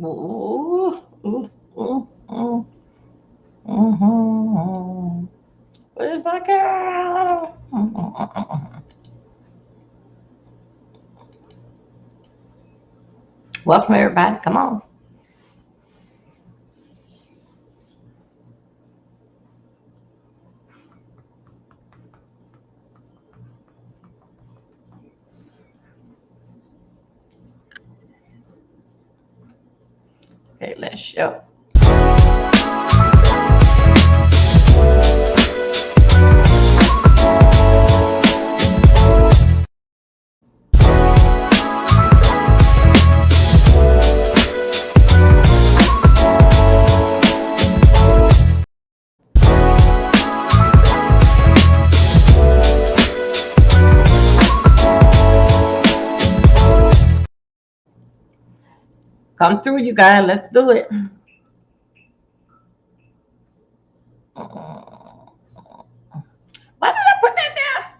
Ooh, ooh, ooh, ooh, mhm. Where's my girl? Welcome everybody. Come on. Okay, let's show. Come through, you guys. Let's do it. Why did I put that down?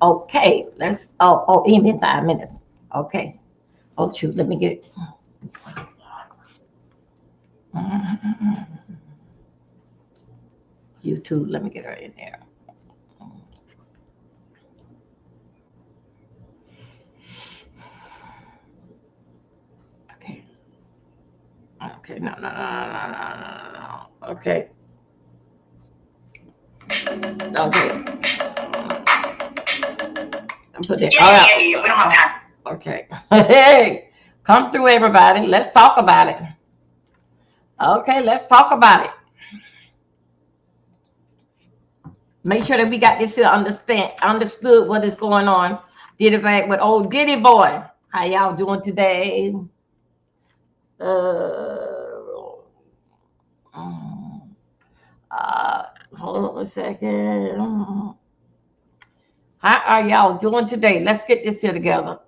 Okay, let's. Even 5 minutes. Okay. Oh shoot, let me get it. YouTube, let me get her in there. Okay. Okay. No, no, no, no, no, no, no, no. Okay. Okay. Put it. All right. We don't have time. Okay. Hey, come through, everybody. Let's talk about it. Okay, let's talk about it. Make sure that we got this here understood what is going on. Diddy back with old Diddy boy. How y'all doing today? Uh, um, uh, hold on a second. How are y'all doing today? Let's get this here together.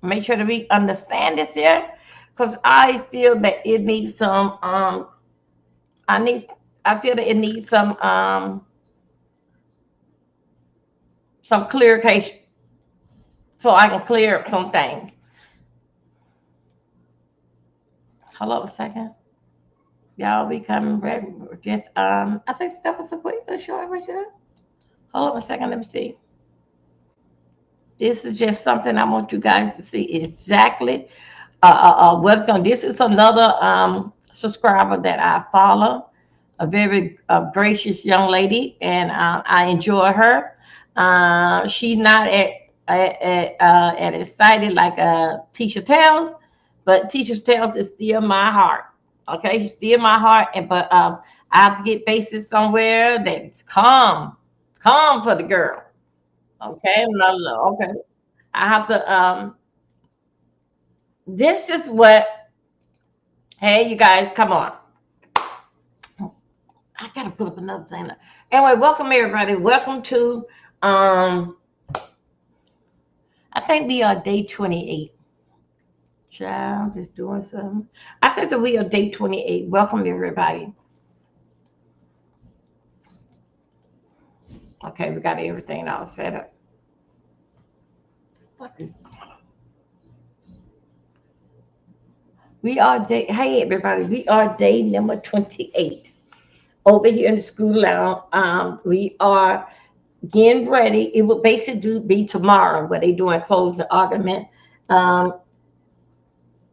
Make sure that we understand this here, because I feel that it needs some. I need. I feel that it needs some clarification, so I can clear up some things. Hold on a second. Y'all be coming back. Just I think that was a quick short version. Hold on a second. Let me see. This is just something I want you guys to see exactly what's going. This is another subscriber that I follow, a very gracious young lady, and I enjoy her. She's not at excited like Tisha Tells, but Tisha Tells is still my heart. Okay, she's still my heart, and but I have to get bases somewhere that's calm for the girl. Okay, no, no, okay. I have to. This is what. Hey, you guys, come on. I gotta put up another thing. Anyway, welcome everybody. Welcome to. I think we are day 28. Child is doing something. I think that we are day 28. Welcome everybody. Okay, we got everything all set up. What is We are day. Hey everybody, we are day number 28 over here in the school lounge. We are getting ready. It will basically be tomorrow where they doing close the argument. Um,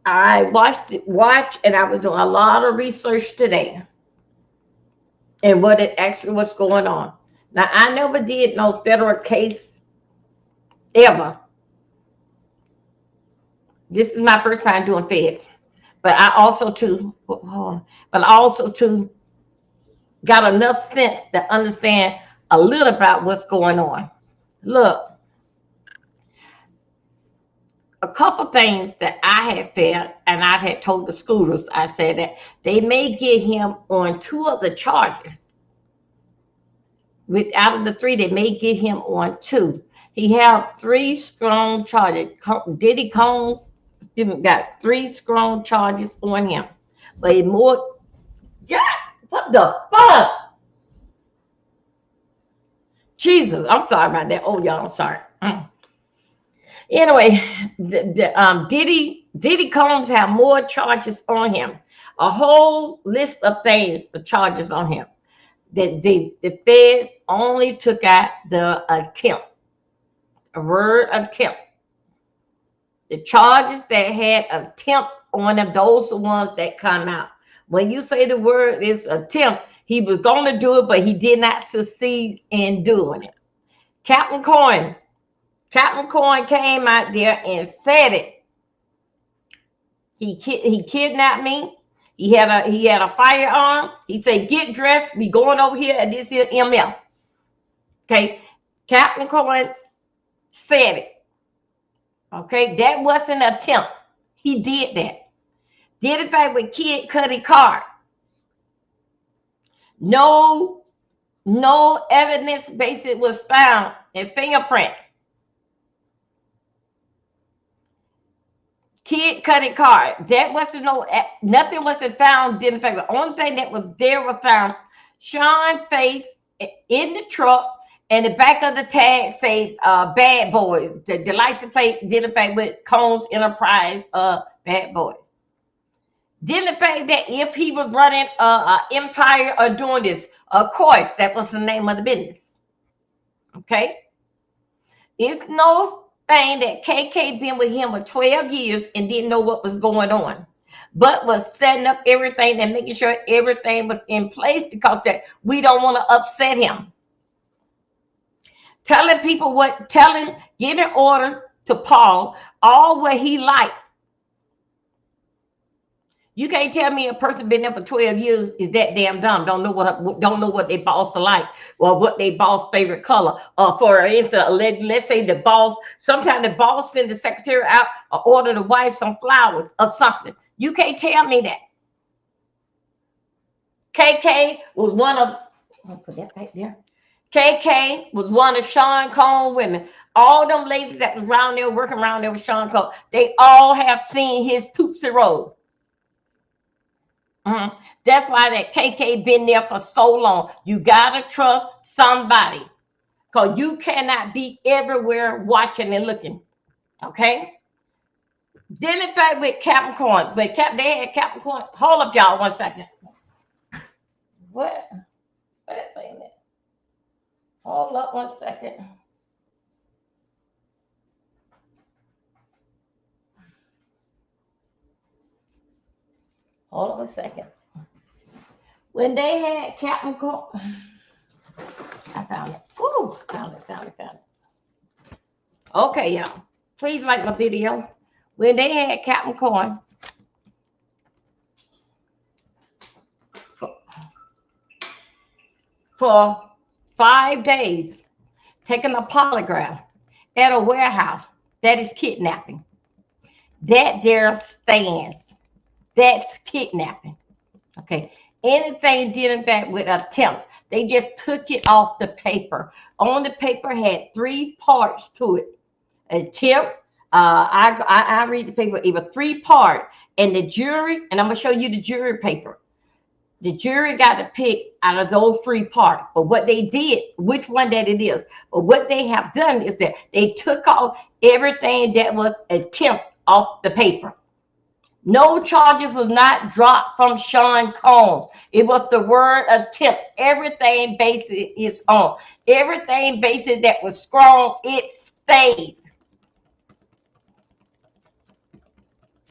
I watch, and I was doing a lot of research today and what it actually was going on. Now I never did no federal case ever. This is my first time doing feds, but I also too, but I also too got enough sense to understand a little about what's going on. Look, a couple things that I had felt, and I had told the scooters, I said that they may get him on 2 of the charges. Out of the 3, they may get him on 2. He had 3 strong charges. Diddy Kong got 3 strong charges on him. But more, God, what the fuck? Jesus, I'm sorry about that. Oh, y'all, I'm sorry. Anyway, Diddy Combs have more charges on him. A whole list of things, the charges on him. That the feds only took out the attempt, a word attempt. The charges that had attempt on them, those are the ones that come out. When you say the word is attempt, he was going to do it, but he did not succeed in doing it. Captain Coin came out there and said it. He kidnapped me. He had a firearm. He said, "Get dressed. We going over here at this here ML." Okay, Captain Coin said it. Okay, that wasn't an attempt. He did that. Did it back with Kid Cudi card. No evidence basis was found in fingerprint. Kid Cudi card. That wasn't nothing wasn't found. Didn't fact. The only thing that was there was found Sean face in the truck, and the back of the tag say Bad Boys. The license plate didn't fact with Combs Enterprise Bad Boys. Didn't fact that if he was running an empire or doing this, of course, that was the name of the business. Okay, it's no thing that KK been with him for 12 years and didn't know what was going on, but was setting up everything and making sure everything was in place because that we don't want to upset him. Telling people giving orders to Paul, all what he liked. You can't tell me a person been there for 12 years is that damn dumb. Don't know what their boss are like or what their boss favorite color. For instance, let's say the boss. Sometimes the boss send the secretary out or order the wife some flowers or something. You can't tell me that. KK was one of. I'll put that right there. KK was one of Sean Combs' women. All them ladies that was around there working around there with Sean Combs, they all have seen his Tootsie Roll. That's why that KK been there for so long. You gotta trust somebody, because you cannot be everywhere watching and looking. Okay. Then in fact with Captain Coin, but they had Captain Coin. Hold up, y'all, 1 second. What? That thing there. Hold up 1 second. Hold on a second. When they had Captain Coin, I found it. Ooh, found it. Okay, y'all. Please like my video. When they had Captain Coin for 5 days, taking a polygraph at a warehouse, that is kidnapping. That there stands. That's kidnapping. Okay. Anything dealing that with attempt, they just took it off the paper. On the paper had 3 parts to it. Attempt. I read the paper. It was 3 parts, and the jury. And I'm gonna show you the jury paper. The jury got to pick out of those 3 parts. But what they did, which one that it is, but what they have done is that they took off everything that was attempt off the paper. No charges was not dropped from Sean Combs. It was the word attempt. Everything based is on. Everything based that was strong, it stayed.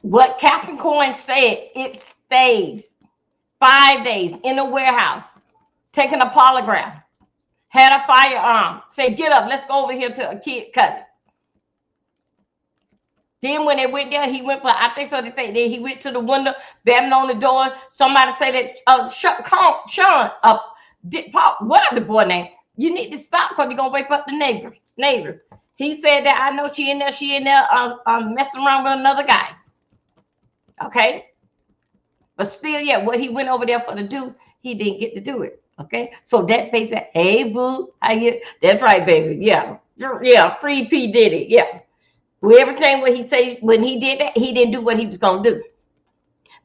What Captain Coin said, it stays. 5 days in a warehouse, taking a polygraph, had a firearm, said, "Get up, let's go over here to a Kid Cudi." Then when they went there, he went, but I think so they say that he went to the window, banging on the door. Somebody say that Sean, Paul, whatever the boy name, you need to stop because you're gonna wake up the neighbors. He said that I know she in there messing around with another guy. Okay. But still, yeah, what he went over there for to do, he didn't get to do it. Okay. So that basically, hey boo, how you? That's right, baby. Yeah. Yeah. Free P Diddy. Yeah. Well, everything what he say when he did that, he didn't do what he was gonna do.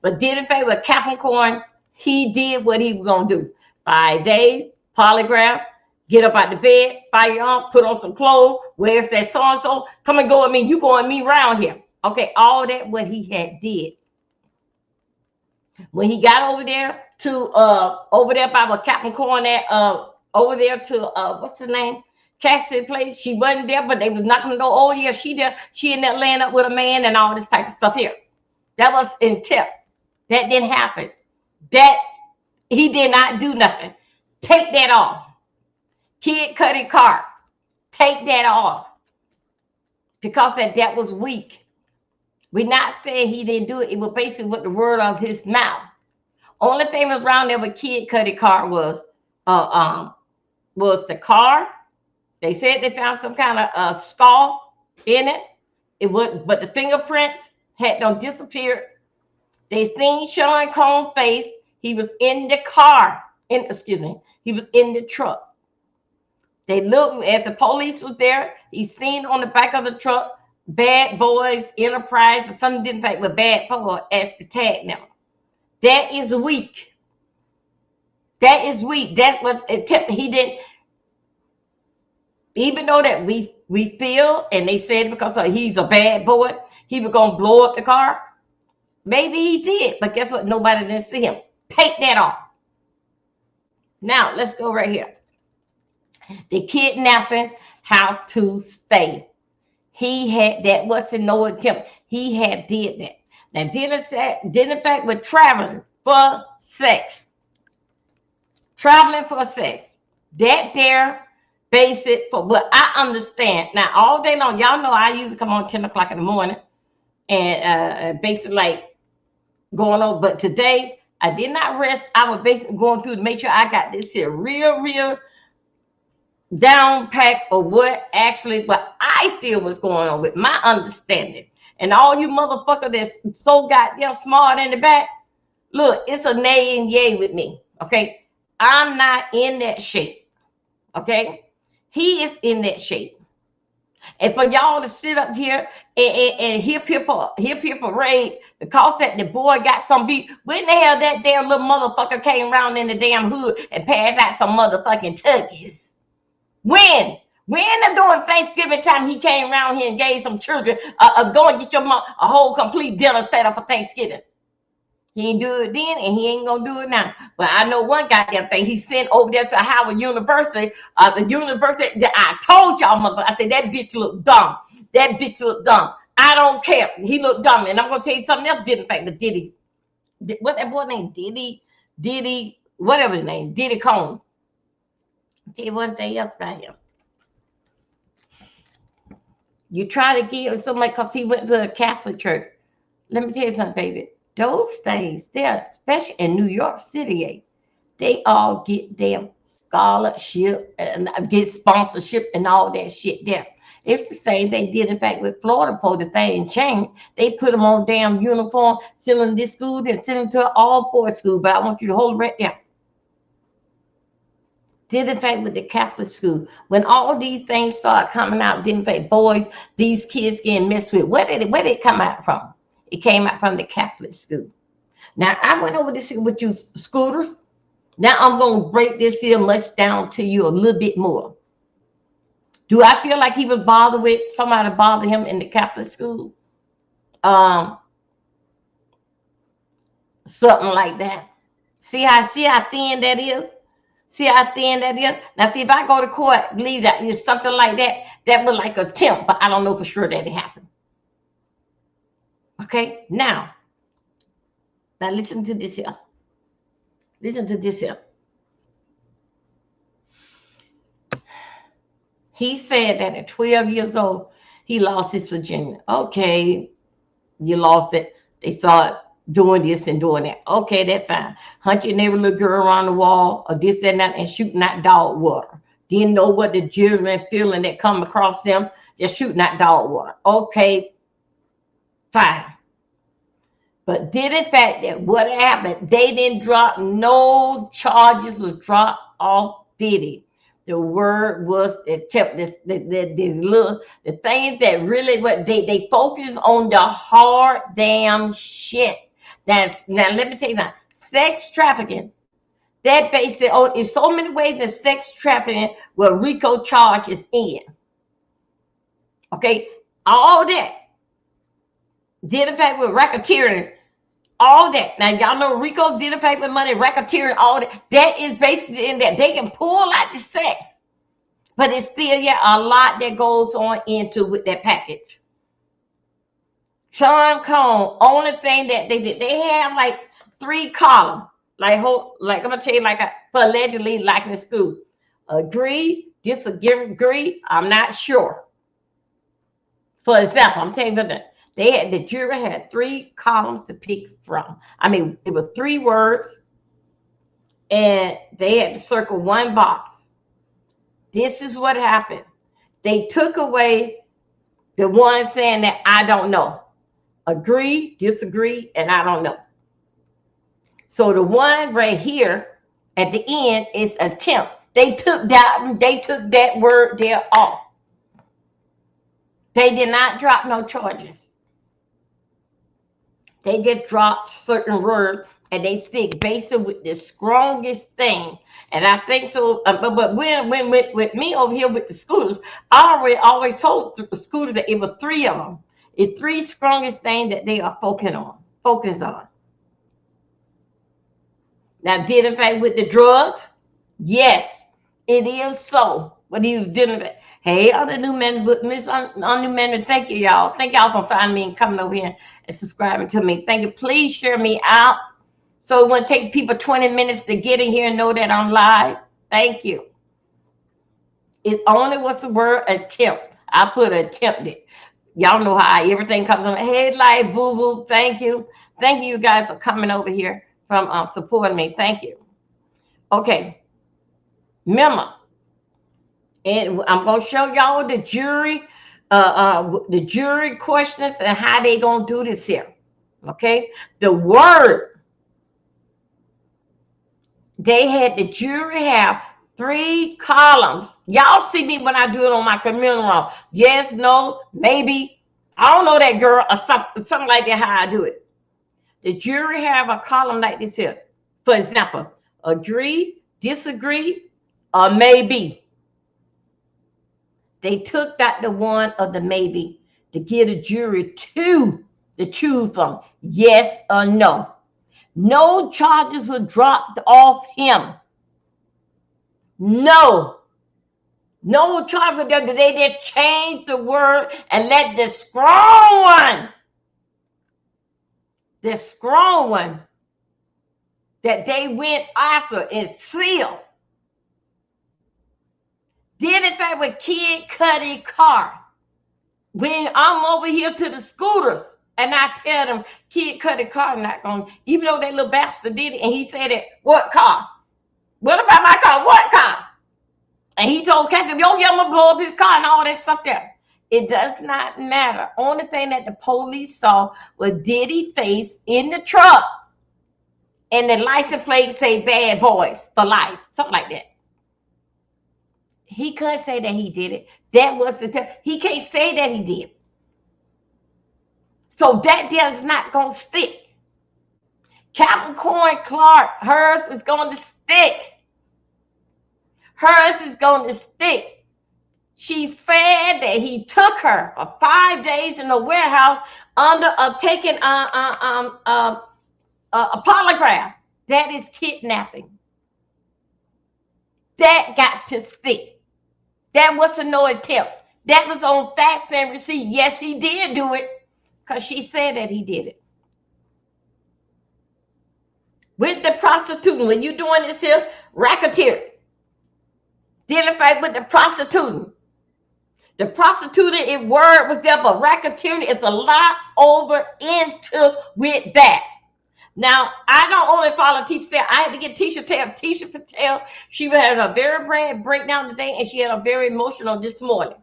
But did in fact with Capricorn, he did what he was gonna do. 5 days, polygraph, get up out the bed, fire on, put on some clothes. Where's that so and so? Come and go with me. You going me around here? Okay, all that what he had did. When he got over there to over there by what Capricorn at over there to what's his name? Cassidy place. She wasn't there, but they was knocking the door. Oh yeah, she there. She in there laying up with a man and all this type of stuff here. That was in tip. That didn't happen. That he did not do nothing. Take that off. Kid Cudi car. Take that off. Because that was weak. We're not saying he didn't do it. It was basically what the word of his mouth. Only thing was around there with Kid Cudi car was the car. They said they found some kind of scarf in it. It would, but the fingerprints had not disappeared. They seen Sean Combs' face. He was in the car. He was in the truck. They looked as the police was there. He seen on the back of the truck, Bad Boys Enterprise, and something didn't think with Bad Boy as the tag number. That is weak. That is weak. That was he didn't. Even though that we feel, and they said because he's a bad boy, he was gonna blow up the car. Maybe he did, but guess what? Nobody didn't see him. Take that off. Now let's go right here. The kidnapping, how to stay. He had that. What's in no attempt? He had did that. Now did in fact with traveling for sex. Traveling for sex. That there. Basic for what I understand. Now, all day long, y'all know I usually come on 10 o'clock in the morning and basically like going on. But today, I did not rest. I was basically going through to make sure I got this here real down pack of what I feel was going on with my understanding. And all you motherfuckers that's so goddamn smart in the back, look, it's a nay and yay with me. Okay. I'm not in that shape. Okay. He is in that shape. And for y'all to sit up here and hear people parade because that the boy got some beat. When the hell that damn little motherfucker came around in the damn hood and passed out some motherfucking turkeys? When during Thanksgiving time he came around here and gave some children go and get your mom a whole complete dinner set up for Thanksgiving. He didn't do it then, and he ain't gonna do it now. But I know one goddamn thing. He sent over there to Howard University. The university that I told y'all, mother. I said that bitch looked dumb. That bitch looked dumb. I don't care. He looked dumb, and I'm gonna tell you something else. Did in fact, but Diddy, what that boy name? Diddy, whatever his name, Diddy Combs. I'll tell you one thing else about him. You try to give so much because he went to a Catholic church. Let me tell you something, baby. Those things there, especially in New York City, they all get them scholarship and get sponsorship and all that shit there. It's the same they did, in fact, with Florida Post. The thing changed. They put them on damn uniform, send them to this school, then send them to an all-boys school. But I want you to hold it right there. Did in fact with the Catholic school. When all these things start coming out, did in fact boys, these kids getting messed with. Where did it come out from? It came out from the Catholic school. Now, I went over this with you scooters. Now, I'm going to break this here much down to you a little bit more. Do I feel like he was bothered with somebody bother him in the Catholic school? Something like that. See how thin that is? See how thin that is? Now, see, if I go to court, believe that it's something like that, that was like a attempt, but I don't know for sure that it happened. Okay, now listen to this here. Listen to this here. He said that at 12 years old, he lost his virginity. Okay, you lost it. They saw it. doing this and doing that. Okay, that's fine. Hunching every little girl around the wall or this, that, and that, and shooting that dog water. Didn't know what the children feeling that come across them, just shooting that dog water. Okay, fine. But did in fact that what happened, they didn't drop no charges was dropped off Diddy. The word was the things that really what they focus on the hard damn shit. That's now let me tell you that sex trafficking. That basically in so many ways that sex trafficking will RICO charges in. Okay, all that did in fact with racketeering. All that. Now, y'all know RICO did a pay with money, racketeering, all that. That is basically in that. They can pull out the sex. But it's still, a lot that goes on into with that package. Sean Combs, only thing that they did, they have like 3 columns. Like I'm going to tell you, for allegedly like in school. Agree, disagree, I'm not sure. For example, I'm telling you that. The jury had 3 columns to pick from. I mean, it was 3 words, and they had to circle 1 box. This is what happened. They took away the one saying that I don't know. Agree, disagree, and I don't know. So the one right here at the end is attempt. They took that word there off. They did not drop no charges. They just dropped certain words and they stick basically with the strongest thing. And I think so. But when with me over here with the scooters, I always told the scooter that it was 3 of them. It's 3 strongest things that they are focus on. Now, did in fact with the drugs? Yes, it is so. What are you dealing with? Hey, other new men, Miss New Men, thank you, y'all. Thank y'all for finding me and coming over here and subscribing to me. Thank you. Please share me out. So it won't take people 20 minutes to get in here and know that I'm live. Thank you. It only was the word attempt. I put attempted. Y'all know how everything comes on. Hey, live, boo-boo. Thank you. Thank you guys for coming over here from supporting me. Thank you. Okay. Remember. And I'm gonna show y'all the jury questions and how they gonna do this here. Okay, the word they had the jury have 3 columns. Y'all see me when I do it on my community room. Yes, no, maybe. I don't know that girl or something like that. How I do it. The jury have a column like this here. For example, agree, disagree, or maybe. They took that the one of the maybe to give the jury 2 to choose from, yes or no. No charges were dropped off him. No charges. They did change the word and let the strong one that they went after is sealed. Did in fact with Kid Cudi car. When I'm over here to the scooters and I tell them Kid Cudi car not going, even though that little bastard did it, and he said it, what car? What about my car? What car? And he told Captain, yo, I'm gonna blow up his car and all that stuff there. It does not matter. Only thing that the police saw was Diddy face in the truck. And the license plate say bad boys for life. Something like that. He couldn't say that he did it. That was he can't say that he did. So that there is not going to stick. Captain Coin Clark, hers is going to stick. Hers is going to stick. She's fed that he took her for 5 days in a warehouse under taking a polygraph. That is kidnapping. That got to stick. That was a no attempt. That was on facts and receipt. Yes, he did do it because she said that he did it. With the prostituting, when you're doing this here, racketeering. Dealing fight with the prostituting. The prostituting, if word was there, but racketeering is a lot over into with that. Now, I don't only follow Tisha Tell. I had to get Tisha Tell. Tisha Patel, she had a very bad breakdown today, and she had a very emotional this morning.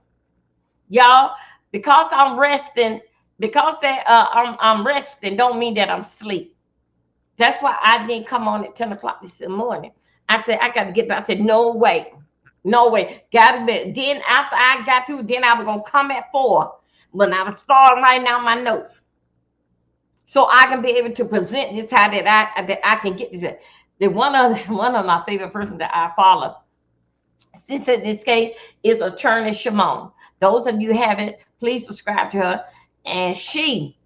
Y'all, because I'm resting, because that I'm resting, don't mean that I'm asleep. That's why I didn't come on at 10 o'clock this morning. I said, I got to get back. I said, no way. No way. Got to be. Then after I got through, then I was going to come at 4 when I was starting writing down my notes. So I can be able to present this how that I can get this. The one of my favorite persons that I follow, since in this case, is Attorney Shimon. Those of you who haven't, please subscribe to her. And she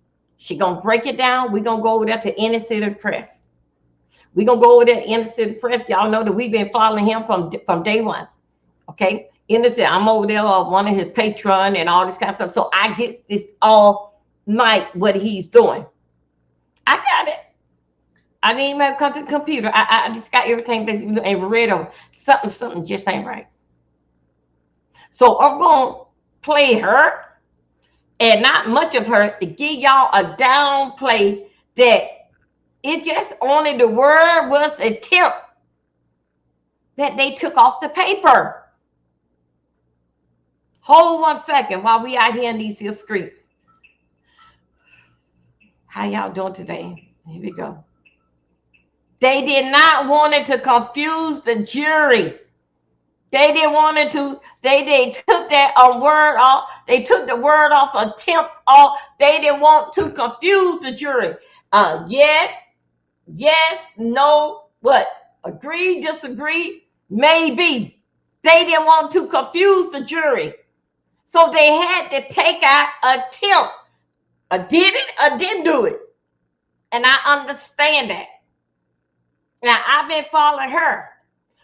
gonna break it down. We're gonna go over there to Inner City Press. We're gonna go over there to Inner City Press. Y'all know that we've been following him from day one. Okay, Inner City. I'm over there, one of his patron and all this kind of stuff. So I get this all night what he's doing. I got it. I didn't even have to come to the computer. I just got everything and read over. Something just ain't right. So I'm gonna play her and not much of her to give y'all a downplay that it just only the word was a tip that they took off the paper. Hold 1 second while we out here in these here streets. How y'all doing today? Here we go. They did not want it to confuse the jury. They didn't want it to. They took that word off. They took the word off, attempt off. They didn't want to confuse the jury. Yes, no, what? Agree, disagree, maybe. They didn't want to confuse the jury. So they had to take out attempt. Did it or didn't do it. And I understand that. Now, I've been following her.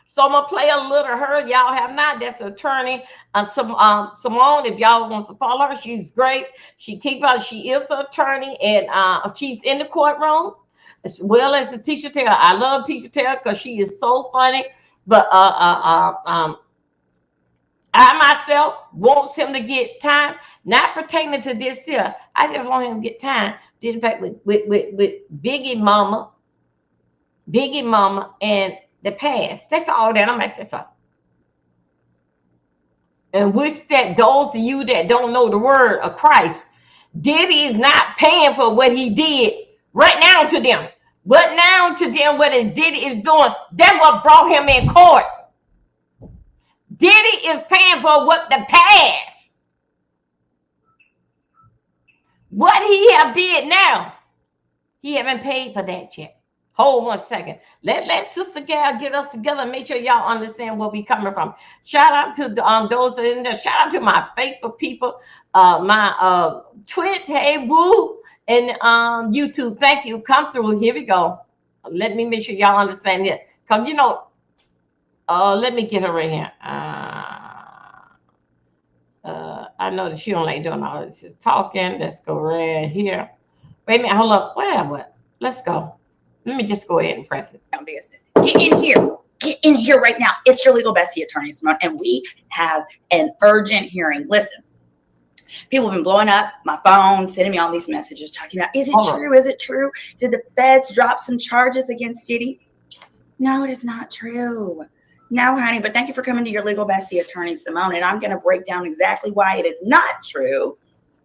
So I'm going to play a little of her. Y'all have not. That's attorney Simone. If y'all want to follow her, she's great. She is an attorney, and she's in the courtroom as well as a Tisha Tell. I love Tisha Tell because she is so funny. But I myself wants him to get time, not pertaining to this here. I just want him to get time. In fact, with Biggie Mama, and the past. That's all that I'm asking for. And wish that those of you that don't know the word of Christ, Diddy is not paying for what he did right now to them. But now to them, what Diddy is doing, that's what brought him in court. Diddy is paying for what the past. What he have did now, he haven't paid for that yet. Hold 1 second. Let Sister Gal get us together and make sure y'all understand where we coming from. Shout out to those in there. Shout out to my faithful people. My Twitch, hey woo, and YouTube. Thank you. Come through. Here we go. Let me make sure y'all understand it. Because let me get her right here. I know that she don't like doing all this. She's talking. Let's go right here. Wait a minute. Hold up. What? Let's go. Let me just go ahead and press it. Business. Get in here. Get in here right now. It's your legal bestie, Attorney Simone, and we have an urgent hearing. Listen, people have been blowing up my phone, sending me all these messages talking about, is it true? Is it true? Did the feds drop some charges against Diddy? No, it is not true. No, honey, but thank you for coming to your legal bestie, Attorney Simone, and I'm going to break down exactly why it is not true.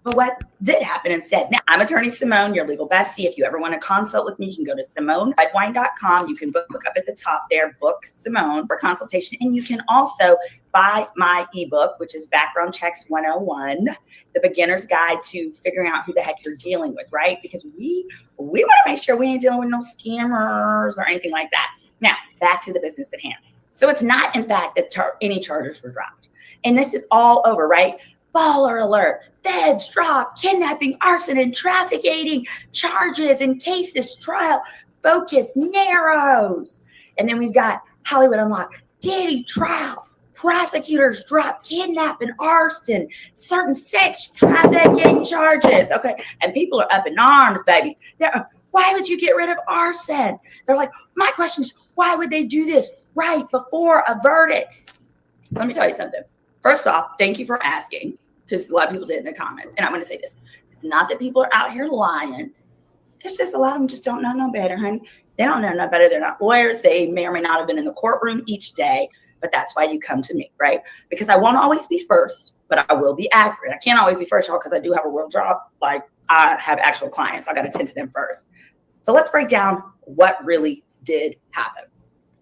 But what did happen instead? Now, I'm Attorney Simone, your legal bestie. If you ever want to consult with me, you can go to SimoneRedWine.com. You can book up at the top there, book Simone for consultation. And you can also buy my ebook, which is Background Checks 101, the beginner's guide to figuring out who the heck you're dealing with, right? Because we want to make sure we ain't dealing with no scammers or anything like that. Now, back to the business at hand. So it's not, in fact, that any charges were dropped. And this is all over, right? Baller alert, feds drop, kidnapping, arson, and trafficking charges in case this trial focus narrows. And then we've got Hollywood Unlocked, Diddy trial, prosecutors drop kidnapping, arson, certain sex trafficking charges. Okay, and people are up in arms, baby. Why would you get rid of arson? They're like, my question is, why would they do this right before a verdict? Let me tell you something. First off, thank you for asking, because a lot of people did in the comments. And I'm going to say this. It's not that people are out here lying. It's just a lot of them just don't know no better, honey. They don't know no better. They're not lawyers. They may or may not have been in the courtroom each day, but that's why you come to me, right? Because I won't always be first, but I will be accurate. I can't always be first, y'all, because I do have a real job. Like, I have actual clients. I got to tend to them first. So let's break down what really did happen.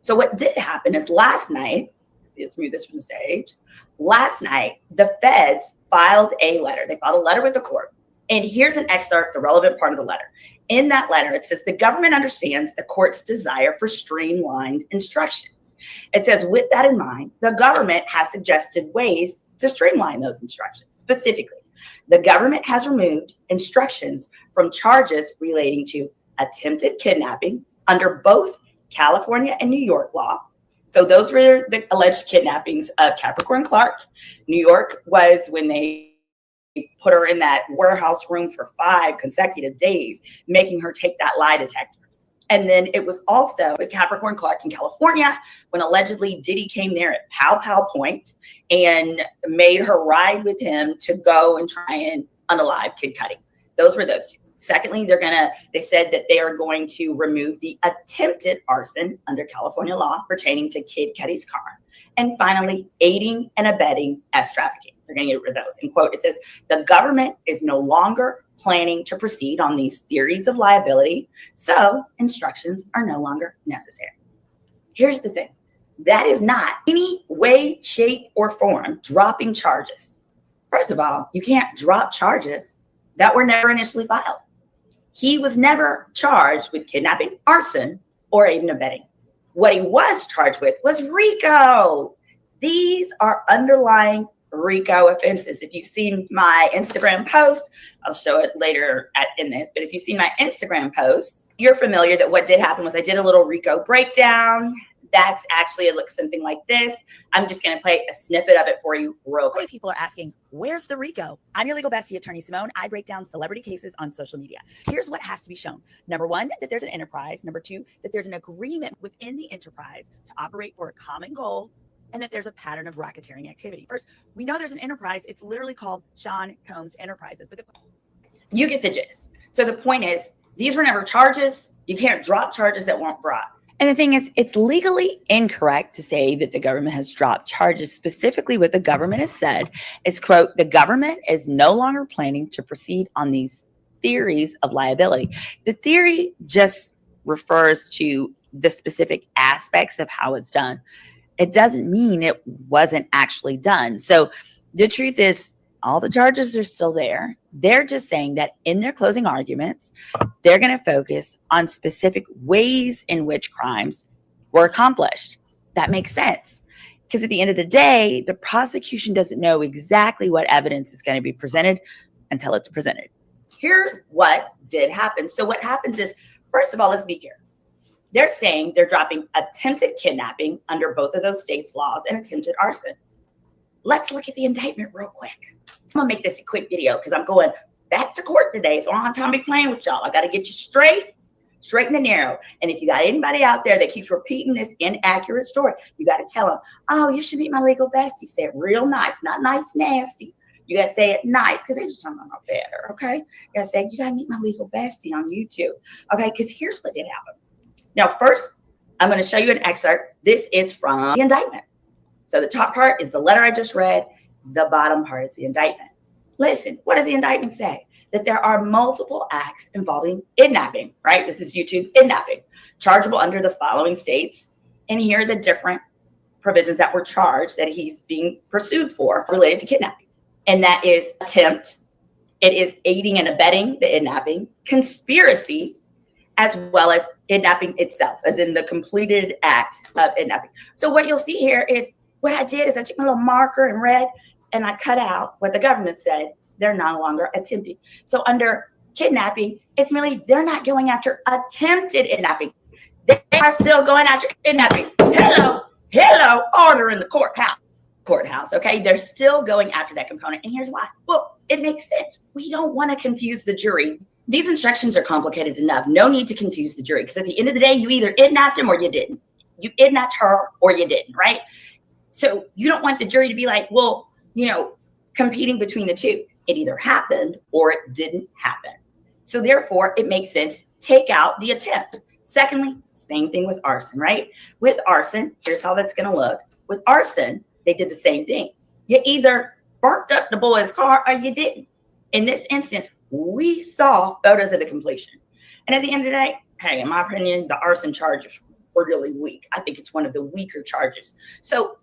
So what did happen is last night, let's move this from the stage. Last night, the feds filed a letter. They filed a letter with the court. And here's an excerpt, the relevant part of the letter. In that letter, it says, the government understands the court's desire for streamlined instructions. It says, with that in mind, the government has suggested ways to streamline those instructions. Specifically, the government has removed instructions from charges relating to attempted kidnapping under both California and New York law. So those were the alleged kidnappings of Capricorn Clark. New York was when they put her in that warehouse room for 5 consecutive days, making her take that lie detector. And then it was also with Capricorn Clark in California when allegedly Diddy came there at Pow Pow Point and made her ride with him to go and try and unalive Kid Cudi. Those were those two. Secondly, they said that they are going to remove the attempted arson under California law pertaining to Kid Cudi's car. And finally, aiding and abetting as trafficking. They're going to get rid of those. In quote, it says, the government is no longer planning to proceed on these theories of liability, so instructions are no longer necessary. Here's the thing. That is not any way, shape, or form dropping charges. First of all, you can't drop charges that were never initially filed. He was never charged with kidnapping, arson, or aiding and abetting. What he was charged with was RICO. These are underlying RICO offenses. If you've seen my Instagram post, I'll show it later in this, but if you've seen my Instagram post, you're familiar that what did happen was I did a little RICO breakdown. That's actually, it looks something like this. I'm just going to play a snippet of it for you real quick. People are asking, where's the RICO? I'm your legal bestie, attorney Simone. I break down celebrity cases on social media. Here's what has to be shown. Number one, that there's an enterprise. Number two, that there's an agreement within the enterprise to operate for a common goal, and that there's a pattern of racketeering activity. First, we know there's an enterprise. It's literally called Sean Combs Enterprises. But you get the gist. So the point is, these were never charges. You can't drop charges that weren't brought. And the thing is, it's legally incorrect to say that the government has dropped charges. Specifically, what the government has said is, quote, the government is no longer planning to proceed on these theories of liability. The theory just refers to the specific aspects of how it's done. It doesn't mean it wasn't actually done. So the truth is, all the charges are still there. They're just saying that in their closing arguments, they're going to focus on specific ways in which crimes were accomplished. That makes sense. Because at the end of the day, the prosecution doesn't know exactly what evidence is going to be presented until it's presented. Here's what did happen. So what happens is, first of all, let's be clear. They're saying they're dropping attempted kidnapping under both of those states' laws and attempted arson. Let's look at the indictment real quick. I'm going to make this a quick video because I'm going back to court today, so I don't have time to be playing with y'all. I got to get you straight in the narrow. And if you got anybody out there that keeps repeating this inaccurate story, you got to tell them, oh, you should meet my legal bestie. Say it real nice, not nice, nasty. You got to say it nice because they just don't know no better, okay? You got to say, you got to meet my legal bestie on YouTube, okay? Because here's what did happen. Now, first, I'm going to show you an excerpt. This is from the indictment. So the top part is the letter I just read. The bottom part is the indictment. Listen, what does the indictment say? That there are multiple acts involving kidnapping, right? This is YouTube kidnapping, chargeable under the following states. And here are the different provisions that were charged that he's being pursued for related to kidnapping. And that is attempt. It is aiding and abetting the kidnapping, conspiracy, as well as kidnapping itself, as in the completed act of kidnapping. So what you'll see here is what I did is I took my little marker and read, and I cut out what the government said they're no longer attempting. So under kidnapping, it's merely they're not going after attempted kidnapping. They are still going after kidnapping. Hello, order in the courthouse. Okay, they're still going after that component. And here's why. Well, it makes sense. We don't want to confuse the jury. These instructions are complicated enough. No need to confuse the jury because at the end of the day, you either kidnapped him or you didn't. You kidnapped her or you didn't, right? So you don't want the jury to be like, well, competing between the two. It either happened or it didn't happen. So therefore, it makes sense take out the attempt. Secondly, same thing with arson, right? With arson, here's how that's going to look. With arson, they did the same thing. You either burnt up the boy's car or you didn't. In this instance, we saw photos of the completion. And at the end of the day, hey, in my opinion, the arson charges were really weak. I think it's one of the weaker charges. So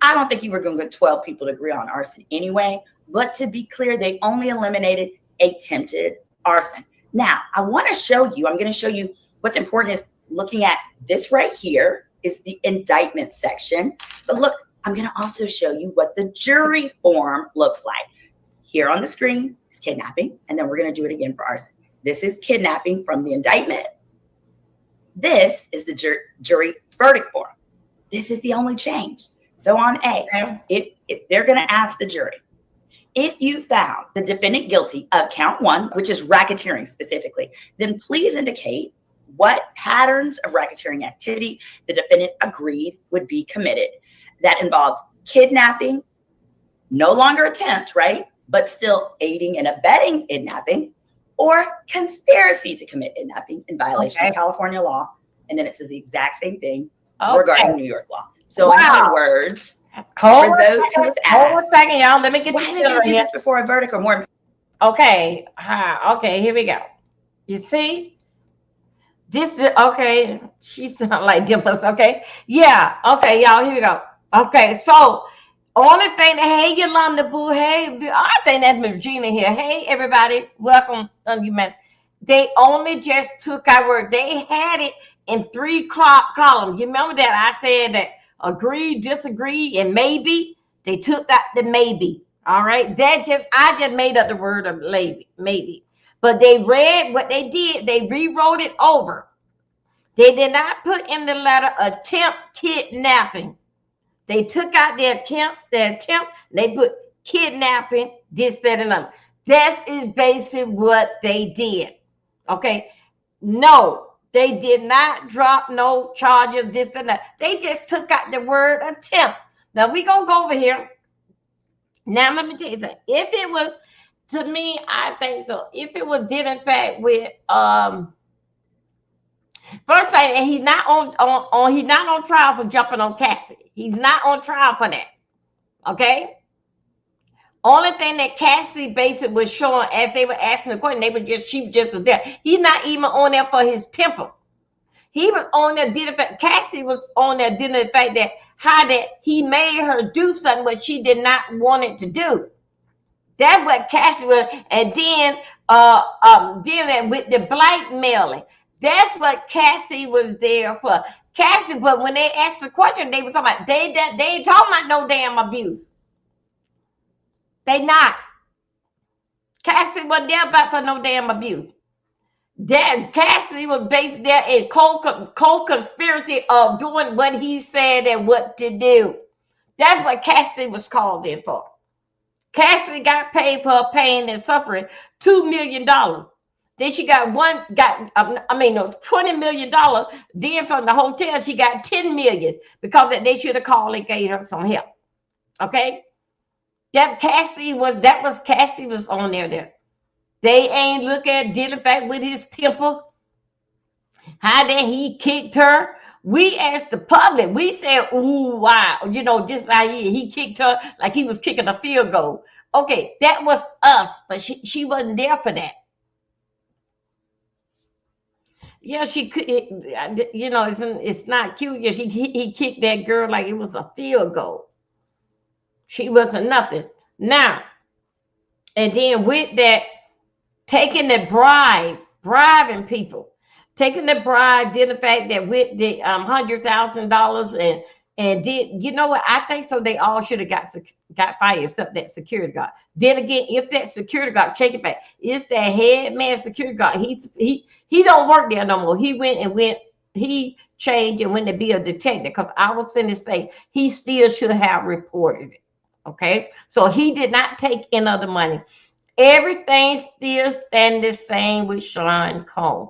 I don't think you were going to get 12 people to agree on arson anyway. But to be clear, they only eliminated attempted arson. Now, I want to show you, I'm going to show you what's important is looking at this right here is the indictment section. But look, I'm going to also show you what the jury form looks like. Here on the screen is kidnapping, and then we're going to do it again for arson. This is kidnapping from the indictment. This is the jury verdict form. This is the only change. So on A, they're going to ask the jury, if you found the defendant guilty of count 1, which is racketeering specifically, then please indicate what patterns of racketeering activity the defendant agreed would be committed. That involved kidnapping, no longer attempt, right? But still aiding and abetting kidnapping, or conspiracy to commit kidnapping in violation of California law. And then it says the exact same thing regarding New York law. So in other words, for those who have asked, hold a second, y'all. Let me get why did you do this before a verdict or more? Okay. Okay, here we go. You see? This is okay. She sound like Dimples. Okay. Yeah. Okay, y'all. Here we go. Okay. So, only thing that, hey, Yolanda Boo. Hey, I think that's Regina here. Hey, everybody. Welcome. You man. They only just took our word. They had it in 3 columns. You remember that I said that agree, disagree, and maybe? They took that the maybe. All right. I just made up the word of maybe. But they read what they did. They rewrote it over. They did not put in the letter attempt kidnapping. They took out the attempt, they put kidnapping, this, that, and other. That is basically what they did. Okay. No, they did not drop no charges, this and that. They just took out the word attempt. Now we're going to go over here. Now let me tell you something. If it was, to me, I think so. If it was did in fact with first thing, he's not on trial for jumping on Cassie. He's not on trial for that. Okay. Only thing that Cassie basically was showing as they were asking the question, she just was there. He's not even on there for his temper. He was on there, Cassie was on there, did the fact that how that he made her do something what she did not want it to do. That's what Cassie was, and then dealing with the blackmailing. That's what Cassie was there for. Cassie, but when they asked the question, they were talking about they ain't talking about no damn abuse. They not. Cassie wasn't there about for no damn abuse. That Cassie was based there in co-conspiracy of doing what he said and what to do. That's what Cassie was called in for. Cassie got paid for her pain and suffering $2 million. Then she got $20 million. Then from the hotel, she got $10 million because they should have called and gave her some help. Okay, Cassie was on there. They ain't look at did in fact with his temper. How that he kicked her. We asked the public. We said, "Ooh, wow!" You know, this how he kicked her like he was kicking a field goal. Okay, that was us, but she wasn't there for that. Yeah, she could. You know, it's not cute. Yeah, he kicked that girl like it was a field goal. She wasn't nothing. Now, and then with that, taking the bribing people, taking the bribe, did the fact that with the $100,000 and did, you know what? I think so. They all should have got fired, except that security guard. Then again, if that security guard, check it back, it's that head man security guard. He don't work there no more. He changed and went to be a detective because I was finna say he still should have reported it. Okay, so he did not take in other money. Everything still stand the same with Sean Combs.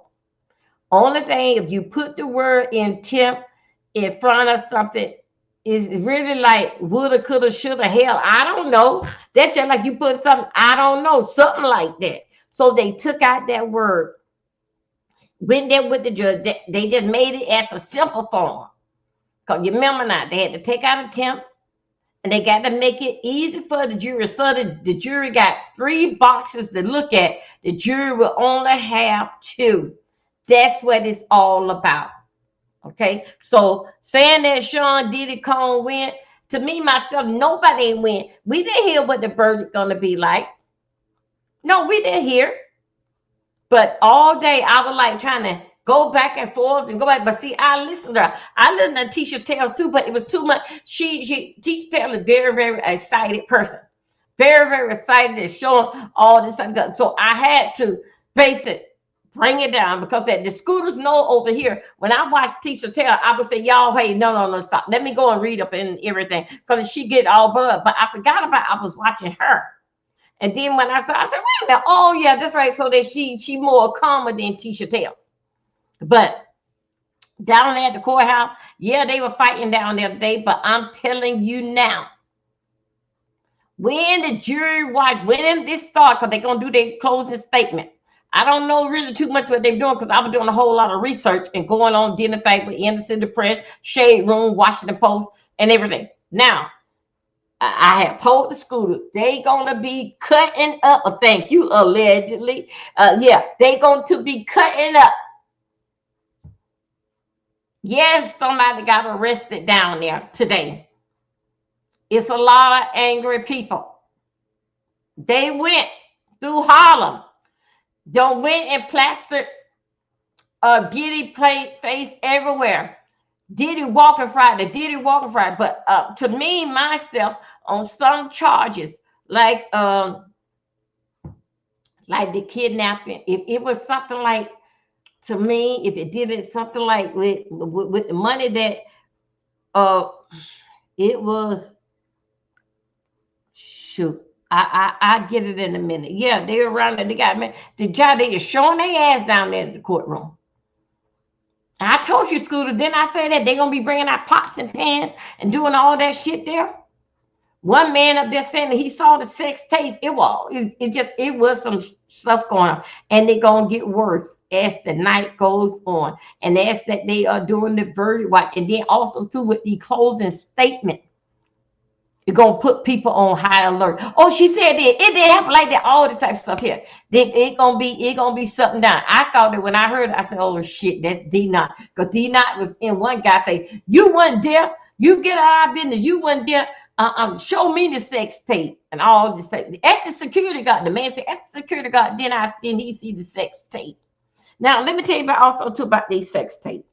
Only thing, if you put the word intent in front of something, is really like woulda, coulda, shoulda, hell, I don't know. That's just like you put something, I don't know, something like that. So they took out that word. went there with the judge. They just made it as a simple form. Because you remember now, they had to take out a temp, and they got to make it easy for the jury. So the jury got 3 boxes to look at. The jury will only have 2. That's what it's all about. Okay, so saying that Sean Diddy Cone went, to me, myself, nobody went. We didn't hear what the verdict gonna be like. No, we didn't hear. But all day I was like trying to go back and forth and go back. But see, I listened to her. I listened to Tisha Tales too, but it was too much. Tisha Tales is a very, very excited person. Very, very excited and showing all this stuff. So I had to base it, bring it down, because that the scooters know over here. When I watch Tisha Tell, I would say, y'all, hey, no, stop. Let me go and read up and everything, because she get all blood. But I forgot about I was watching her. And then when I said, wait a minute, oh yeah, that's right. So that she more calmer than Tisha Tell. But down there at the courthouse, yeah, they were fighting down there today. But I'm telling you now, when the jury watch, when this start, because they're going to do their closing statement. I don't know really too much what they're doing, because I was doing a whole lot of research and going on Dinner Fact with Anderson the Press, Shade Room, Washington Post, and everything. Now, I have told the scooter they gonna be cutting up. Thank you, allegedly. Yeah, they going to be cutting up. Yes, somebody got arrested down there today. It's a lot of angry people. They went through Harlem. Don't went and plastered Diddy face everywhere. Diddy walking Friday. But to me, myself, on some charges, like the kidnapping, if it was something like, to me, if it did it something like with the money that it was, shoot. I get it in a minute. Yeah, they were around there. They got me. The judge, they are showing their ass down there in the courtroom. I told you, Scooter, didn't I say that they're going to be bringing out pots and pans and doing all that shit there? One man up there saying that he saw the sex tape. It was some stuff going on. And they're going to get worse as the night goes on. And as that they are doing the verdict watch. And then also, too, with the closing statement. You're going to put people on high alert. Oh, she said that it didn't happen like that. All the type of stuff here. It gonna be something down. I thought that when I heard it, I said, oh shit, that's D-Not. Because D-Not was in one guy face. You wasn't there. You get out of our business. You wasn't there. Show me the sex tape and all this tape. At the security guard, the man said, at the security guard, then he see the sex tape. Now, let me tell you about these sex tapes.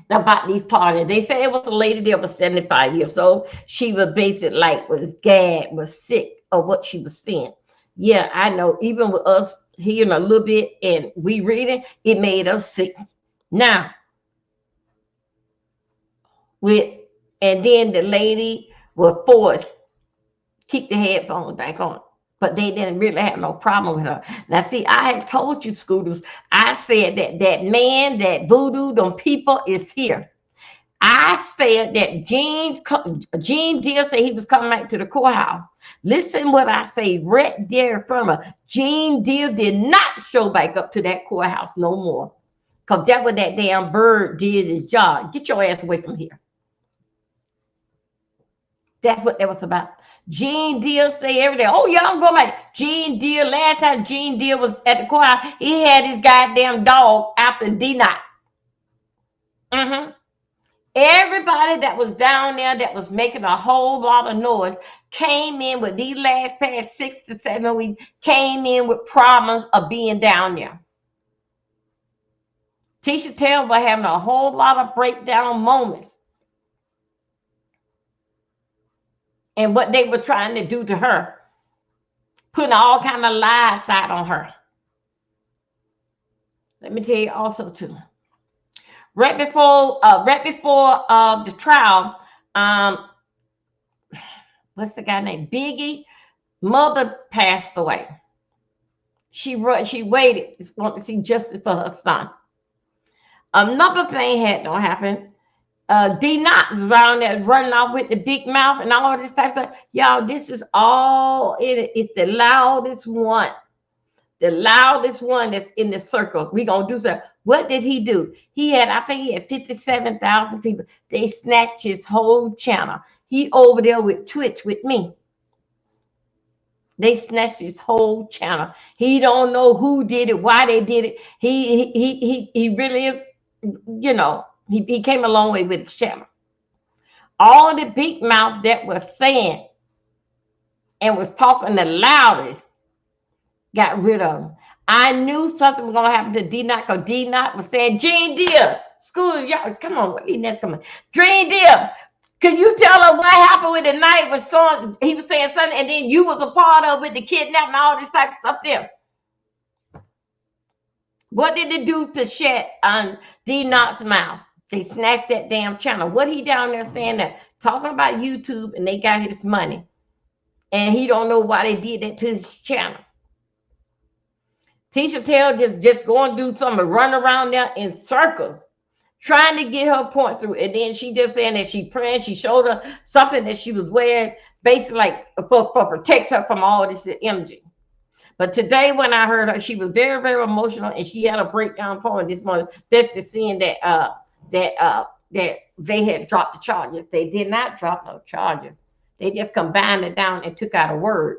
About these parties. They say it was a lady that was 75 years old. She was basically like was sick of what she was seeing. Yeah, I know. Even with us hearing a little bit and we reading, it made us sick. Now, and then the lady was forced keep the headphones back on. But they didn't really have no problem with her. Now, see, I had told you, Scooters, I said that man, that voodoo, them people is here. I said that Gene Deal said he was coming back to the courthouse. Listen what I say right there from her. Gene Deal did not show back up to that courthouse no more. Because that what that damn bird did his job. Get your ass away from here. That's what that was about. Gene Deal say every day, oh, y'all go like Gene Deal. Last time Gene Deal was at the courthouse, he had his goddamn dog after D-Not. Everybody that was down there that was making a whole lot of noise came in with these past 6 to 7 weeks, came in with problems of being down there. Tisha Tell was having a whole lot of breakdown moments. And what they were trying to do to her, putting all kind of lies out on her. Let me tell you also too. Right before the trial, what's the guy named Biggie? Mother passed away. She waited, wanted to see justice for her son. Another thing had to happen. D-Not was around there running off with the big mouth and all this type of stuff. Y'all, this is all it's the loudest one. the loudest one that's in the circle. We gonna do something. What did he do? I think he had 57,000 people. They snatched his whole channel. He over there with Twitch with me. They snatched his whole channel. He don't know who did it, why they did it. He really is, you know, he came a long way with his channel. All the big mouth that was saying and was talking the loudest got rid of him. I knew something was gonna happen to D-Not because D-Not was saying, Gene Deal, school, y'all, come on, what these next coming? Gene Deal, can you tell her what happened with the night with son? He was saying something, and then you was a part of with the kidnapping, all this type of stuff there. What did they do to shut on D-Not's mouth? They snatched that damn channel. What he down there saying that, talking about YouTube, and they got his money, and he don't know why they did that to his channel. Tisha Tell just going to do something, run around there in circles, trying to get her point through. And then she just saying that she praying. She showed her something that she was wearing, basically like for protect her from all this energy. But today when I heard her, she was very, very emotional, and she had a breakdown point this morning. That's just seeing that they had dropped the charges. They did not drop no charges. They just combined it down and took out a word.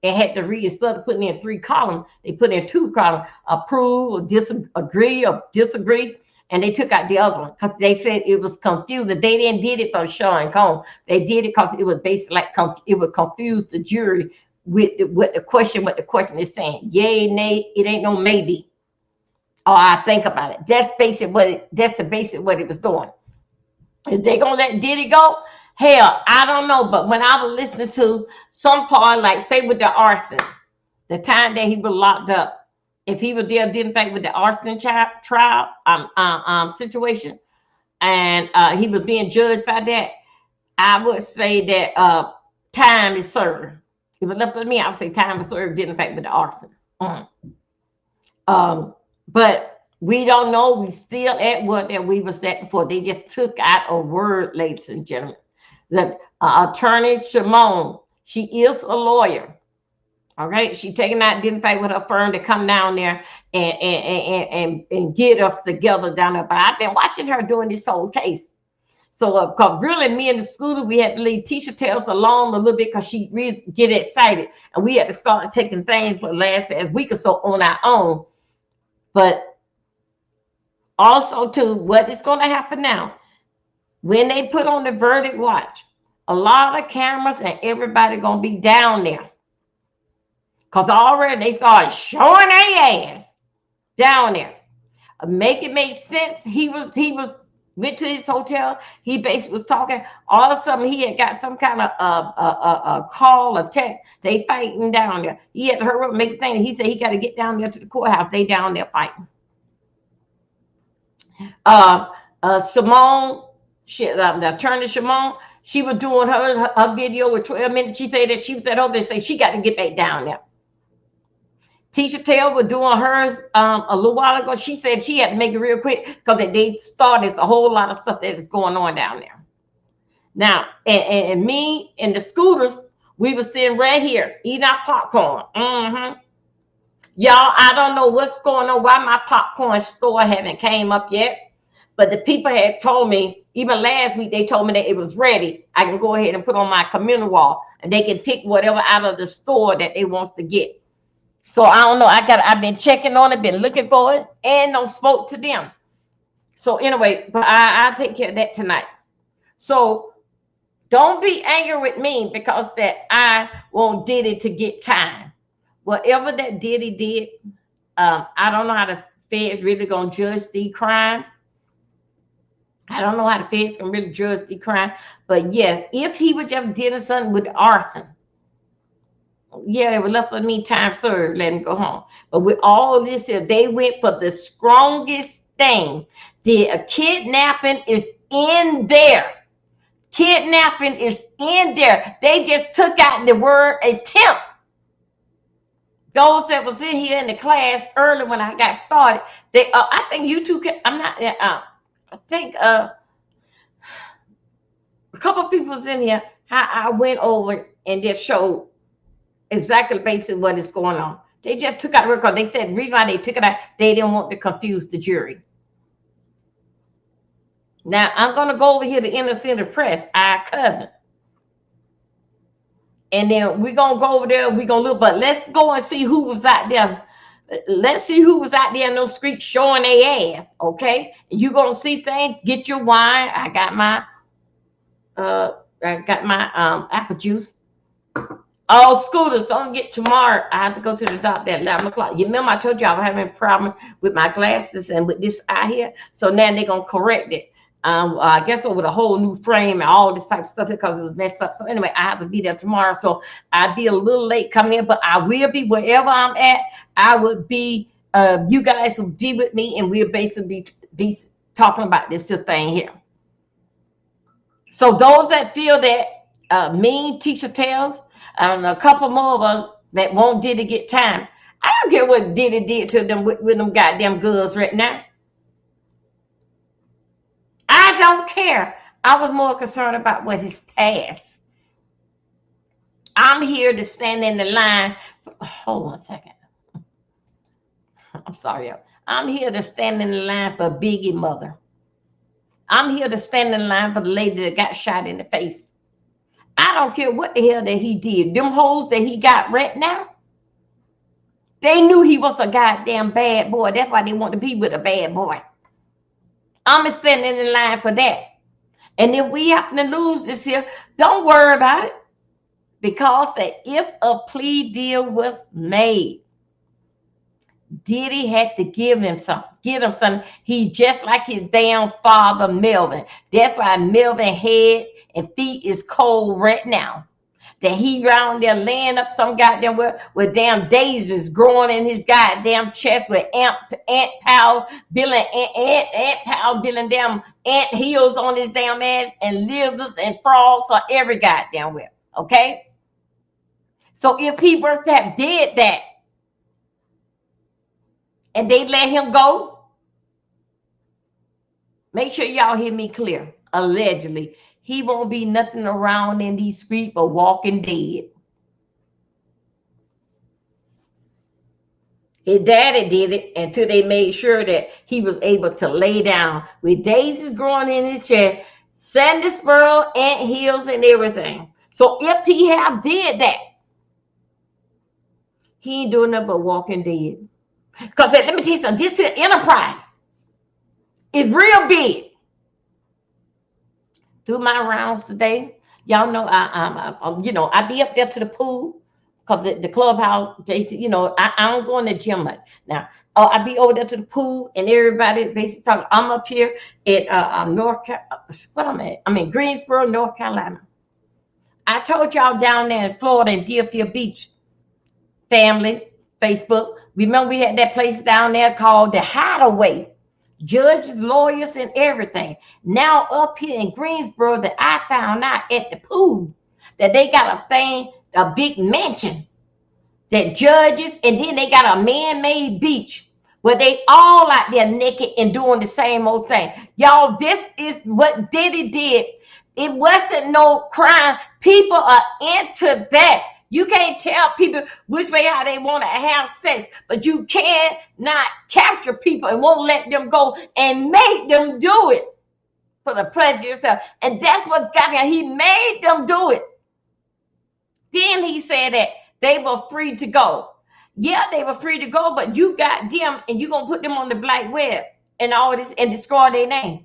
And had to read, instead of putting in 3 columns, they put in 2 columns, approve or disagree or disagree. And they took out the other one because they said it was confusing. They didn't did it for show and cone. They did it because it was basically like it would confuse the jury with what the question is saying. Yay, nay, it ain't no maybe. Or I think about it. That's the basic what it was doing. Is they gonna let Diddy go? Hell, I don't know, but when I was listening to some part, like say with the arson, the time that he was locked up, if he was there, didn't think with the arson trial situation, and he was being judged by that, I would say that time is served. If it left with me, I would say time is served, didn't think with the arson. But we don't know. We still at what that we was at before. They just took out a word, ladies and gentlemen. The attorney Shimon, she is a lawyer. Okay, she taking out, didn't fight with her firm to come down there and get us together down there. But I've been watching her doing this whole case. So, because really, me and the scooter, we had to leave Tisha Tales alone a little bit because she really get excited, and we had to start taking things for the last week or so on our own. But also, too, what is going to happen now? When they put on the verdict watch, a lot of cameras and everybody gonna be down there. Because already they started showing their ass down there. Make sense. He went to his hotel. He basically was talking. All of a sudden he had got some kind of a call, a text. They fighting down there. He had to hurry up and make a thing. He said he got to get down there to the courthouse. They down there fighting. Simone. The attorney Shimon, she was doing her video with 12 minutes. She said that she was at home. They say she got to get back down there. Tisha Tale was doing hers a little while ago. She said she had to make it real quick because they started a whole lot of stuff that is going on down there. Now, and me and the scooters, we were sitting right here eating our popcorn. Y'all, I don't know what's going on, why my popcorn store haven't came up yet. But the people had told me, even last week, they told me that it was ready. I can go ahead and put on my community wall, and they can pick whatever out of the store that they wants to get. So I don't know. I've been checking on it, been looking for it, and no spoke to them. So anyway, but I'll take care of that tonight. So don't be angry with me because that I want Diddy to get time. Whatever that Diddy did, I don't know how the feds really gonna judge these crimes. I don't know how the feds can really judge the crime, but yeah, if he would just did something with the arson, yeah, it would left for me time served, let him go home. But with all this, they went for the strongest thing. The kidnapping is in there. Kidnapping is in there. They just took out the word attempt. Those that was in here in the class early when I got started, they I think you two can, I'm not I think a couple of people was in here. I went over and just showed exactly basically what is going on. They just took out the record. They said the reason why they took it out, they didn't want to confuse the jury. Now, I'm going to go over here to Innocent Press, our cousin. And then we're going to go over there. We're going to look. But let's go and see who was out there. Let's see who was out there in those streets showing their ass, okay? And you're going to see things. Get your wine. I got my apple juice. All scooters, don't get tomorrow. I have to go to the doctor at 11 o'clock. You remember I told you I was having a problem with my glasses and with this eye here? So now they're going to correct it. I guess with a whole new frame and all this type of stuff because it was messed up. So anyway, I have to be there tomorrow. So I'll be a little late coming in, but I will be wherever I'm at. I would be, you guys will be with me and we'll basically be talking about this thing here. So those that feel that mean teacher tells, and a couple more of us that won't Diddy get time. I don't care what Diddy did to them with them goddamn girls right now. I don't care. I was more concerned about what his past. I'm here to stand in the line. Hold on a second. I'm sorry. I'm here to stand in the line for Biggie mother. I'm here to stand in the line for the lady that got shot in the face. I don't care what the hell that he did. Them hoes that he got right now, they knew he was a goddamn bad boy. That's why they want to be with a bad boy. I'm standing in the line for that. And if we happen to lose this here, don't worry about it. Because that if a plea deal was made, Diddy had to give him something. Give him something. He just like his damn father, Melvin. That's why Melvin head and feet is cold right now. That he around there laying up some goddamn with damn daisies growing in his goddamn chest with ant pal billing damn ant heels on his damn ass and lizards and frogs or every goddamn way. Okay? So if he were to have did that and they let him go, make sure y'all hear me clear. Allegedly, he won't be nothing around in these streets but walking dead. His daddy did it until they made sure that he was able to lay down with daisies growing in his chest, sandy spurl, ant hills, and everything. So if he have did that, he ain't doing nothing but walking dead. Because let me tell you something, this enterprise is real big. Do my rounds today. Y'all know I be up there to the pool because the clubhouse, Jason, I don't go in the gym much. Now, I be over there to the pool and everybody basically talking. I'm up here at Greensboro, North Carolina. I told y'all down there in Florida in Deerfield Beach, family, Facebook. Remember we had that place down there called the Hideaway. Judges, lawyers, and everything. Now up here in Greensboro that I found out at the pool that they got a big mansion that judges, and then they got a man-made beach where they all out there naked and doing the same old thing. Y'all, this is what Diddy did. It wasn't no crime. People are into that. You can't tell people which way how they want to have sex, but you cannot capture people and won't let them go and make them do it for the pleasure of yourself. And that's what got him. He made them do it. Then he said that they were free to go. Yeah, they were free to go, but you got them and you're going to put them on the black web and all this and destroy their name.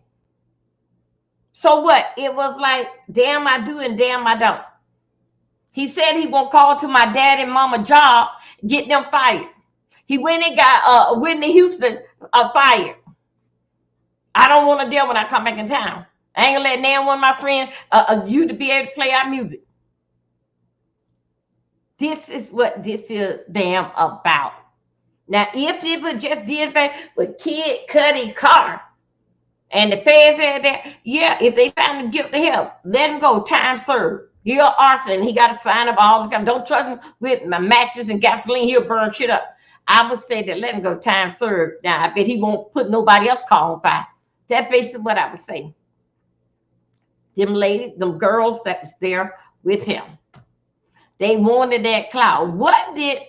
So what? It was like, damn I do and damn I don't. He said he won't call to my dad and mama job, get them fired. He went and got Whitney Houston fired. I don't want to deal when I come back in town. I ain't gonna let none one of my friends you to be able to play our music. This is what this is damn about. Now, if people just did that with Kid Cudi Carter and the feds had that, yeah, if they find him guilty of help, let him go, time served. You're arson. He got to sign up all the time. Don't trust him with my matches and gasoline. He'll burn shit up. I would say that let him go, time served. Now, I bet he won't put nobody else call on fire. That's basically what I would say. Them ladies, them girls that was there with him. They wanted that clout. What did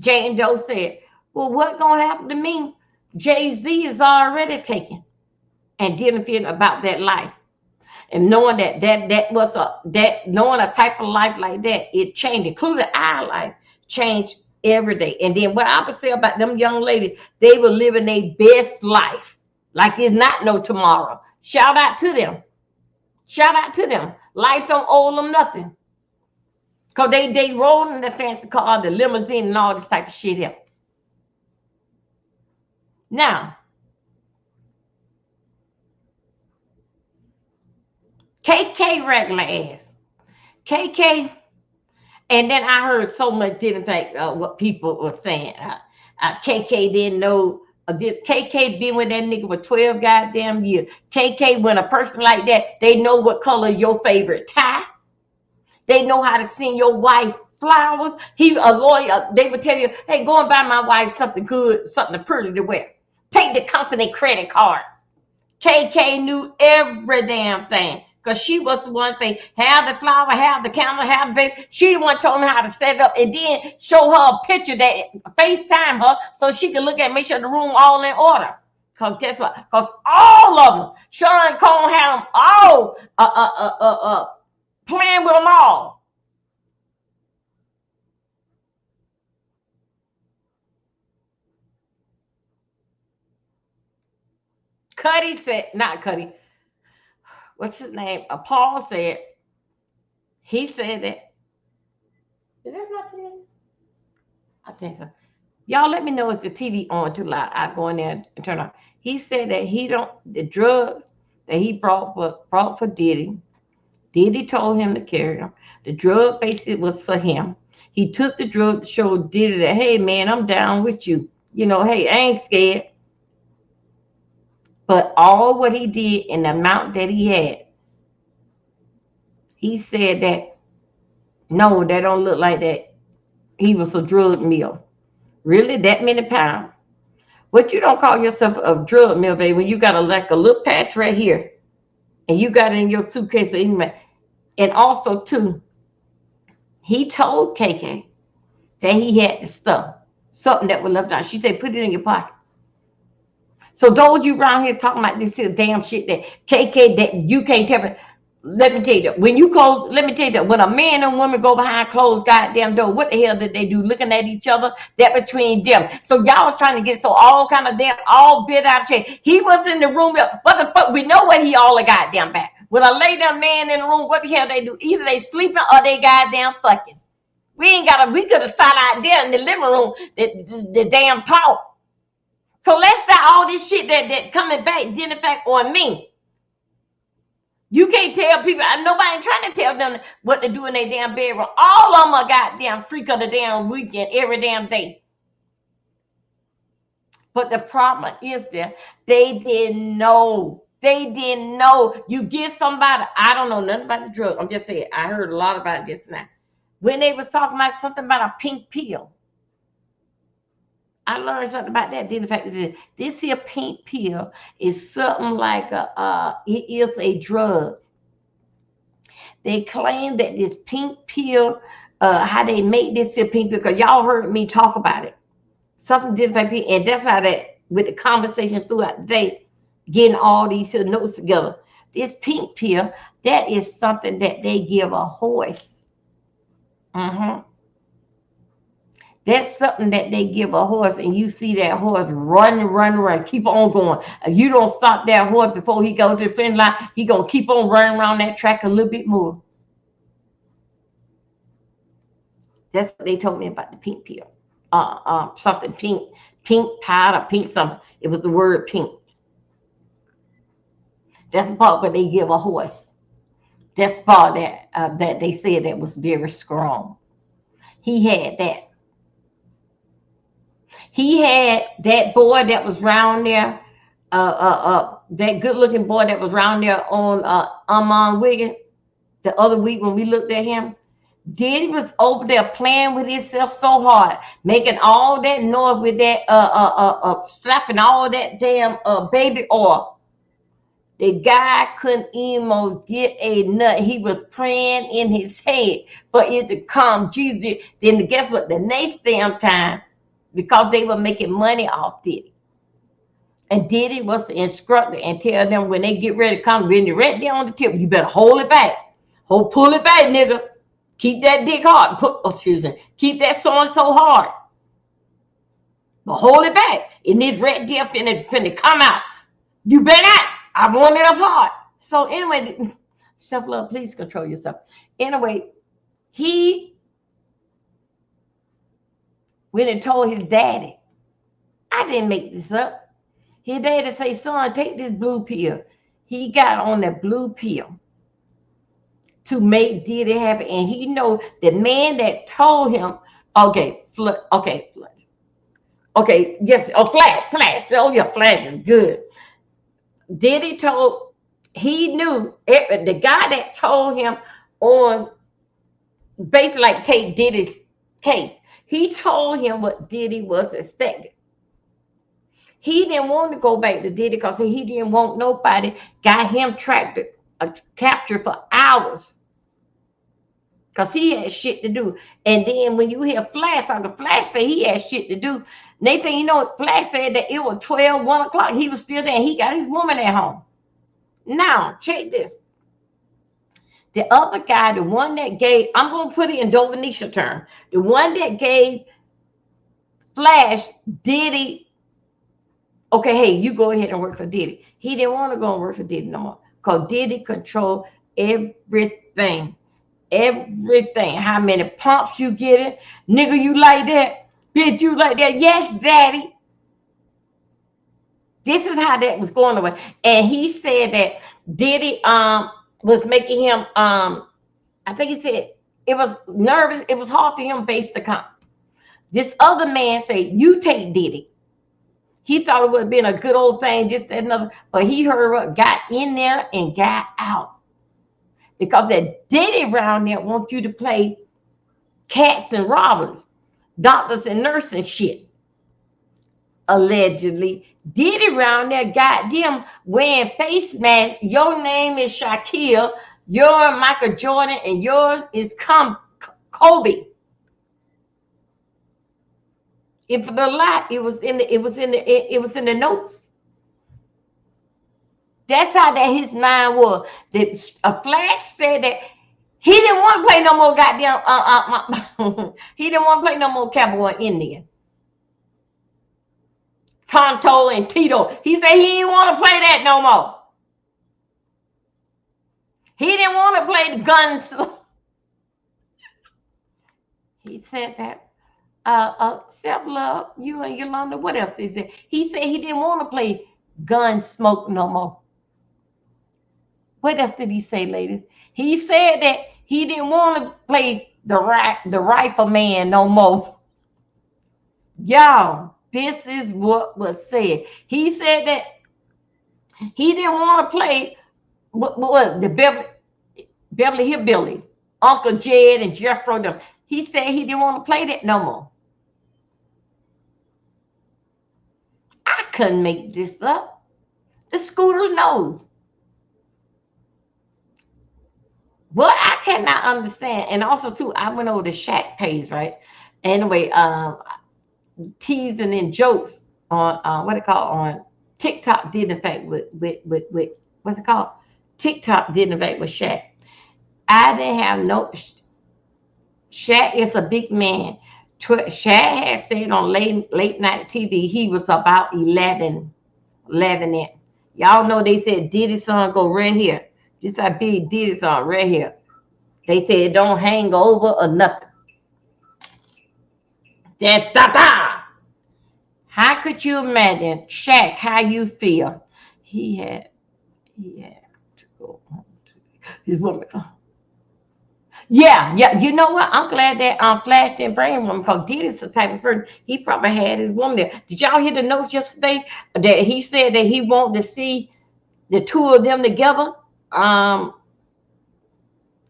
Jay and Joe said? Well, what gonna happen to me? Jay-Z is already taken and didn't feel about that life. And knowing that was knowing a type of life like that, it changed, including our life, changed every day. And then what I would say about them young ladies, they were living their best life, like it's not no tomorrow. Shout out to them. Shout out to them. Life don't owe them nothing. Because they roll in the fancy car, the limousine, and all this type of shit here. Now, KK regular ass. KK, and then I heard so much, didn't think what people were saying. KK didn't know this. KK been with that nigga for 12 goddamn years. KK, when a person like that, they know what color your favorite tie. They know how to send your wife flowers. He a lawyer. They would tell you, hey, go and buy my wife something good, something pretty to wear. Take the company credit card. KK knew every damn thing. Because she was the one say, have the flower, have the camera, have the baby. She the one told me how to set it up and then show her a picture that FaceTime her so she could look at, make sure the room all in order. Because guess what? Because all of them, Sean Combs had them all playing with them all. Cuddy said, not Cuddy. What's his name? Paul said, he said that. Is that not TV? I think so. Y'all let me know if the TV on too loud. I go in there and turn on. He said that the drugs that he brought for Diddy. Diddy told him to carry them. The drug basically was for him. He took the drug to show Diddy that, hey man, I'm down with you. You know, hey, I ain't scared. But all what he did and the amount that he had, he said that, no, that don't look like that. He was a drug mill. Really, that many pounds? What you don't call yourself a drug mill, baby, when you got like a little patch right here, and you got it in your suitcase. And also, too, he told KK that he had the stuff, something that was left out. She said, put it in your pocket. So those you around here talking about this here damn shit that KK, that you can't tell me. Let me tell you that when you go, let me tell you that when a man and woman go behind closed goddamn door, what the hell did they do? Looking at each other, that between them. So y'all trying to get so all kind of damn, all bit out of shape. He was in the room. What the fuck? We know what he all goddamn back. When a lay down man in the room, what the hell they do? Either they sleeping or they goddamn fucking. We could have sat out there in the living room, the damn talk. So let's start all this shit that coming back, didn't affect on me. You can't tell people, nobody ain't trying to tell them what to do in their damn bedroom. All of them are goddamn freak of the damn weekend, every damn day. But the problem is that they didn't know. They didn't know. You get somebody, I don't know nothing about the drug. I'm just saying, I heard a lot about this now. When they was talking about something about a pink pill. I learned something about that. The fact that this here pink pill is something like it is a drug. They claim that this pink pill, how they make this here pink pill, because y'all heard me talk about it. Something different, and that's how that with the conversations throughout the day, getting all these here notes together. This pink pill, that is something that they give a horse. That's something that they give a horse, and you see that horse run, keep on going. If you don't stop that horse before he goes to the finish line, he gonna keep on running around that track a little bit more. That's what they told me about the pink pill. Something pink powder, pink something. It was the word pink. That's the part where they give a horse. That's the part that they said that was very strong. He had that. He had that boy that was round there, that good-looking boy that was round there on Amon Wiggin the other week when we looked at him. Diddy was over there playing with himself so hard, making all that noise with that slapping all that damn baby oil. The guy couldn't even get a nut. He was praying in his head for it to come. Jesus. Then guess what? The next damn time, because they were making money off Diddy. And Diddy was the instructor and tell them when they get ready to come, when they're right there on the tip, you better hold it back. Pull it back, nigga. Keep that dick hard. Keep that so-and-so hard. But hold it back. And it's right there finna come out. You better not. I want it apart. So anyway, self-love, please control yourself. Anyway, he went and told his daddy. I didn't make this up. His daddy say, son, take this blue pill. He got on that blue pill to make Diddy happy. And he know the man that told him, okay, yes, Flash. Oh, yeah, Flash is good. Diddy told, he knew, the guy that told him on, basically like take Diddy's case, he told him what Diddy was expecting. He didn't want to go back to Diddy because he didn't want nobody got him captured for hours because he had shit to do. And then when you hear Flash talking, Flash say he had shit to do. Nathan, you know, Flash said that it was 1 o'clock. He was still there. He got his woman at home. Now, check this. The other guy, the one that gave, I'm going to put it in Dovenisha term, the one that gave Flash Diddy, okay, hey, you go ahead and work for Diddy. He didn't want to go and work for Diddy no more because Diddy controlled everything. Everything. How many pumps you getting? Nigga, you like that? Bitch, you like that? Yes, daddy. This is how that was going away. And he said that Diddy was making him, I think he said it was nervous. It was hard for him based to come. This other man said, you take Diddy. He thought it would have been a good old thing, just another, but he heard what got in there and got out. Because that Diddy around there wants you to play cats and robbers, doctors and nurses and shit. Allegedly, Diddy around there got them wearing face masks. Your name is Shaquille, you're Michael Jordan, and yours is Kobe. If the lie, it was in the notes. That's how that his mind was. A Flash said that he didn't want to play no more goddamn. He didn't want to play no more cowboy Indian. Tonto and Tito. He said he didn't want to play that no more. He didn't want to play the guns. He said that. Self-love, you and Yolanda, what else did he say? He said he didn't want to play gun smoke no more. What else did he say, ladies? He said that he didn't want to play the rifleman no more. Y'all, this is what was said. He said that he didn't want to play the Beverly Hillbillies, Uncle Jed and Jeffro them. He said he didn't want to play that no more. I couldn't make this up. The Scooter knows. What I cannot understand, and also too, I went over the Shaq page, right? Anyway, teasing and jokes on what it called on TikTok did in fact with what's it called? TikTok did in fact with Shaq. I didn't have no. Shaq is a big man. Shaq had said on late night TV he was about 11 in. Y'all know they said Diddy's son go right here. Just like big Diddy's son right here. They said it don't hang over or nothing. That da-da. How could you imagine, Shaq, how you feel? He had to go home to his woman. Yeah. You know what? I'm glad that Flash didn't bring him because Diddy's the type of person, he probably had his woman there. Did y'all hear the notes yesterday that he said that he wanted to see the two of them together?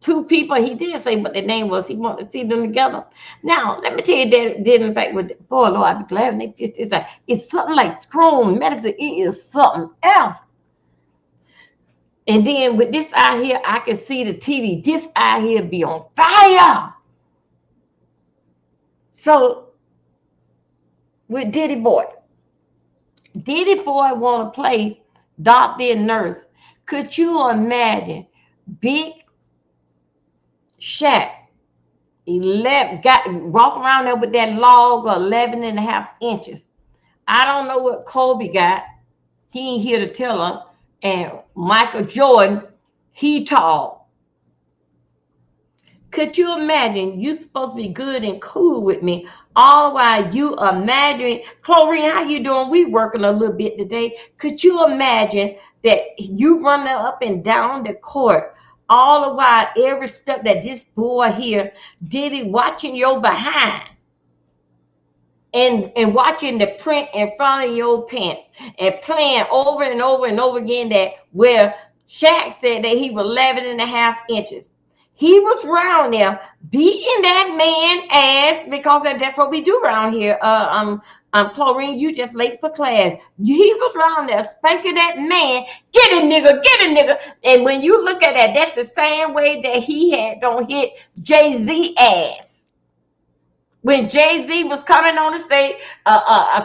Two people, he did say what the name was. He wanted to see them together. Now, let me tell you that did in fact with boy, Lord, I'd be glad when they just it's something like scroll medicine. It is something else. And then with this out here, I can see the TV. This out here be on fire. So with Diddy Boy want to play doctor and nurse. Could you imagine Big Shaq 11 got walking around there with that log of 11.5 inches? I don't know what Kobe got. He ain't here to tell her. And Michael Jordan, he tall. Could you imagine you supposed to be good and cool with me, all while you imagine, Chlorine, how you doing? We working a little bit today. Could you imagine that you running up and down the court, all the while every step that this boy here did it watching your behind? And watching the print in front of your pants and playing over and over and over again that where Shaq said that he was 11.5 inches. He was around there beating that man ass because that's what we do around here. Chlorine, you just late for class. He was around there spanking that man. Get a nigga, get a nigga. And when you look at that, that's the same way that he had don't hit Jay-Z ass. When Jay-Z was coming on the stage,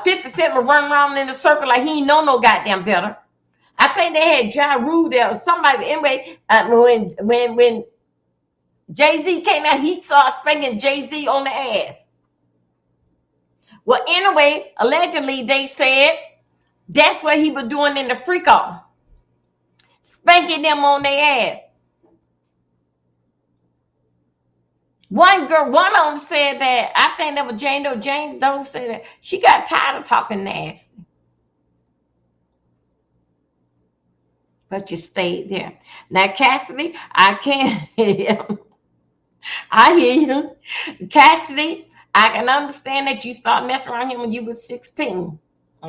50 Cent was running around in a circle like he ain't know no goddamn better. I think they had Ja Rule there or somebody. Anyway, when Jay-Z came out, he started spanking Jay-Z on the ass. Well, anyway, allegedly they said that's what he was doing in the freak off, spanking them on their ass. One girl, one of them said that, I think that was James Doe said that she got tired of talking nasty. But you stayed there. Now, Cassidy, I can't hear you. I hear you. Cassidy, I can understand that you started messing around him when you was 16.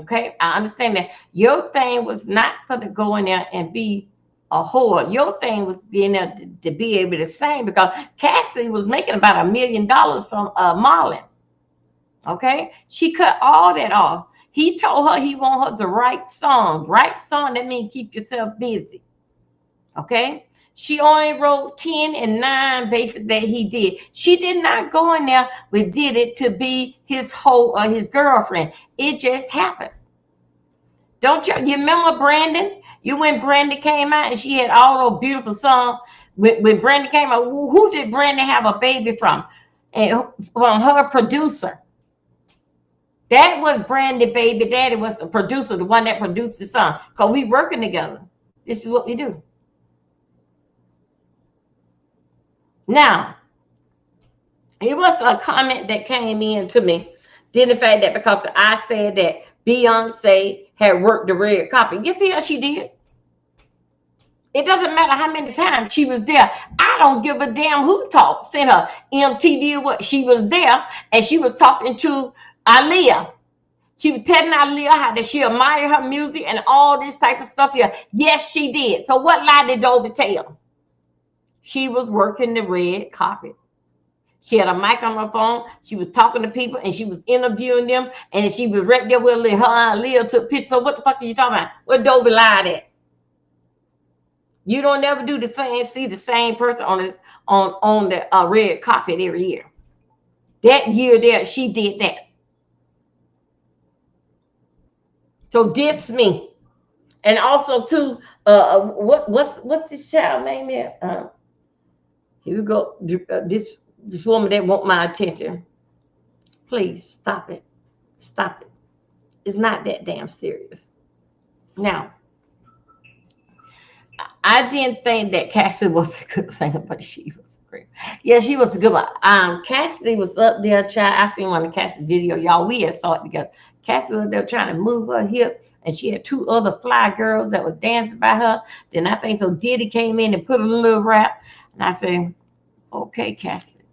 Okay? I understand that. Your thing was not for to go in there and be a whore. Your thing was being able to be able to sing because Cassidy was making about $1 million from Marlon. Okay? She cut all that off. He told her he want her to write songs. Write song, that means keep yourself busy. Okay? She only wrote 10 and 9 basically that he did. She did not go in there with Diddy to be his whole or his girlfriend. It just happened. Don't you remember Brandon? You when Brandon came out and she had all those beautiful songs. When Brandon came out, who did Brandon have a baby from? And from her producer. That was Brandon baby daddy was the producer, the one that produced the song. Because we working together. This is what we do. Now, it was a comment that came in to me. Did the fact that because I said that Beyonce had worked the red carpet. You see how she did? It doesn't matter how many times she was there. I don't give a damn who talked. Sent her MTV or what. She was there and she was talking to Aaliyah. She was telling Aaliyah how that she admired her music and all this type of stuff here. Yes, she did. So what lie did Dovey tell? She was working the red carpet. She had a mic on her phone. She was talking to people and she was interviewing them. And she was right there with her and Aaliyah took pictures. So what the fuck are you talking about? What Dovey lied at? You don't never do the same, see the same person on the red carpet every year. That year there, she did that. So diss me. And also too, what's this child name here? Here we go. This woman that want my attention. Please stop it. Stop it. It's not that damn serious. Now, I didn't think that Cassidy was a good singer, but she was great. Yeah, she was a good one. Cassidy was up there trying. I seen one of Cassidy's video, y'all. We had saw it together. Cassidy was up there trying to move her hip, and she had 2 other fly girls that was dancing by her. Then I think so Diddy came in and put a little rap, and I said, "Okay, Cassidy."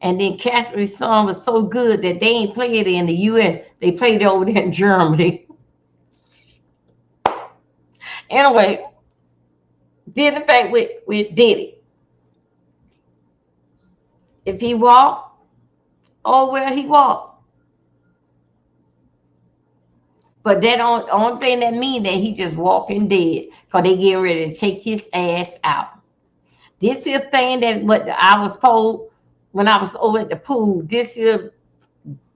And then Cassidy's song was so good that they ain't played it in the U.S. They played it over there in Germany. Anyway. Did the fact with Diddy. If he walked, oh well, he walked. But that only thing that means that he just walking dead because they getting ready to take his ass out. This is thing that what I was told when I was over at the pool. This is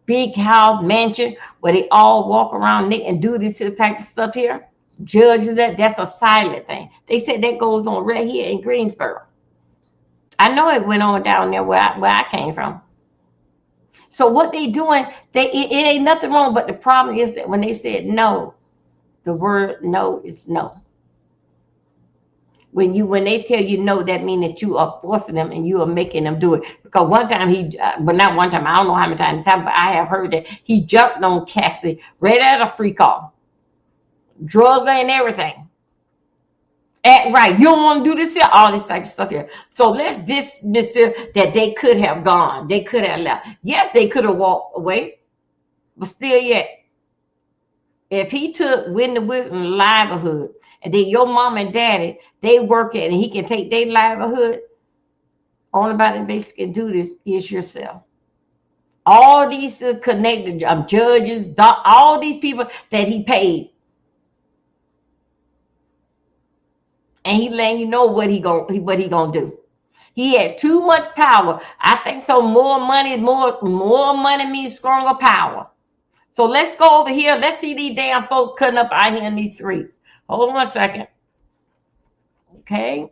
big house mansion where they all walk around and do this type of stuff here. Judges that's a silent thing. They said that goes on right here in Greensboro. I know it went on down there where I came from. So what they doing, it ain't nothing wrong, but the problem is that when they said no, the word no is no. When they tell you no, that means that you are forcing them and you are making them do it. Because one time but not one time, I don't know how many times it's happened, but I have heard that he jumped on Cassidy right at a free call, drugs and everything. Act right, you don't want to do this here, all this type of stuff here. So let's dismiss it that they could have gone, they could have left. Yes, they could have walked away, but still yet, if he took Whitney Wilson's livelihood, and then your mom and daddy, they work at it, and he can take their livelihood, only body that can do this is yourself. All these connected judges, all these people that he paid, and he letting you know what he gonna do. He had too much power. I think so. More money means stronger power. So let's go over here. Let's see these damn folks cutting up out here in these streets. Hold on a second. Okay.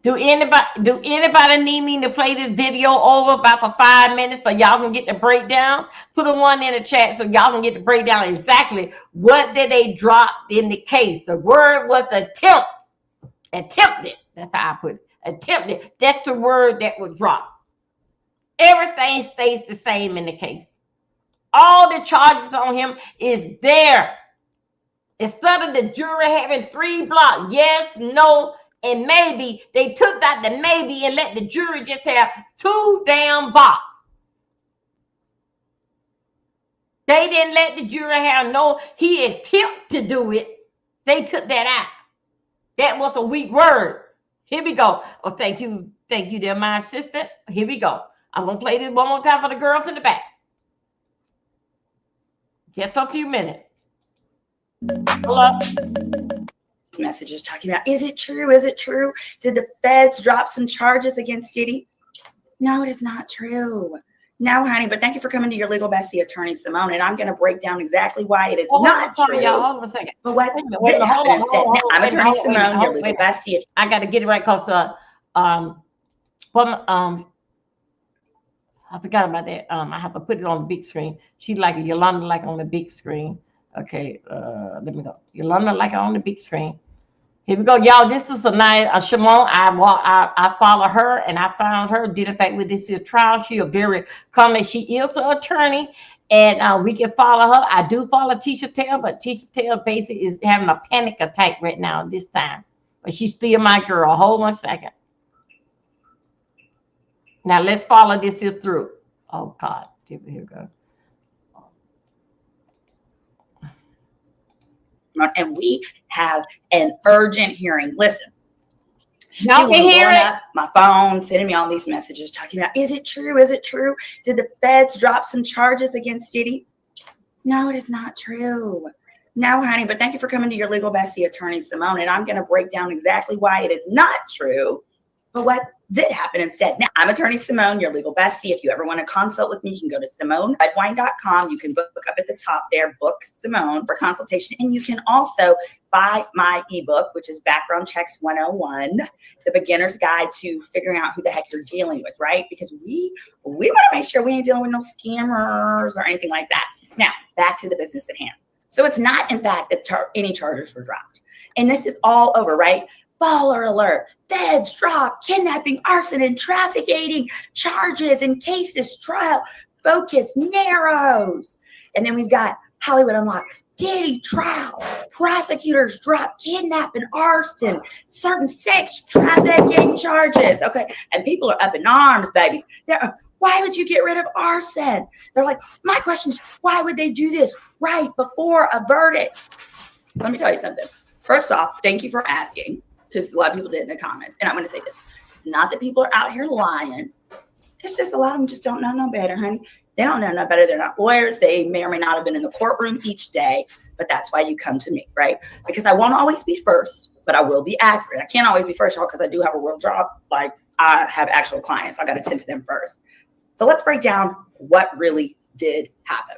Do anybody need me to play this video over about for 5 minutes so y'all can get the breakdown? Put a one in the chat so y'all can get the breakdown exactly what did they drop in the case. The word was attempt. Attempted. That's how I put it. Attempted. That's the word that was dropped. Everything stays the same in the case. All the charges on him is there. Instead of the jury having 3 blocks, yes, no, and maybe, they took out the maybe and let the jury just have 2 damn blocks. They didn't let the jury have no, he attempted to do it. They took that out. That was a weak word. Here we go. Oh, thank you, there, my assistant. Here we go. I'm going to play this one more time for the girls in the back. Just a few minutes. Hello? Messages talking about, is it true? Is it true? Did the feds drop some charges against Diddy? No, it is not true. No, honey, but thank you for coming to your legal bestie, Attorney Simone, and I'm going to break down exactly why it is not true. Y'all, hold on a second. But what did happen instead? I'm Attorney Simone, your legal bestie. I got to get it right because I forgot about that. I have to put it on the big screen. She like it. Yolanda like it on the big screen. Okay, let me go. Yolanda like it on the big screen. Here we go, y'all. This is a nice Shimon. I follow her, and I found her. Did in fact with this trial. She a very common. She is an attorney, and we can follow her. I do follow Tisha Taylor, but Tisha Taylor basically is having a panic attack right now this time. But she's still my girl. Hold on a second. Now let's follow this here through. Oh God, here we go. And we have an urgent hearing. Listen, y'all can hear it. My phone, sending me all these messages talking about, is it true? Is it true? Did the feds drop some charges against Diddy? No, it is not true. No, honey, but thank you for coming to your legal bestie, Attorney Simone, and I'm going to break down exactly why it is not true, but what did happen instead. Now, I'm Attorney Simone, your legal bestie. If you ever want to consult with me, you can go to SimoneRedWine.com. You can book up at the top there, book Simone for consultation. And you can also buy my ebook, which is Background Checks 101, the beginner's guide to figuring out who the heck you're dealing with, right? Because we want to make sure we ain't dealing with no scammers or anything like that. Now, back to the business at hand. So it's not, in fact, that any charges were dropped. And this is all over, right? Baller alert, feds drop, kidnapping, arson, and trafficking charges in case this trial focus narrows. And then we've got Hollywood Unlocked, Diddy trial, prosecutors drop kidnapping, arson, certain sex trafficking charges. Okay, and people are up in arms, baby. Why would you get rid of arson? They're like, my question is, why would they do this right before a verdict? Let me tell you something. First off, thank you for asking. Because a lot of people did in the comments. And I'm going to say this. It's not that people are out here lying. It's just a lot of them just don't know no better, honey. They don't know no better. They're not lawyers. They may or may not have been in the courtroom each day, but that's why you come to me, right? Because I won't always be first, but I will be accurate. I can't always be first, y'all, because I do have a real job. Like, I have actual clients. I got to tend to them first. So let's break down what really did happen.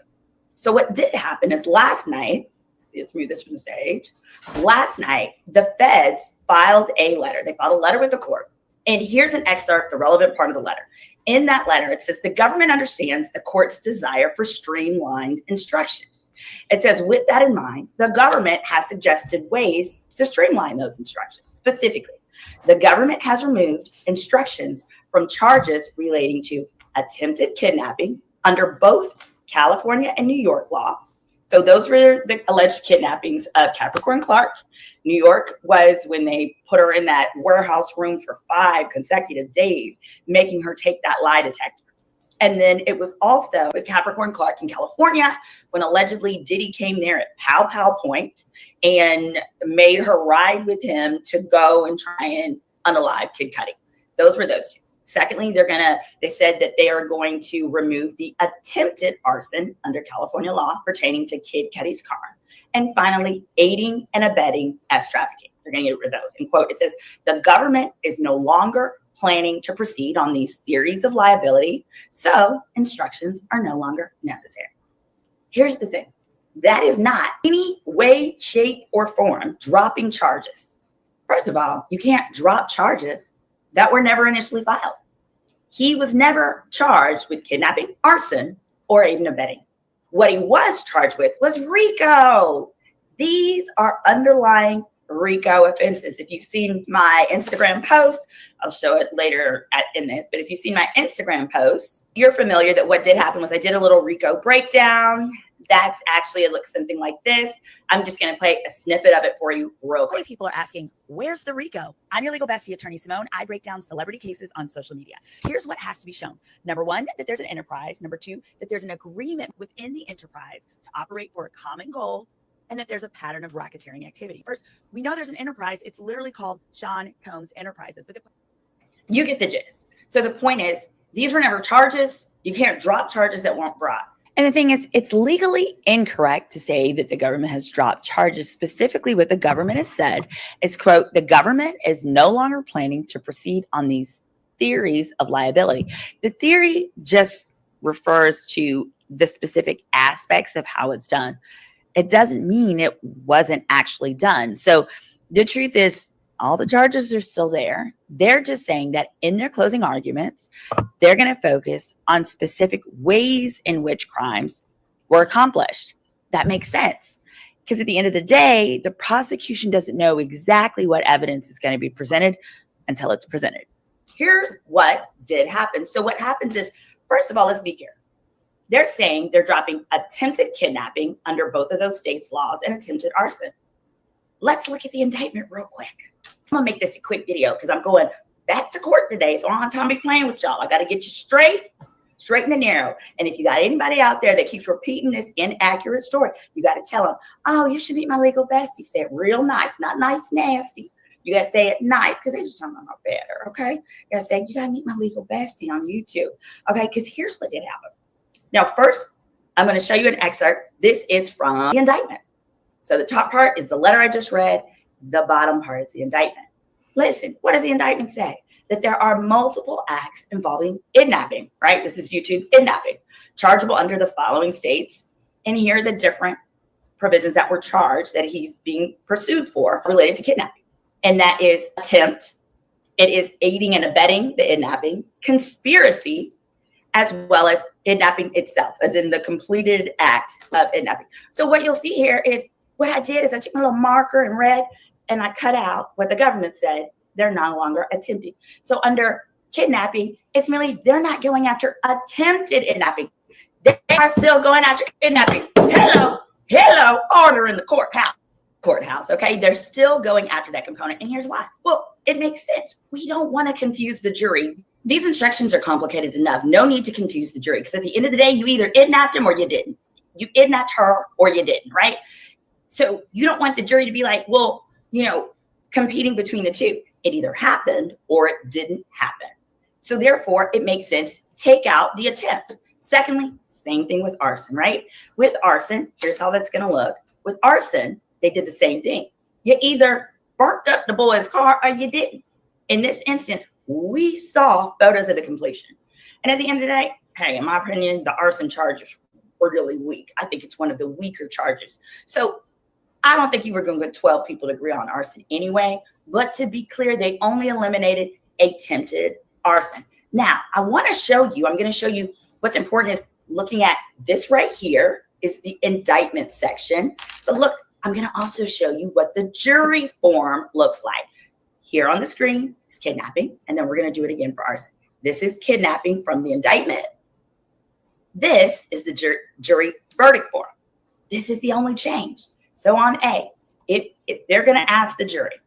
So what did happen is last night, let's move this from the stage. Last night, the feds filed a letter. They filed a letter with the court. And here's an excerpt, the relevant part of the letter. In that letter, it says, the government understands the court's desire for streamlined instructions. It says, with that in mind, the government has suggested ways to streamline those instructions. Specifically, the government has removed instructions from charges relating to attempted kidnapping under both California and New York law. So those were the alleged kidnappings of Capricorn Clark. New York was when they put her in that warehouse room for 5 consecutive days, making her take that lie detector. And then it was also with Capricorn Clark in California, when allegedly Diddy came there at Pow Pow Point and made her ride with him to go and try and unalive Kid Cudi. Those were those two. Secondly, they said that they are going to remove the attempted arson under California law pertaining to Kid Cudi's car. And finally, aiding and abetting as trafficking. They're going to get rid of those. In quote, it says, the government is no longer planning to proceed on these theories of liability, so instructions are no longer necessary. Here's the thing. That is not any way, shape, or form dropping charges. First of all, you can't drop charges that were never initially filed. He was never charged with kidnapping, arson, or aiding and abetting. What he was charged with was RICO. These are underlying RICO offenses. If you've seen my Instagram post, I'll show it later in this, but if you've seen my Instagram post, you're familiar that what did happen was I did a little RICO breakdown. That's actually, it looks something like this. I'm just going to play a snippet of it for you real quick. People are asking, where's the RICO? I'm your legal bestie, Attorney Simone. I break down celebrity cases on social media. Here's what has to be shown. Number one, that there's an enterprise. Number two, that there's an agreement within the enterprise to operate for a common goal, and that there's a pattern of racketeering activity. First, we know there's an enterprise. It's literally called Sean Combs Enterprises. But you get the gist. So the point is, these were never charges. You can't drop charges that weren't brought. And the thing is, it's legally incorrect to say that the government has dropped charges. Specifically, what the government has said is, quote, the government is no longer planning to proceed on these theories of liability. The theory just refers to the specific aspects of how it's done. It doesn't mean it wasn't actually done. So the truth is, all the charges are still there. They're just saying that in their closing arguments, they're going to focus on specific ways in which crimes were accomplished. That makes sense. Because at the end of the day, the prosecution doesn't know exactly what evidence is going to be presented until it's presented. Here's what did happen. So what happens is, first of all, let's be clear. They're saying they're dropping attempted kidnapping under both of those states' laws and attempted arson. Let's look at the indictment real quick. I'm going to make this a quick video because I'm going back to court today, so I don't have time to be playing with y'all. I got to get you straight and narrow. And if you got anybody out there that keeps repeating this inaccurate story, you got to tell them, oh, you should meet my legal bestie. Say it real nice, not nice, nasty. You got to say it nice because they just talking about better, okay? You got to say, you got to meet my legal bestie on YouTube, okay? Because here's what did happen. Now, first, I'm going to show you an excerpt. This is from the indictment. So the top part is the letter I just read. The bottom part is the indictment. Listen, what does the indictment say? That there are multiple acts involving kidnapping, right? This is YouTube kidnapping, chargeable under the following states. And here are the different provisions that were charged that he's being pursued for related to kidnapping. And that is attempt. It is aiding and abetting the kidnapping, conspiracy, as well as kidnapping itself, as in the completed act of kidnapping. So what you'll see here is what I did is I took my little marker and read, and I cut out what the government said they're no longer attempting. So under kidnapping, it's merely they're not going after attempted kidnapping. They are still going after kidnapping. Hello, order in the courthouse. Okay, they're still going after that component. And here's why. Well, it makes sense. We don't want to confuse the jury. These instructions are complicated enough. No need to confuse the jury because at the end of the day, you either kidnapped him or you didn't. You kidnapped her or you didn't, right? So you don't want the jury to be like, well, competing between the two. It either happened or it didn't happen. So therefore, it makes sense. Take out the attempt. Secondly, Same thing with arson, right? With arson, here's how that's going to look. With arson, they did the same thing. You either burnt up the boy's car or you didn't. In this instance, we saw photos of the completion. And at the end of the day, hey, in my opinion, the arson charges were really weak. I think it's one of the weaker charges. So I don't think you were going to get 12 people to agree on arson anyway. But to be clear, they only eliminated attempted arson. Now, I want to show you, I'm going to show you what's important is looking at this right here is the indictment section. But look, I'm going to also show you what the jury form looks like. Here on the screen is kidnapping, and then we're going to do it again for arson. This is kidnapping from the indictment. This is the jury verdict form. This is the only change. So on A, if they're going to ask the jury,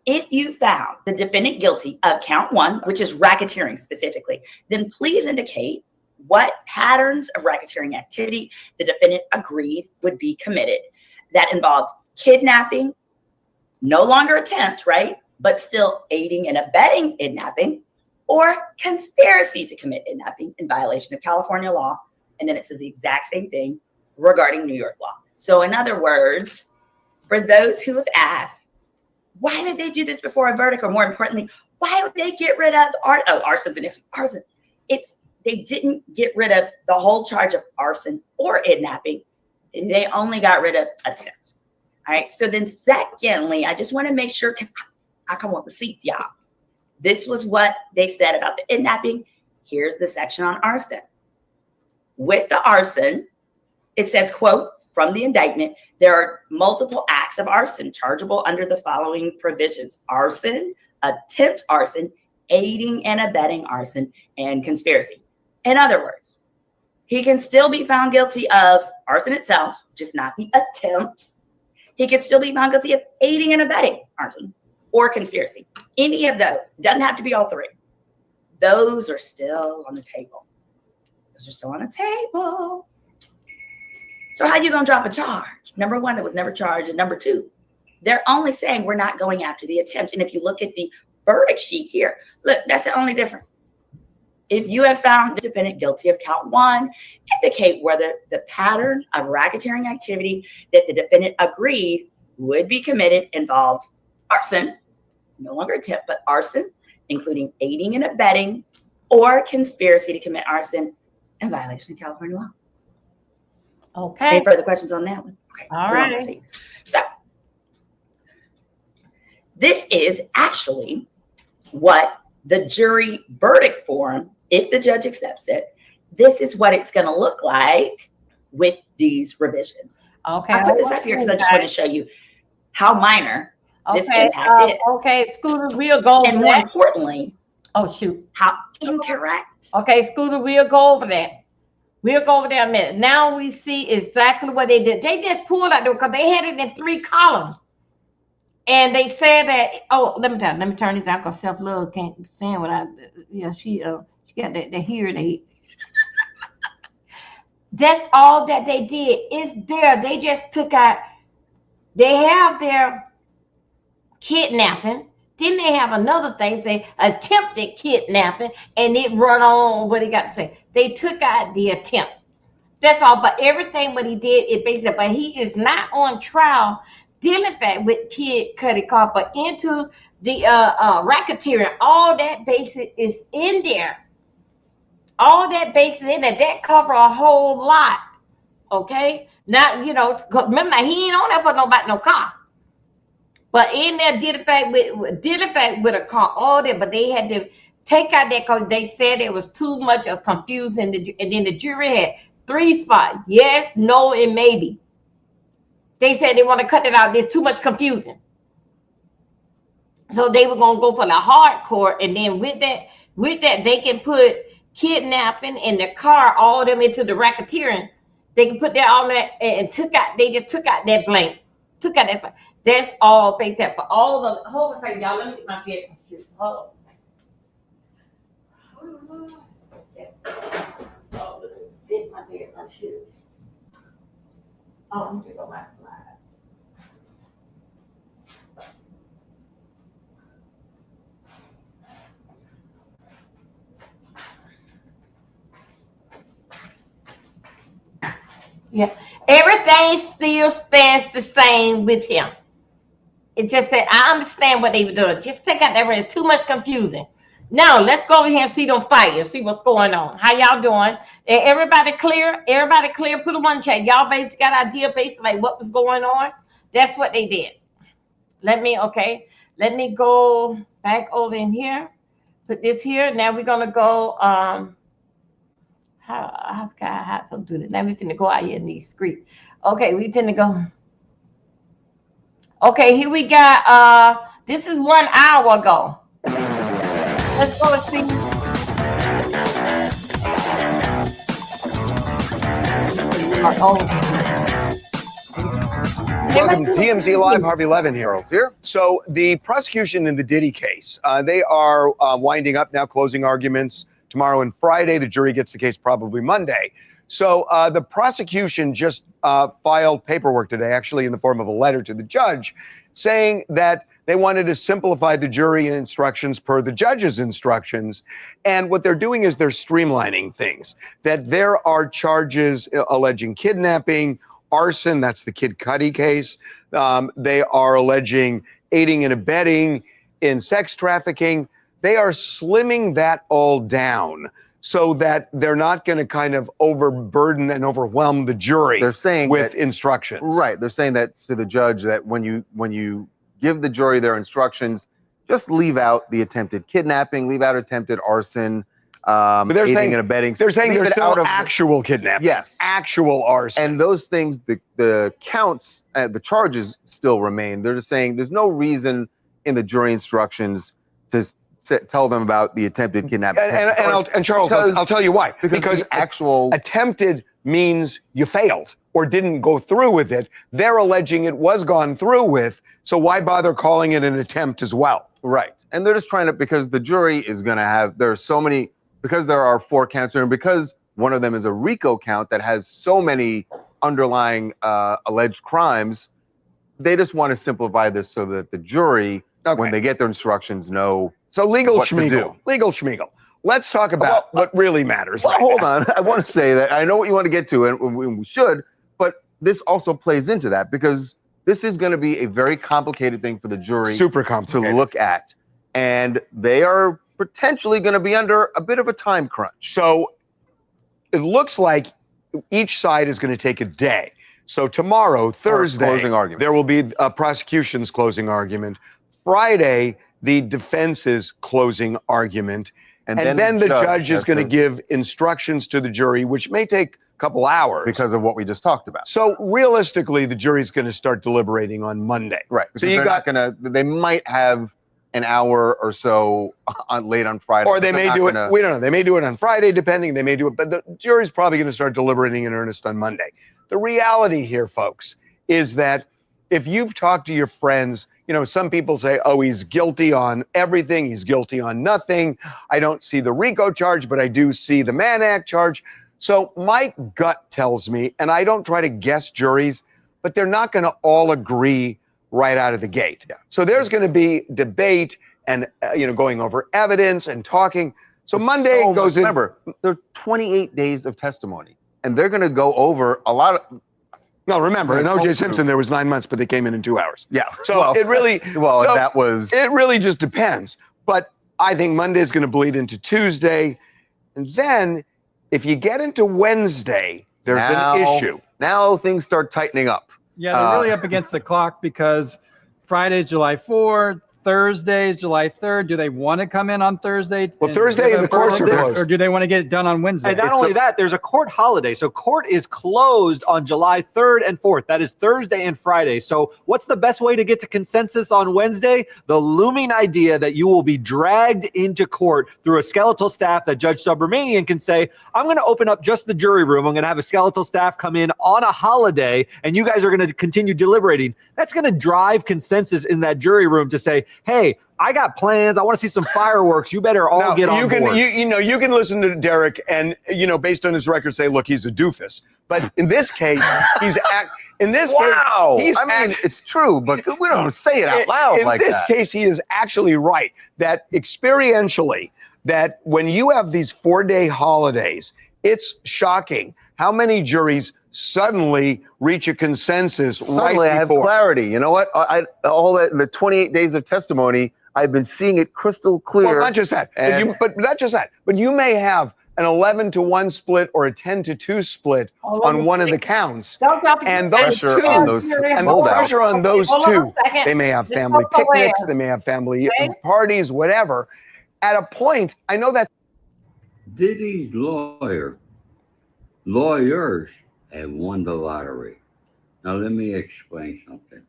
if you found the defendant guilty of count 1, which is racketeering specifically, then please indicate what patterns of racketeering activity the defendant agreed would be committed. That involved kidnapping, no longer attempt, right? But still aiding and abetting kidnapping, or conspiracy to commit kidnapping in violation of California law. And then it says the exact same thing regarding New York law. So in other words, for those who have asked, why did they do this before a verdict? Or more importantly, why would they get rid of arson's the next one? Arson? They didn't get rid of the whole charge of arson or kidnapping. They only got rid of attempt. All right. So then secondly, I just want to make sure, because I come with receipts, y'all. This was what they said about the kidnapping. Here's the section on arson. With the arson, it says, quote, from the indictment, there are multiple acts of arson chargeable under the following provisions: arson, attempt arson, aiding and abetting arson, and conspiracy. In other words, he can still be found guilty of arson itself, just not the attempt. He can still be found guilty of aiding and abetting arson or conspiracy. Any of those. Doesn't have to be all three. Those are still on the table. Those are still on the table. So how are you going to drop a charge? Number one, that was never charged. And number two, they're only saying we're not going after the attempt. And if you look at the verdict sheet here, look, that's the only difference. If you have found the defendant guilty of count 1, indicate whether the pattern of racketeering activity that the defendant agreed would be committed involved arson, no longer attempt, but arson, including aiding and abetting, or conspiracy to commit arson in violation of California law. Okay. Any further questions on that one? Okay. All right. So this is actually what the jury verdict form, if the judge accepts it, this is what it's going to look like with these revisions. Okay. I put this up here because I just want to show you how minor this impact is. Okay, Scooter, we'll go over and more importantly, oh shoot, how incorrect. Okay, Scooter, we'll go over that. We'll go over there a minute. Now we see exactly what they did. They just pulled out there because they had it in 3 columns. And they said that, oh, let me turn this down because self-love can't stand what she got that hearing. That's all that they did. It's there. They just took out, they have their kidnapping. Then they have another thing, say attempted kidnapping, and it run on what he got to say. They took out the attempt. That's all. But everything what he did is basically, but he is not on trial dealing back with Kid Cudi Carter, but into the racketeering. All that basis is in there. All that basis in there. That cover a whole lot. Okay? Now, remember, he ain't on there for nobody, no car. But in there, did it back with a car, all that, but they had to take out that because they said it was too much of confusion. And then the jury had 3 spots: yes, no, and maybe. They said they want to cut it out. There's too much confusion. So they were going to go for the hardcore. And then with that, they can put kidnapping in the car, all of them into the racketeering. They can put that on there and they just took out that blank. Took out that. That's all they said for all the whole thing. Y'all, let me get my business shoes. Hold on. Oh, did my business shoes. Oh, I'm gonna go my slide. Yeah. Everything still stands the same with him. It just said, I understand what they were doing. Just take out that word. It's too much confusing. Now, let's go over here and see them fight and see what's going on. How y'all doing? Everybody clear? Everybody clear? Put them on check. Y'all basically got idea basically like what was going on. That's what they did. Let me go back over in here. Put this here. Now we're going to go, how to do that? Now we finna go out here in these streets. Okay, we finna go. Okay, here we got, this is 1 hour ago. Let's go and see. Welcome to TMZ Live. Harvey Levin here. So the prosecution in the Diddy case, they are winding up now, closing arguments tomorrow and Friday. The jury gets the case probably Monday. So the prosecution just filed paperwork today, actually in the form of a letter to the judge, saying that they wanted to simplify the jury instructions per the judge's instructions. And what they're doing is they're streamlining things, that there are charges alleging kidnapping, arson, that's the Kid Cudi case. They are alleging aiding and abetting in sex trafficking. They are slimming that all down so that they're not going to kind of overburden and overwhelm the jury. They're saying with that, instructions. Right. They're saying that to the judge that when you give the jury their instructions, just leave out the attempted kidnapping, leave out attempted arson, But they're aiding saying, and abetting. they're saying Leave there's it still out of actual kidnapping. Yes. Actual arson. And those things, the counts, the charges still remain. They're just saying there's no reason in the jury instructions to tell them about the attempted kidnapping. And Charles, I'll tell you why. Because the actual attempted means you failed or didn't go through with it. They're alleging it was gone through with. So why bother calling it an attempt as well? Right. And they're just trying to, because the jury is going to have, there are so many, because there are 4 counts there, and because one of them is a RICO count that has so many underlying alleged crimes, they just want to simplify this so that the jury, when they get their instructions, know. So legal what to do. schmiegel. Let's talk about what really matters. Well, right hold now. on. I want to say that I know what you want to get to, and we should, but this also plays into that because this is going to be a very complicated thing for the jury Super to complicated. look at. And they are potentially going to be under a bit of a time crunch. So it looks like each side is going to take a day. So tomorrow, Thursday, closing argument. there will be a prosecution's closing argument. Friday, the defense's closing argument. And then the judge is going to give instructions to the jury, which may take a couple hours. Because of what we just talked about. So realistically, the jury's going to start deliberating on Monday. Right. So you got they might have an hour or so late on Friday. Or they may do it, we don't know. They may do it on Friday, depending. They may do it, but the jury's probably going to start deliberating in earnest on Monday. The reality here, folks, is that if you've talked to your friends, you know, some people say, oh, he's guilty on everything. He's guilty on nothing. I don't see the RICO charge, but I do see the Mann Act charge. So my gut tells me, and I don't try to guess juries, but they're not going to all agree right out of the gate. Yeah. So there's going to be debate and, going over evidence and talking. So Monday goes in. Remember, there are 28 days of testimony, and they're going to go over a lot of. No, remember, in O.J. Simpson, there was 9 months, but they came in 2 hours. Yeah. So it really. That was. It really just depends. But I think Monday is going to bleed into Tuesday. And then if you get into Wednesday, there's an issue. Now things start tightening up. Yeah, they're really up against the clock because Friday's July 4th, Thursday's July 3rd. Do they want to come in on Thursday? Well, Thursday and the courts are closed. Or do they want to get it done on Wednesday? And not only that, there's a court holiday. So court is closed on July 3rd and 4th. That is Thursday and Friday. So what's the best way to get to consensus on Wednesday? The looming idea that you will be dragged into court through a skeletal staff that Judge Subramanian can say, I'm going to open up just the jury room. I'm going to have a skeletal staff come in on a holiday, and you guys are going to continue deliberating. That's going to drive consensus in that jury room to say, hey, I got plans. I want to see some fireworks. You better all get on board. You can listen to Derek and, based on his record, say, look, he's a doofus. But in this case, he's it's true, but we don't say it out loud like that. In this case, he is actually right that experientially, that when you have these 4-day holidays, it's shocking how many juries suddenly reach a consensus Suddenly right I have before. clarity. You know what? All the 28 days of testimony, I've been seeing it crystal clear. Well, not just that, And- but not just that, but you may have an 11-1 split or a 10-2 split on one of the counts. Don't drop And the those Pressure two, on those and the holdouts. pressure on those Hold on a two, second. they may have Just family so aware. picnics, they may have family Okay. parties, whatever. At a point, I know that Diddy's lawyers have won the lottery. Now, let me explain something.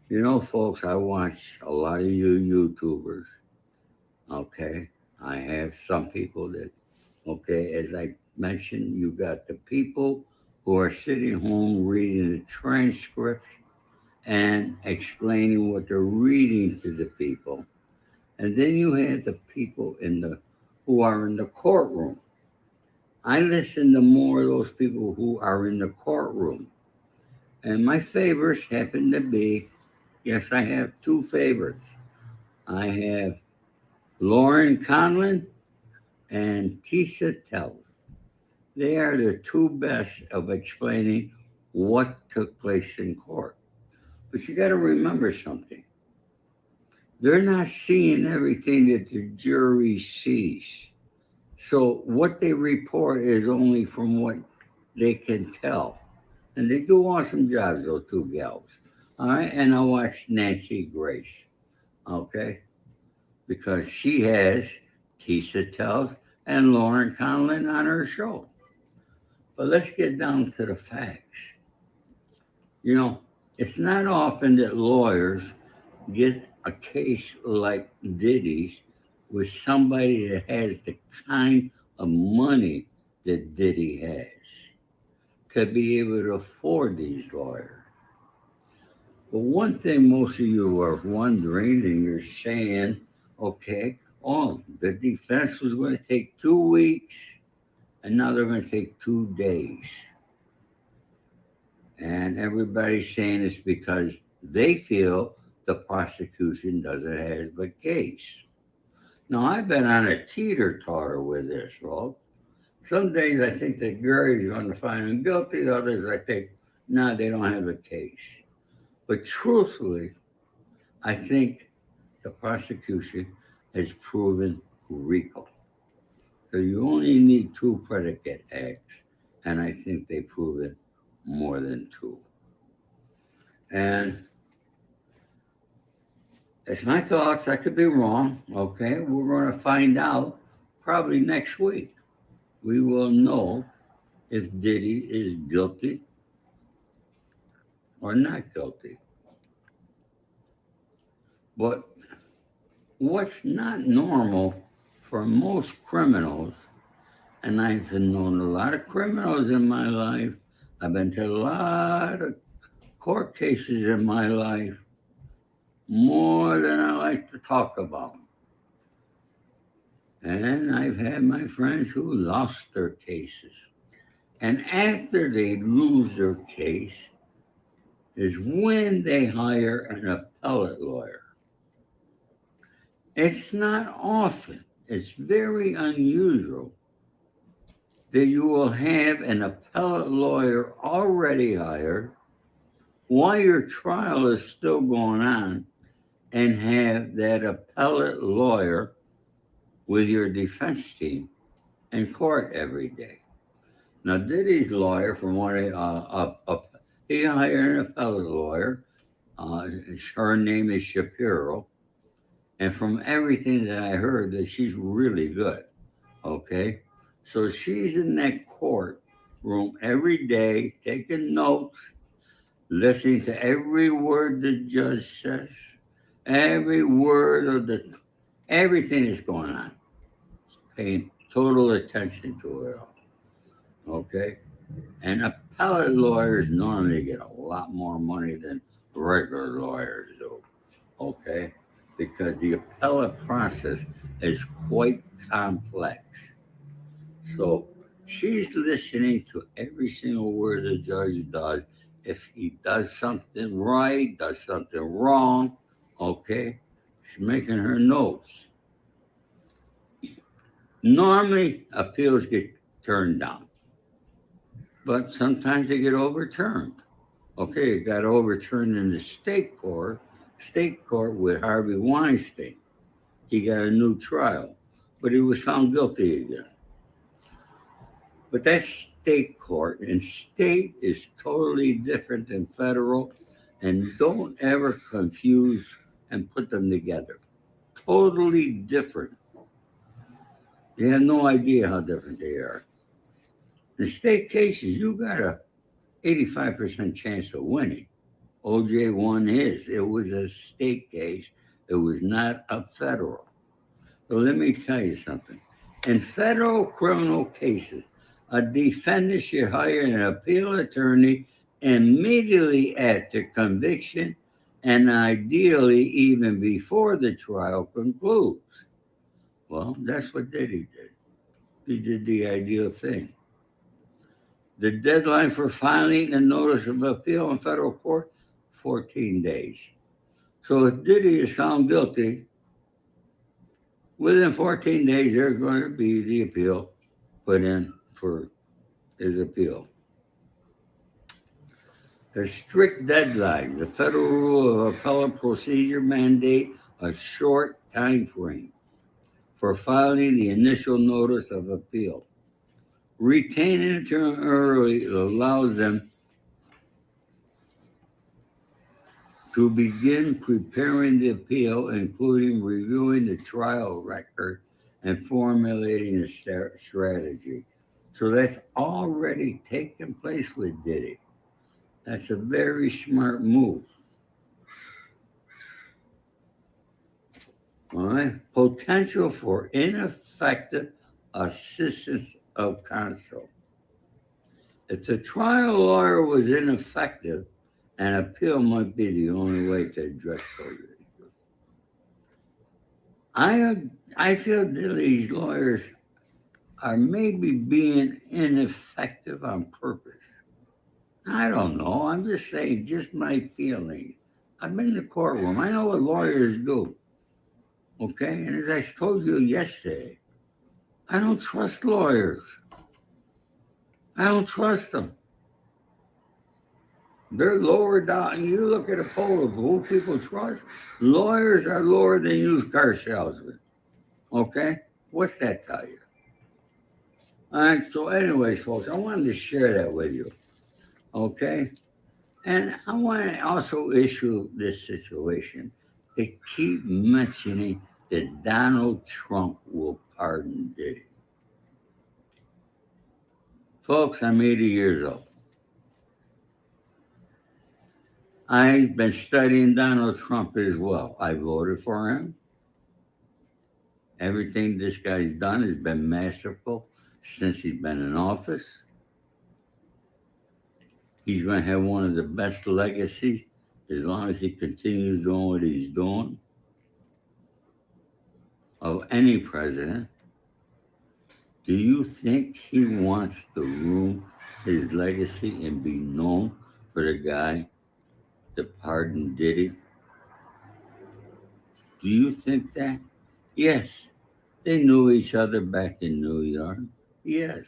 You know, folks, I watch a lot of you YouTubers. Okay. I have some people that, okay, as I mentioned, you got the people who are sitting home reading the transcripts and explaining what they're reading to the people. And then you have the people who are in the courtroom. I listen to more of those people who are in the courtroom. And my favorites happen to be, yes, I have two favorites. I have Lauren Conlon and Tisa Tells. They are the two best of explaining what took place in court. But you got to remember something. They're not seeing everything that the jury sees. So what they report is only from what they can tell. And they do awesome jobs, those two gals. All right. And I watched Nancy Grace. Okay. Because she has Tisa Tells and Lauren Conlon on her show. But let's get down to the facts. You know, it's not often that lawyers get a case like Diddy's with somebody that has the kind of money that Diddy has to be able to afford these lawyers. But one thing most of you are wondering, and you're saying, okay, oh, the defense was going to take 2 weeks, and now they're going to take 2 days. And everybody's saying it's because they feel the prosecution doesn't have a case. Now, I've been on a teeter-totter with this, folks. Some days I think that Gary's going to find him guilty. Others I think, no, they don't have a case. But truthfully, I think the prosecution has proven RICO. So you only need 2 predicate acts, and I think they've proven more than 2. And it's my thoughts. I could be wrong. Okay, we're going to find out probably next week. We will know if Diddy is guilty or not guilty. But what's not normal for most criminals, and I've known a lot of criminals in my life, I've been to a lot of court cases in my life, more than I like to talk about. And I've had my friends who lost their cases. And after they lose their case is when they hire an appellate lawyer. It's not often, it's very unusual that you will have an appellate lawyer already hired while your trial is still going on and have that appellate lawyer with your defense team in court every day. Now, Diddy's lawyer, from what he hired an appellate lawyer. Her name is Shapiro. And from everything that I heard, that she's really good. Okay. So she's in that courtroom every day, taking notes, listening to every word the judge says, every word of everything is going on, paying total attention to it all. Okay. And appellate lawyers normally get a lot more money than regular lawyers do. Okay. Because the appellate process is quite complex. So she's listening to every single word the judge does. If he does something right, does something wrong, okay, she's making her notes. Normally, appeals get turned down. but sometimes they get overturned. Okay, it got overturned in the state court with Harvey Weinstein. He got a new trial, but he was found guilty again. But that's state court, and state is totally different than federal, and don't ever confuse and put them together. Totally different. You have no idea how different they are. In state cases, you got a 85% chance of winning. OJ won his. It was a state case. It was not a federal. So let me tell you something. In federal criminal cases, a defendant should hire an appeal attorney immediately after conviction and ideally even before the trial concludes. Well, that's what Diddy did. He did the ideal thing. The deadline for filing a notice of appeal in federal court, 14 days. So if Diddy is found guilty, within 14 days, there's going to be the appeal put in for his appeal. A strict deadline. The federal rule of appellate procedure mandate a short time frame for filing the initial notice of appeal. Retaining an attorney early allows them to begin preparing the appeal, including reviewing the trial record and formulating a strategy. So that's already taken place with Diddy. That's a very smart move. All right. Potential for ineffective assistance of counsel. If the trial lawyer was ineffective, an appeal might be the only way to address those issues. I feel that these lawyers are maybe being ineffective on purpose. I don't know. I'm just saying, just my feeling. I've been in the courtroom. I know what lawyers do. Okay? And as I told you yesterday, I don't trust lawyers. I don't trust them. They're lower down. You look at a poll of who people trust, lawyers are lower than used car salesmen. Okay? What's that tell you? All right, so anyways, folks, I wanted to share that with you. Okay? And I want to also issue this situation. They keep mentioning that Donald Trump will pardon Diddy. Folks, I'm 80 years old. I've been studying Donald Trump as well. I voted for him. Everything this guy's done has been masterful since he's been in office. He's going to have one of the best legacies as long as he continues doing what he's doing of any president. Do you think he wants to ruin his legacy and be known for the guy that pardoned Diddy? Do you think that? Yes. They knew each other back in New York. Yes.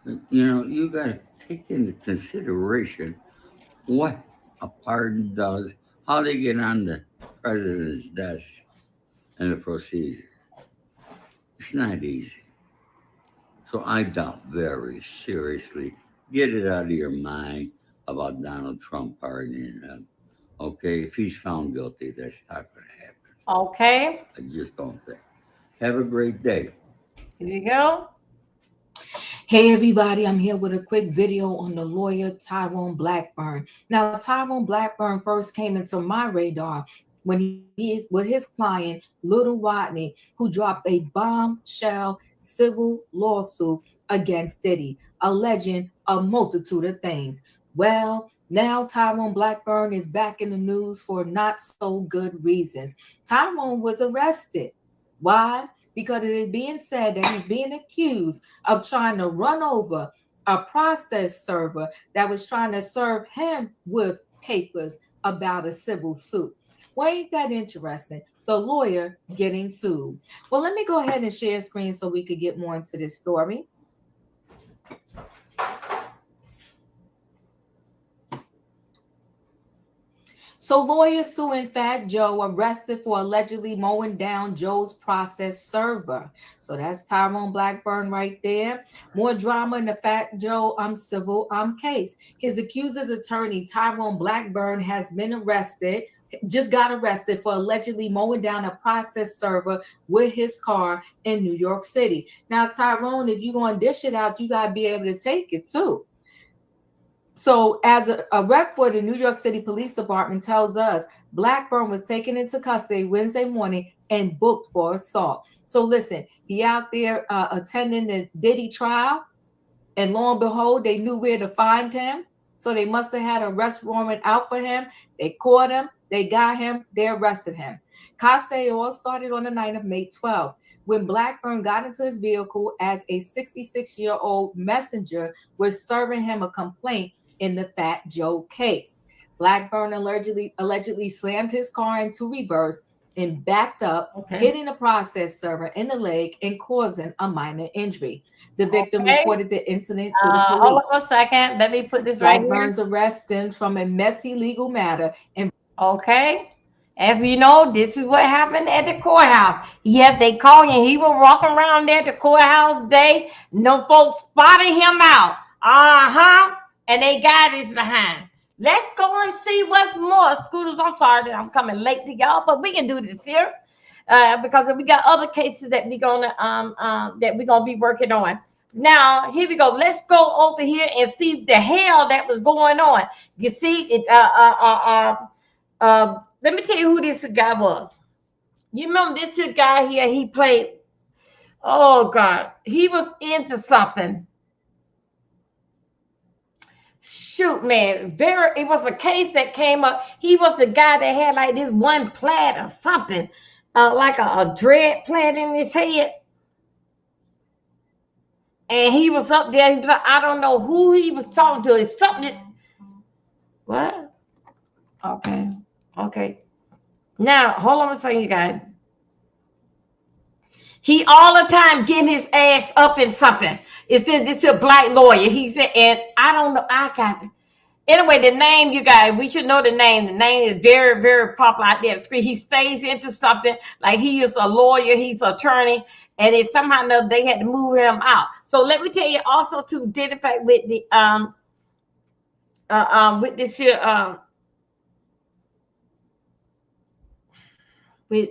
You know, you got to take into consideration what a pardon does, how they get on the president's desk, and the procedure. It's not easy. So I doubt very seriously, get it out of your mind about Donald Trump pardoning him. Okay, if he's found guilty, that's not going to happen. Okay, I just don't think. Have a great day. here you go. Hey everybody, I'm here with a quick video on the lawyer Tyrone Blackburn. Now, Tyrone Blackburn first came into my radar when he is with his client, Little Rodney, who dropped a bombshell civil lawsuit against Diddy, alleging a multitude of things. Well, now Tyrone Blackburn is back in the news for not so good reasons. Tyrone was arrested. Why? Because it is being said that he's being accused of trying to run over a process server that was trying to serve him with papers about a civil suit. Well, ain't that interesting? the lawyer getting sued. Well, let me go ahead and share screen so we could get more into this story. So lawyers suing Fat Joe, arrested for allegedly mowing down Joe's process server. So that's Tyrone Blackburn right there. More drama in the Fat Joe civil case. His accuser's attorney, Tyrone Blackburn, has been arrested, just got arrested for allegedly mowing down a process server with his car in New York City. Now, Tyrone, if you're going to dish it out, you got to be able to take it too. So as a rep for the New York City Police Department tells us, Blackburn was taken into custody Wednesday morning and booked for assault. So listen, he out there attending the Diddy trial, and lo and behold, they knew where to find him. So they must have had an arrest warrant out for him. They caught him, they got him, they arrested him. Case all started on the night of May 12th, when Blackburn got into his vehicle as a 66-year-old messenger was serving him a complaint in the Fat Joe case. Blackburn allegedly slammed his car into reverse and backed up, hitting a process server in the leg and causing a minor injury. The victim reported the incident to the police. Hold on a second. Let me put this right here. Blackburn's arrest stemmed from a messy legal matter. And If you know, this is what happened at the courthouse. Yes, they called you. He was walking around there at the courthouse day. No folks spotted him out. And they got his behind. Let's go and see what's more. Scooters, I'm sorry that I'm coming late to y'all, but we can do this here because we got other cases that we're gonna be working on. Now, here we go. Let's go over here and see the hell that was going on. You see, let me tell you who this guy was. You remember this guy here? He played. Oh God, he was into something. Shoot, man, it was a case that came up. He was the guy that had like this one plait or something, like a dread plait in his head. And he was up there. He was like, I don't know who he was talking to. It's something. What? Okay. Now, hold on a second, you guys. He all the time getting his ass up in something. This is a black lawyer. He said, and I don't know. I got it. Anyway, the name, you guys, we should know the name. The name is very, very popular out there on the screen. He stays into something like he is a lawyer. He's an attorney. And it somehow or another they had to move him out. So let me tell you also to identify with the with this here with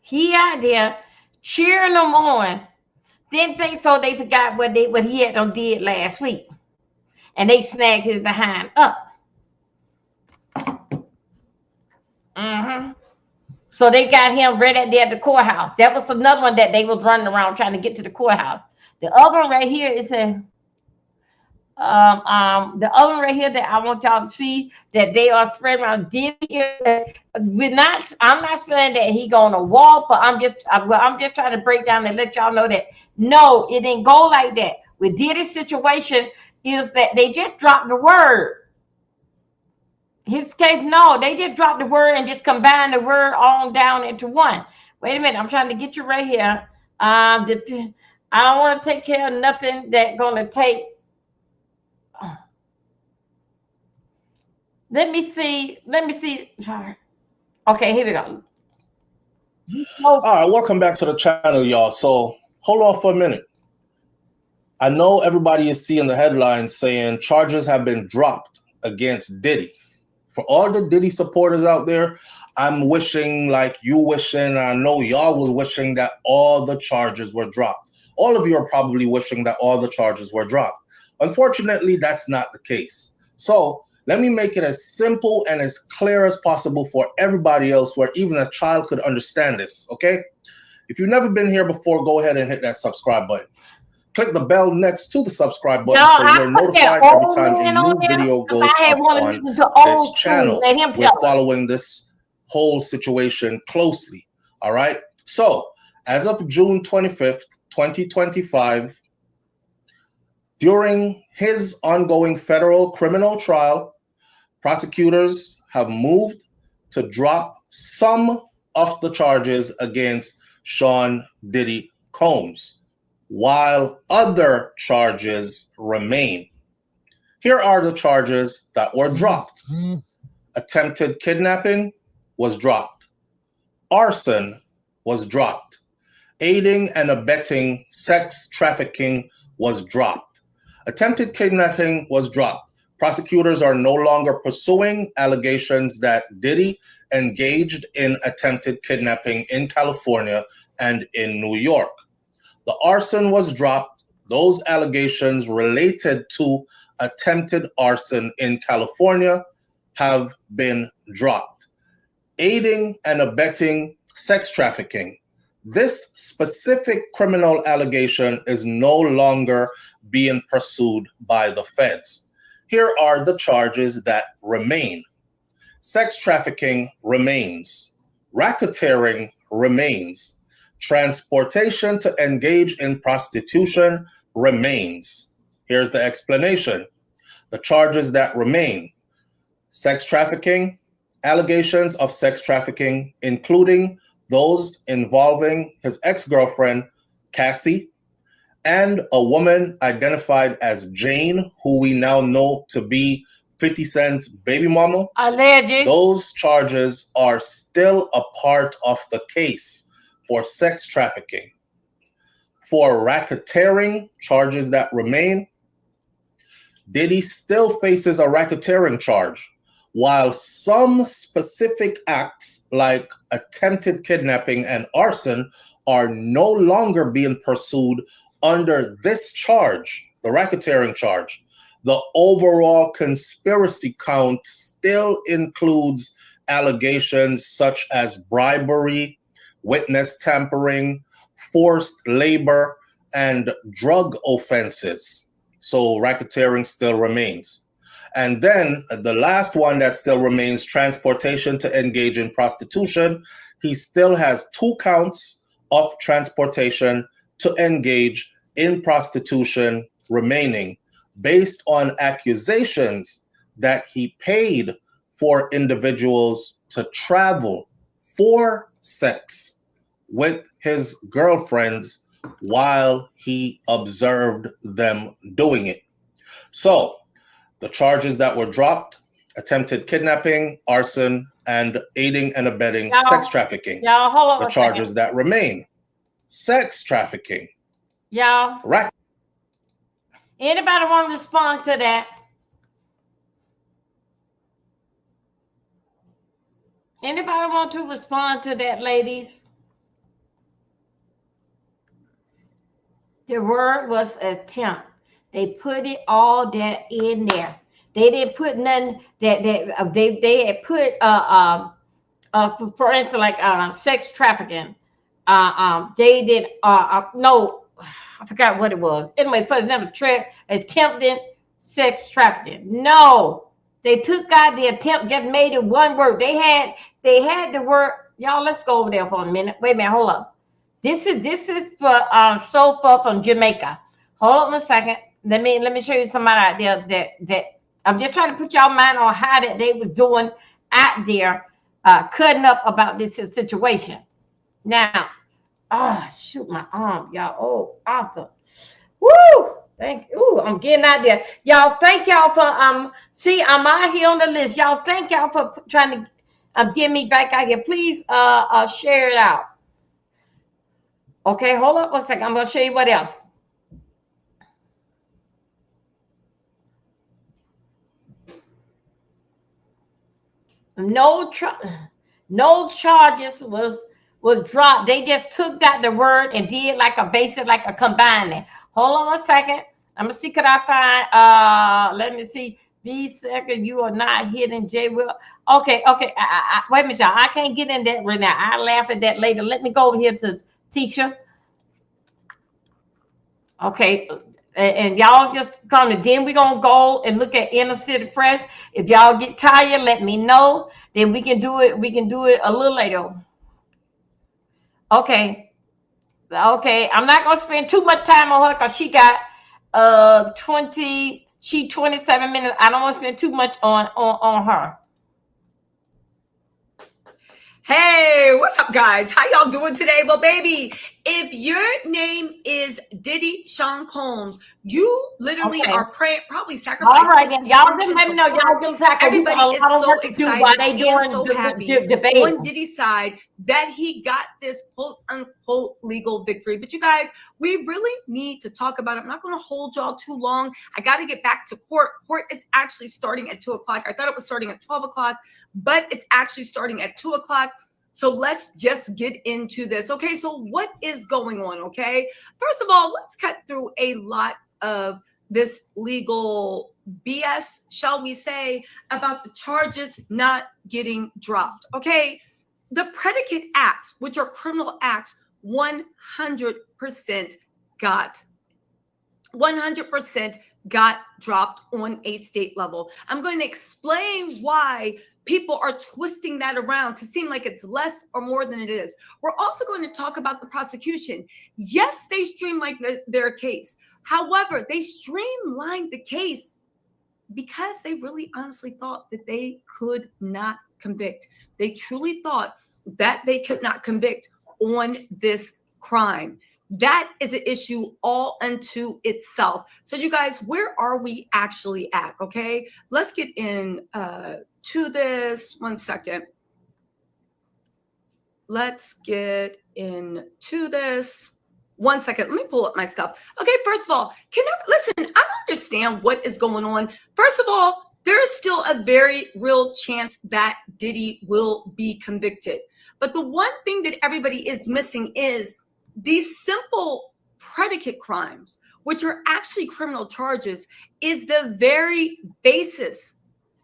he out there cheering them on. Didn't think so. They forgot what he had done did last week, and they snagged his behind up. So they got him right at there at the courthouse. That was another one that they was running around trying to get to the courthouse. The other one right here is the other one right here that I want y'all to see that they are spreading around. I'm not saying that he gonna walk, but I'm just trying to break down and let y'all know that no, it didn't go like that. With Diddy's situation is that they just dropped the word. His case, no, they just dropped the word and just combined the word all down into one. Wait a minute, I'm trying to get you right here. I don't want to take care of nothing that's gonna take. Let me see. Sorry. Okay, here we go. All right, welcome back to the channel, y'all. So hold on for a minute. I know everybody is seeing the headlines saying charges have been dropped against Diddy. For all the Diddy supporters out there, I'm wishing, like you wishing, I know y'all were wishing that all the charges were dropped. All of you are probably wishing that all the charges were dropped. Unfortunately, that's not the case. So let me make it as simple and as clear as possible for everybody else where even a child could understand this, okay? If you've never been here before, go ahead and hit that subscribe button. Click the bell next to the subscribe button so you're notified every time a new video goes up on this channel. We're following this whole situation closely, all right? So, as of June 25th, 2025, during his ongoing federal criminal trial, prosecutors have moved to drop some of the charges against Sean Diddy Combs, while other charges remain. Here are the charges that were dropped. Attempted kidnapping was dropped. Arson was dropped. Aiding and abetting sex trafficking was dropped. Attempted kidnapping was dropped. Prosecutors are no longer pursuing allegations that Diddy engaged in attempted kidnapping in California and in New York. The arson was dropped. Those allegations related to attempted arson in California have been dropped. Aiding and abetting sex trafficking. This specific criminal allegation is no longer being pursued by the feds. Here are the charges that remain. Sex trafficking remains. Racketeering remains. Transportation to engage in prostitution remains. Here's the explanation. The charges that remain. Sex trafficking, allegations of sex trafficking, including those involving his ex-girlfriend, Cassie, and a woman identified as Jane, who we now know to be 50 Cent's baby mama. Alleged. Those charges are still a part of the case for sex trafficking. For racketeering, charges that remain, Diddy still faces a racketeering charge, while some specific acts like attempted kidnapping and arson are no longer being pursued under this charge, the racketeering charge. The overall conspiracy count still includes allegations such as bribery, witness tampering, forced labor, and drug offenses. So racketeering still remains. And then the last one that still remains, transportation to engage in prostitution. He still has 2 counts of transportation to engage in prostitution remaining, based on accusations that he paid for individuals to travel for sex with his girlfriends while he observed them doing it. So the charges that were dropped: attempted kidnapping, arson, and aiding and abetting sex trafficking. Y'all, hold on The a charges second. that remain: sex trafficking. Y'all, anybody want to respond to that? Anybody want to respond to that, ladies? The word was attempt. They put it all that in there. They didn't put nothing that they had put for instance, like sex trafficking. They did no, I forgot what it was. Anyway, first never attempted sex trafficking. No, they took out the attempt, just made it one word. They had the word. Y'all, let's go over there for a minute. Wait a minute, hold up. This is for sofa from Jamaica. Hold on a second. Let me show you somebody out there that I'm just trying to put y'all mind on how that they was doing out there, cutting up about this situation. Now, shoot my arm, y'all. Oh, Arthur. Woo! Thank you. Ooh, I'm getting out there. Y'all, thank y'all for see, I'm out here on the list. Y'all, thank y'all for trying to get me back out here. Please share it out. Okay, hold up one second. I'm gonna show you what else. No charges was dropped. They just took that the word and did like a basic, like a combining. Hold on a second. I'm gonna see, could I find let me see. B second, you are not hitting J Will. Okay. Wait a minute, y'all. I can't get in that right now. I'll laugh at that later. Let me go over here to teacher. Okay. And y'all just come to, then we're gonna go and look at Inner City Press. If y'all get tired, let me know. Then we can do it a little later. Okay. I'm not gonna spend too much time on her because she got 27 minutes. I don't want to spend too much on her. Hey, what's up, guys? How y'all doing today? Well, baby, if your name is Diddy Sean Combs, you literally Okay. are praying, probably sacrificing. All right, then y'all just let me know. Y'all give tackle. We got a Everybody is lot of so work to do while excited they and doing so the happy debate. on Diddy's side that he got this quote unquote legal victory. But you guys, we really need to talk about it. I'm not going to hold y'all too long. I got to get back to court. Court is actually starting at 2 o'clock. I thought it was starting at 12 o'clock, but it's actually starting at 2 o'clock. So let's just get into this. Okay, so what is going on? Okay, first of all, let's cut through a lot of this legal BS, shall we say, about the charges not getting dropped. Okay, the predicate acts, which are criminal acts, 100% got 100% got dropped on a state level. I'm going to explain why people are twisting that around to seem like it's less or more than it is. We're also going to talk about the prosecution. Yes, they streamlined their case. However, they streamlined the case because they really honestly thought that they could not convict. They truly thought that they could not convict on this crime. That is an issue all unto itself. So you guys, where are we actually at? Okay, let's get in to this. 1 second. Let's get into this. 1 second. Let me pull up my stuff. Okay, first of all, listen, I don't understand what is going on. First of all, there is still a very real chance that Diddy will be convicted. But the one thing that everybody is missing is these simple predicate crimes, which are actually criminal charges, is the very basis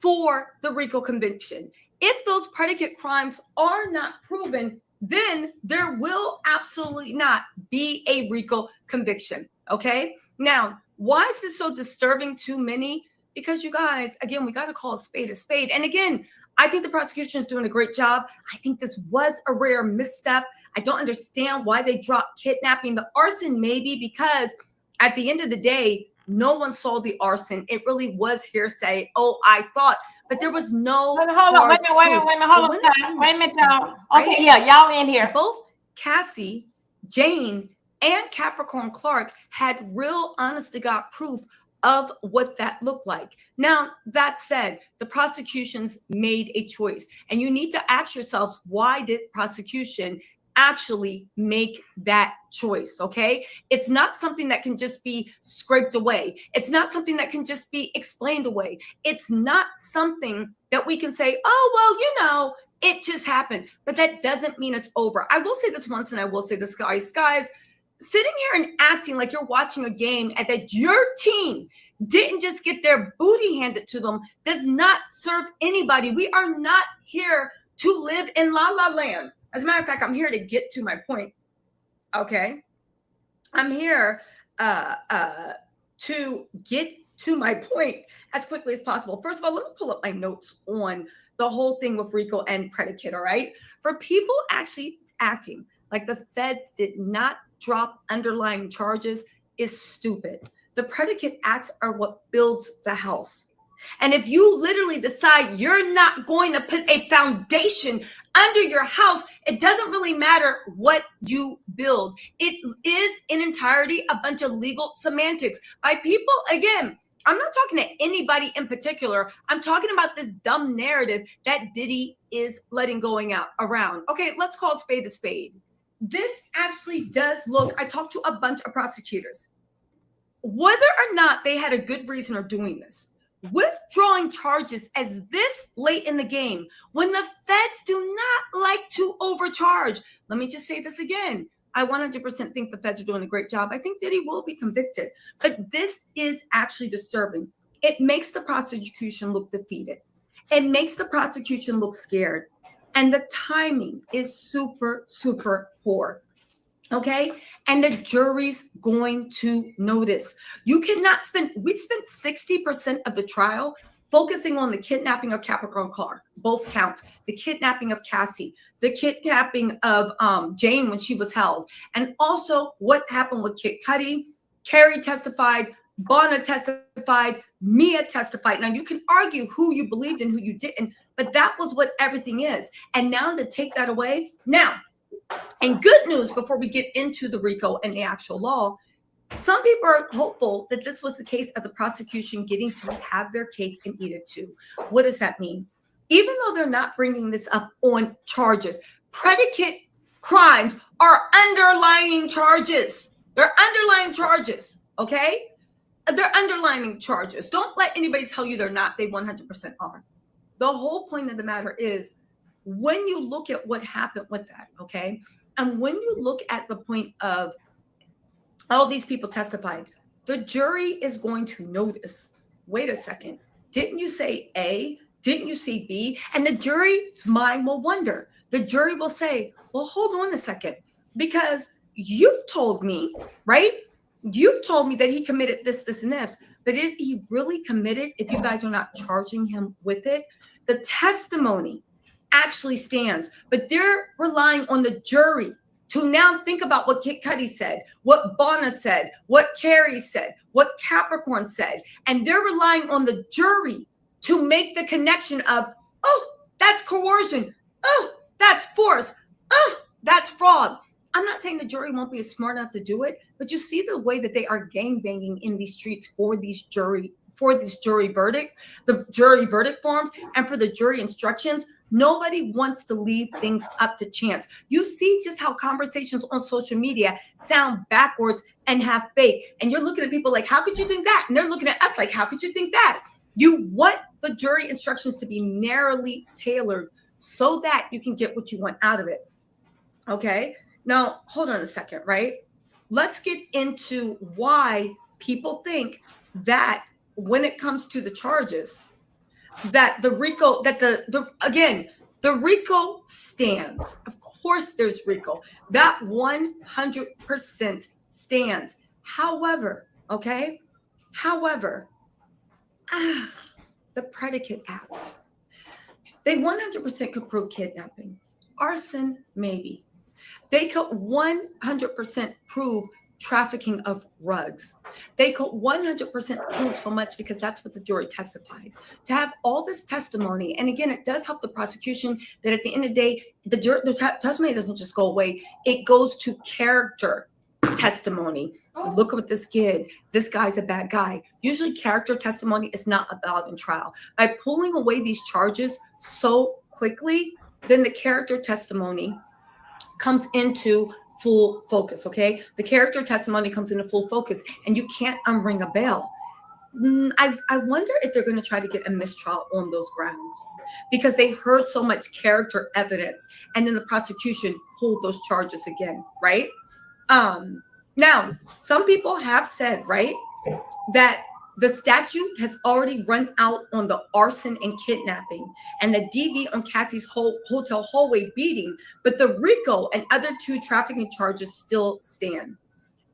for the RICO conviction. If those predicate crimes are not proven, then there will absolutely not be a RICO conviction. Okay. Now, why is this so disturbing to many? Because you guys, again, we got to call a spade a spade. And again, I think the prosecution is doing a great job. I think this was a rare misstep. I don't understand why they dropped kidnapping. The arson, maybe because at the end of the day, no one saw the arson. It really was hearsay. Oh, I thought, but there was no. Wait a minute, hold on, y'all. Okay, yeah, y'all in here. Both Cassie, Jane, and Capricorn Clark had real, honest to God proof of what that looked like. Now, that said, the prosecutions made a choice, and you need to ask yourselves, why did prosecution actually make that choice? Okay, it's not something that can just be scraped away. It's not something that can just be explained away. It's not something that we can say, oh, well, you know, it just happened, but that doesn't mean it's over. I will say this once, and I will say this, guys, sitting here and acting like you're watching a game and that your team didn't just get their booty handed to them does not serve anybody. We are not here to live in La La Land. As a matter of fact, I'm here to get to my point. Okay. I'm here to get to my point as quickly as possible. First of all, let me pull up my notes on the whole thing with RICO and predicate. All right. For people actually acting like the feds did not drop underlying charges is stupid. The predicate acts are what builds the house. And if you literally decide you're not going to put a foundation under your house, it doesn't really matter what you build. It is in entirety a bunch of legal semantics by people. Again, I'm not talking to anybody in particular. I'm talking about this dumb narrative that Diddy is letting going out around. Okay, let's call a spade a spade. This actually does look, I talked to a bunch of prosecutors. Whether or not they had a good reason for doing this, withdrawing charges as this late in the game, when the feds do not like to overcharge. Let me just say this again. I 100% think the feds are doing a great job. I think Diddy will be convicted, but this is actually disturbing. It makes the prosecution look defeated. It makes the prosecution look scared. And the timing is super, super poor. Okay. And the jury's going to notice. We spent 60% of the trial focusing on the kidnapping of Capricorn Clark, both counts, the kidnapping of Cassie, the kidnapping of Jane when she was held, and also what happened with Kid Cudi. Carrie testified, Bonner testified, Mia testified. Now you can argue who you believed and who you didn't, but that was what everything is. And now to take that away, now, and good news before we get into the RICO and the actual law, some people are hopeful that this was the case of the prosecution getting to have their cake and eat it too. What does that mean? Even though they're not bringing this up on charges, predicate crimes are underlying charges. They're underlying charges, okay? They're underlying charges. Don't let anybody tell you they're not. They 100% are. The whole point of the matter is when you look at what happened with that, okay? And when you look at the point of all these people testified, the jury is going to notice, wait a second, didn't you say A? Didn't you see B? And the jury's mind will wonder. The jury will say, well, hold on a second, because you told me, right? You told me that he committed this, this, and this, but is he really committed if you guys are not charging him with it? The testimony actually stands, but they're relying on the jury to now think about what Kid Cudi said, what Bonner said, what Carrie said, what Capricorn said, and they're relying on the jury to make the connection of, oh, that's coercion, oh, that's force, oh, that's fraud. I'm not saying the jury won't be smart enough to do it, but you see the way that they are gangbanging in these streets for this jury verdict, the jury verdict forms, and for the jury instructions. Nobody wants to leave things up to chance. You see just how conversations on social media sound backwards and have fake. And you're looking at people like, how could you think that? And they're looking at us like, how could you think that? You want the jury instructions to be narrowly tailored so that you can get what you want out of it. Okay? Now, hold on a second, right? Let's get into why people think that when it comes to the charges, that the RICO, that the RICO stands. Of course there's RICO. That 100% stands. However, okay? However, the predicate acts, they 100% could prove kidnapping. Arson, maybe. They could 100% prove trafficking of drugs. They could 100% prove so much because that's what the jury testified. To have all this testimony, and again, it does help the prosecution that at the end of the day, the testimony doesn't just go away. It goes to character testimony. Look at what this kid, this guy's a bad guy. Usually character testimony is not allowed in trial. By pulling away these charges so quickly, then the character testimony comes into full focus, okay? The character testimony comes into full focus, and you can't unring a bell. I wonder if they're going to try to get a mistrial on those grounds because they heard so much character evidence, and then the prosecution pulled those charges again, right? Now, some people have said, right, that the statute has already run out on the arson and kidnapping and the DV on Cassie's hotel hallway beating, but the RICO and other 2 trafficking charges still stand.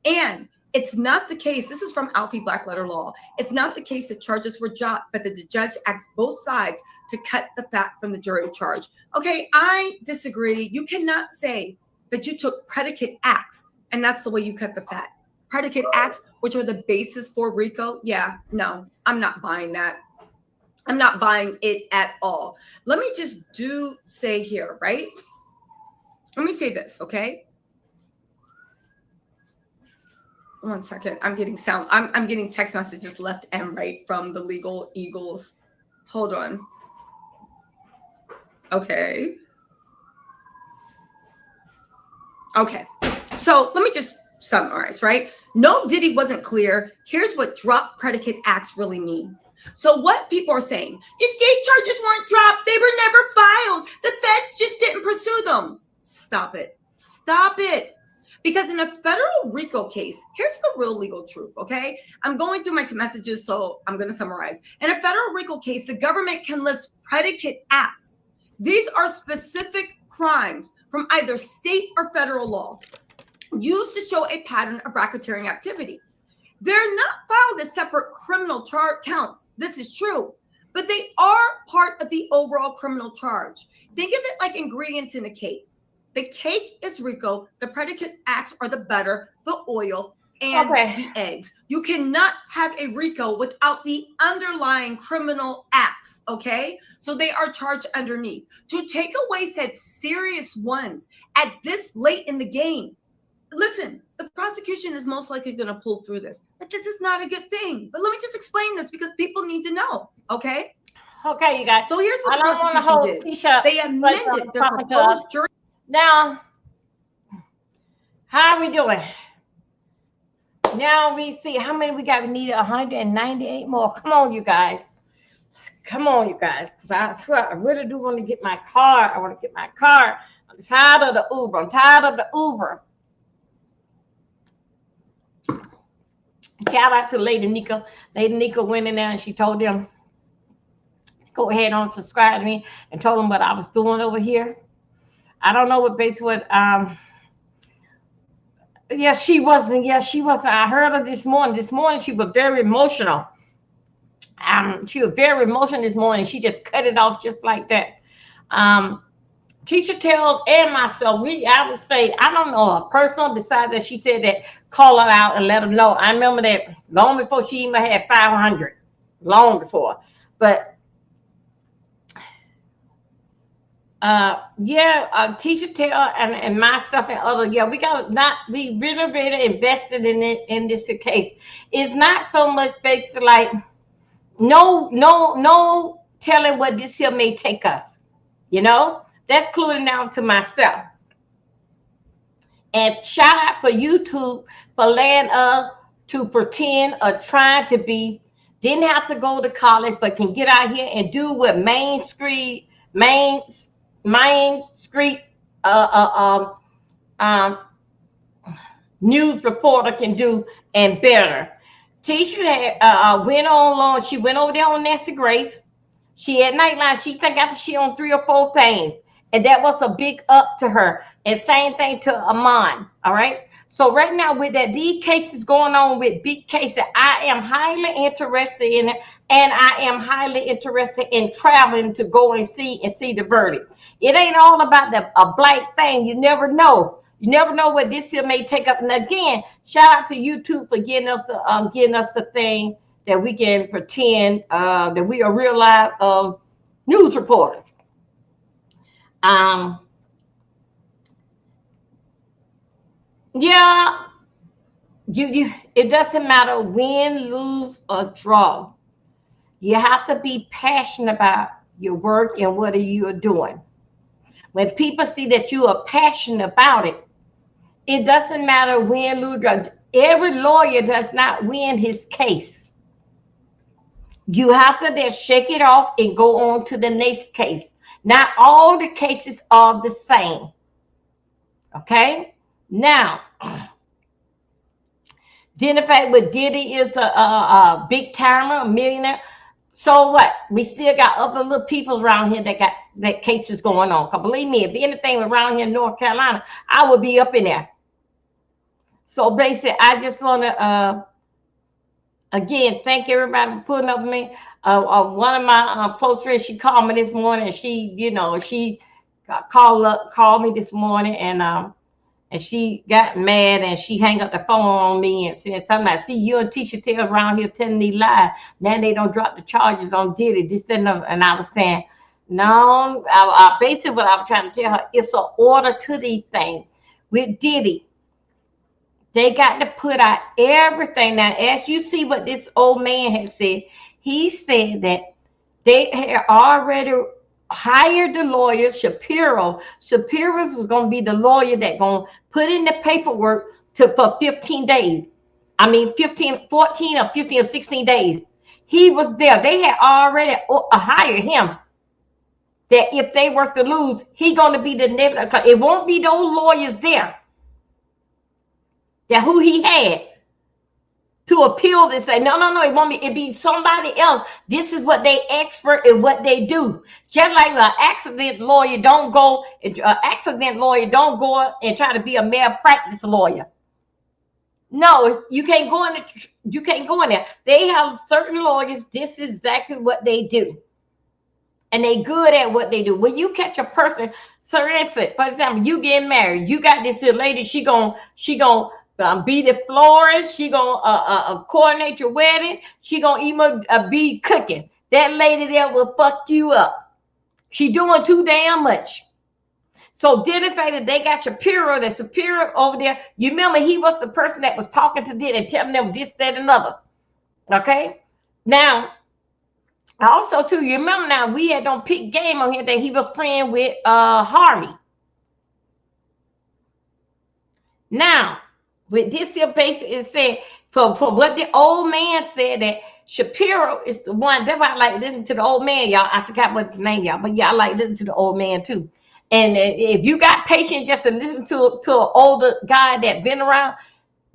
And it's not the case, this is from Alfie Black Letter Law, it's not the case that charges were dropped, but that the judge asked both sides to cut the fat from the jury charge. Okay, I disagree. You cannot say that you took predicate acts and that's the way you cut the fat. Predicate acts, which are the basis for RICO. Yeah, no, I'm not buying that. I'm not buying it at all. Let me just say here, right? Let me say this, okay? One second. I'm getting I'm getting text messages left and right from the legal eagles. Hold on. Okay. Okay. So let me just summarize, right? No, Diddy wasn't clear. Here's what drop predicate acts really mean. So what people are saying, the state charges weren't dropped. They were never filed. The feds just didn't pursue them. Stop it. Stop it. Because in a federal RICO case, here's the real legal truth, okay? I'm going through my messages, so I'm going to summarize. In a federal RICO case, the government can list predicate acts. These are specific crimes from either state or federal law used to show a pattern of racketeering activity. They're not filed as separate criminal charge counts. This is true, but they are part of the overall criminal charge. Think of it like ingredients in a cake. The cake is RICO. The predicate acts are the butter, the oil, and Okay. the eggs. You cannot have a RICO without the underlying criminal acts, okay? So they are charged underneath. To take away said serious ones at this late in the game, listen, the prosecution is most likely going to pull through this, but this is not a good thing. But let me just explain this because people need to know, okay? Okay, you guys. So here's what I the don't want to prosecution hold did. Tisha. They amended their proposed jury. Now, how are we doing? Now we see how many we got. We need 198 more. Come on, you guys. Come on, you guys. Because I swear, I really do want to get my car. I want to get my car. I'm tired of the Uber. I'm tired of the Uber. Shout out to Lady Nika. Lady Nika went in there and she told them, go ahead and subscribe to me, and told them what I was doing over here. I don't know what base was. Yeah, she wasn't. Yeah, she wasn't. I heard her this morning. This morning she was very emotional. She was very emotional this morning. She just cut it off just like that. Teacher tells and myself, I would say, I don't know a person besides that she said that call her out and let them know. I remember that long before she even had 500, long before. But teacher tell and myself and others, we got not we really invested in it in this case. It's not so much basically like no telling what this here may take us. That's including down to myself. And shout out for YouTube for letting us to pretend or trying to be, didn't have to go to college, but can get out here and do what Main Street news reporter can do and better. Tisha had went on long. She went over there on Nancy Grace. She had Nightline. She think after she on 3 or 4 things, and that was a big up to her. And same thing to Amon. All right. So right now with that, these cases going on with big cases, I am highly interested in it, and I am highly interested in traveling to go and see the verdict. It ain't all about a black thing. You never know. You never know what this here may take up. And again, shout out to YouTube for getting us the thing that we can pretend that we are real live news reporters. It doesn't matter win, lose, or draw. You have to be passionate about your work and what you are doing. When people see that you are passionate about it, it doesn't matter win, lose, draw. Every lawyer does not win his case. You have to then shake it off and go on to the next case. Not all the cases are the same. Okay? Now, then the fact with Diddy is a big timer, a millionaire. So what? We still got other little people around here that got that cases going on. Because believe me, if anything around here in North Carolina, I would be up in there. So basically, I just want to, again, thank everybody for putting up with me. One of my close friends, she called me this morning. And she called me this morning, and she got mad and she hung up the phone on me and said something like, see, you and Tisha Tell around here telling these lies. Now they don't drop the charges on Diddy. This, that, and I was saying, no, basically what I was trying to tell her, it's an order to these things. With Diddy, they got to put out everything. Now, as you see what this old man had said, he said that they had already hired the lawyer, Shapiro. Shapiro's was going to be the lawyer that going to put in the paperwork for 15 days. 14 or 15 or 16 days. He was there. They had already hired him. That if they were to lose, he going to be the next. It won't be those lawyers there. That who he had to appeal this, say, no, it won't be, it be somebody else. This is what they expert in what they do. Just like an accident lawyer don't go and try to be a malpractice lawyer. No, you can't go in there. They have certain lawyers, this is exactly what they do. And they good at what they do. When you catch a person, for example, you get married, you got this lady, she gon' be the florist. She gonna coordinate your wedding. She gonna even be cooking. That lady there will fuck you up. She doing too damn much. So Diddy faded. They got Shapiro, the superior over there. You remember he was the person that was talking to Diddy and telling them this, that, and other. Okay. Now, also too, you remember now we had don't pick game on here that he was friend with Harvey. Now, with this here basically it said for what the old man said that Shapiro is the one. That's why I like listening to the old man, y'all. I forgot what his name, y'all, but yeah, I like listening to the old man too. And if you got patience just to listen to an older guy that been around,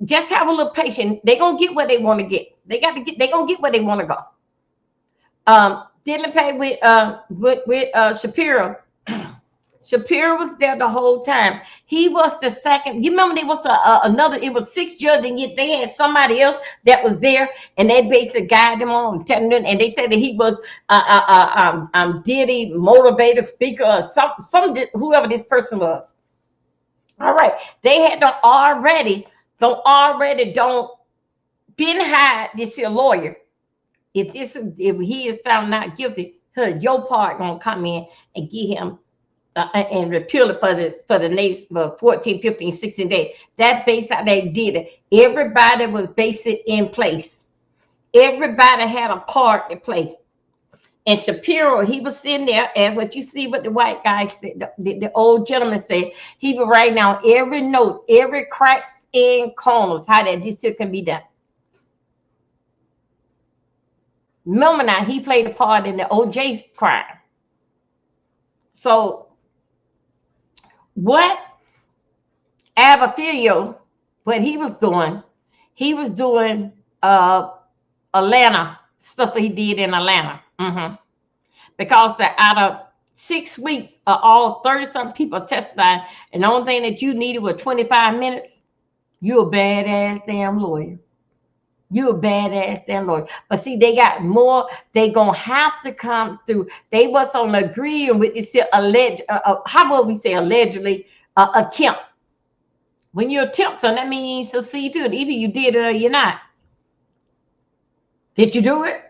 just have a little patience. They're gonna get what they want to get. They're gonna get where they want to go. Didn't pay with Shapiro. Shapiro was there the whole time. He was the second. You remember there was another. It was 6 judges, and yet they had somebody else that was there, and they basically guided them on, telling them, and they said that he was Diddy motivator speaker or some whoever this person was. All right, they had don't been hired this here lawyer. If he is found not guilty, your part gonna come in and get him. And repeal it for the next 14, 15, 16 days. That base how they did it. Everybody was basic in place. Everybody had a part to play. And Shapiro, he was sitting there, as what you see what the white guy said, the old gentleman said, he was writing down every note, every cracks and corners, how that this here can be done. Remember now, he played a part in the OJ crime. So what Abafilio, what he was doing Atlanta stuff he did in Atlanta. Because out of 6 weeks of all 30-something people testified, and the only thing that you needed was 25 minutes, you a badass damn lawyer. You a badass damn lawyer. But see, they got more. They gonna have to come through. They was on agreeing with this alleged. How would we say allegedly attempt? When you attempt something, that means you succeed to it. Either you did it or you're not. Did you do it?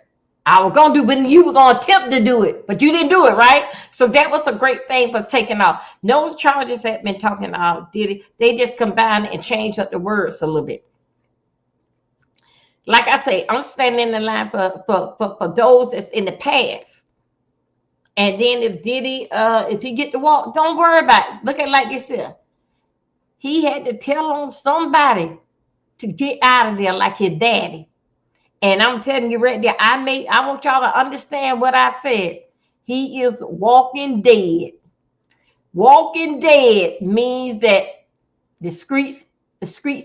I was gonna do, when you were gonna attempt to do it, but you didn't do it, right? So that was a great thing for taking off. No charges have been talking about Diddy. They just combined and changed up the words a little bit. Like I say, I'm standing in the line for those that's in the past. And then if Diddy, if he get to walk, don't worry about it. Look at it like this here. He had to tell on somebody to get out of there like his daddy. And I'm telling you right there, I want y'all to understand what I said. He is walking dead. Walking dead means that the streets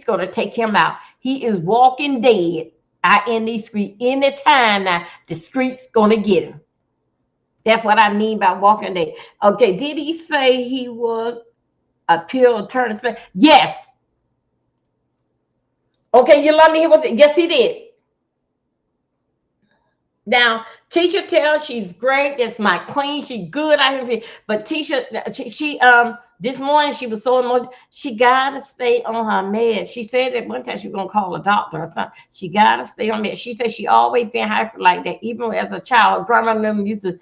gonna take him out. He is walking dead out in these streets. Anytime now, the streets gonna get him. That's what I mean by walking dead. Okay, did he say he was a pill attorney? Yes. Okay, Yolanda, yes, he did. Now, Tisha tells she's great. That's my queen. She good. But Tisha, she this morning she was so emotional. She gotta stay on her meds. She said that one time she was gonna call a doctor or something. She gotta stay on meds. She said she always been hyper like that, even as a child. Grandma used to,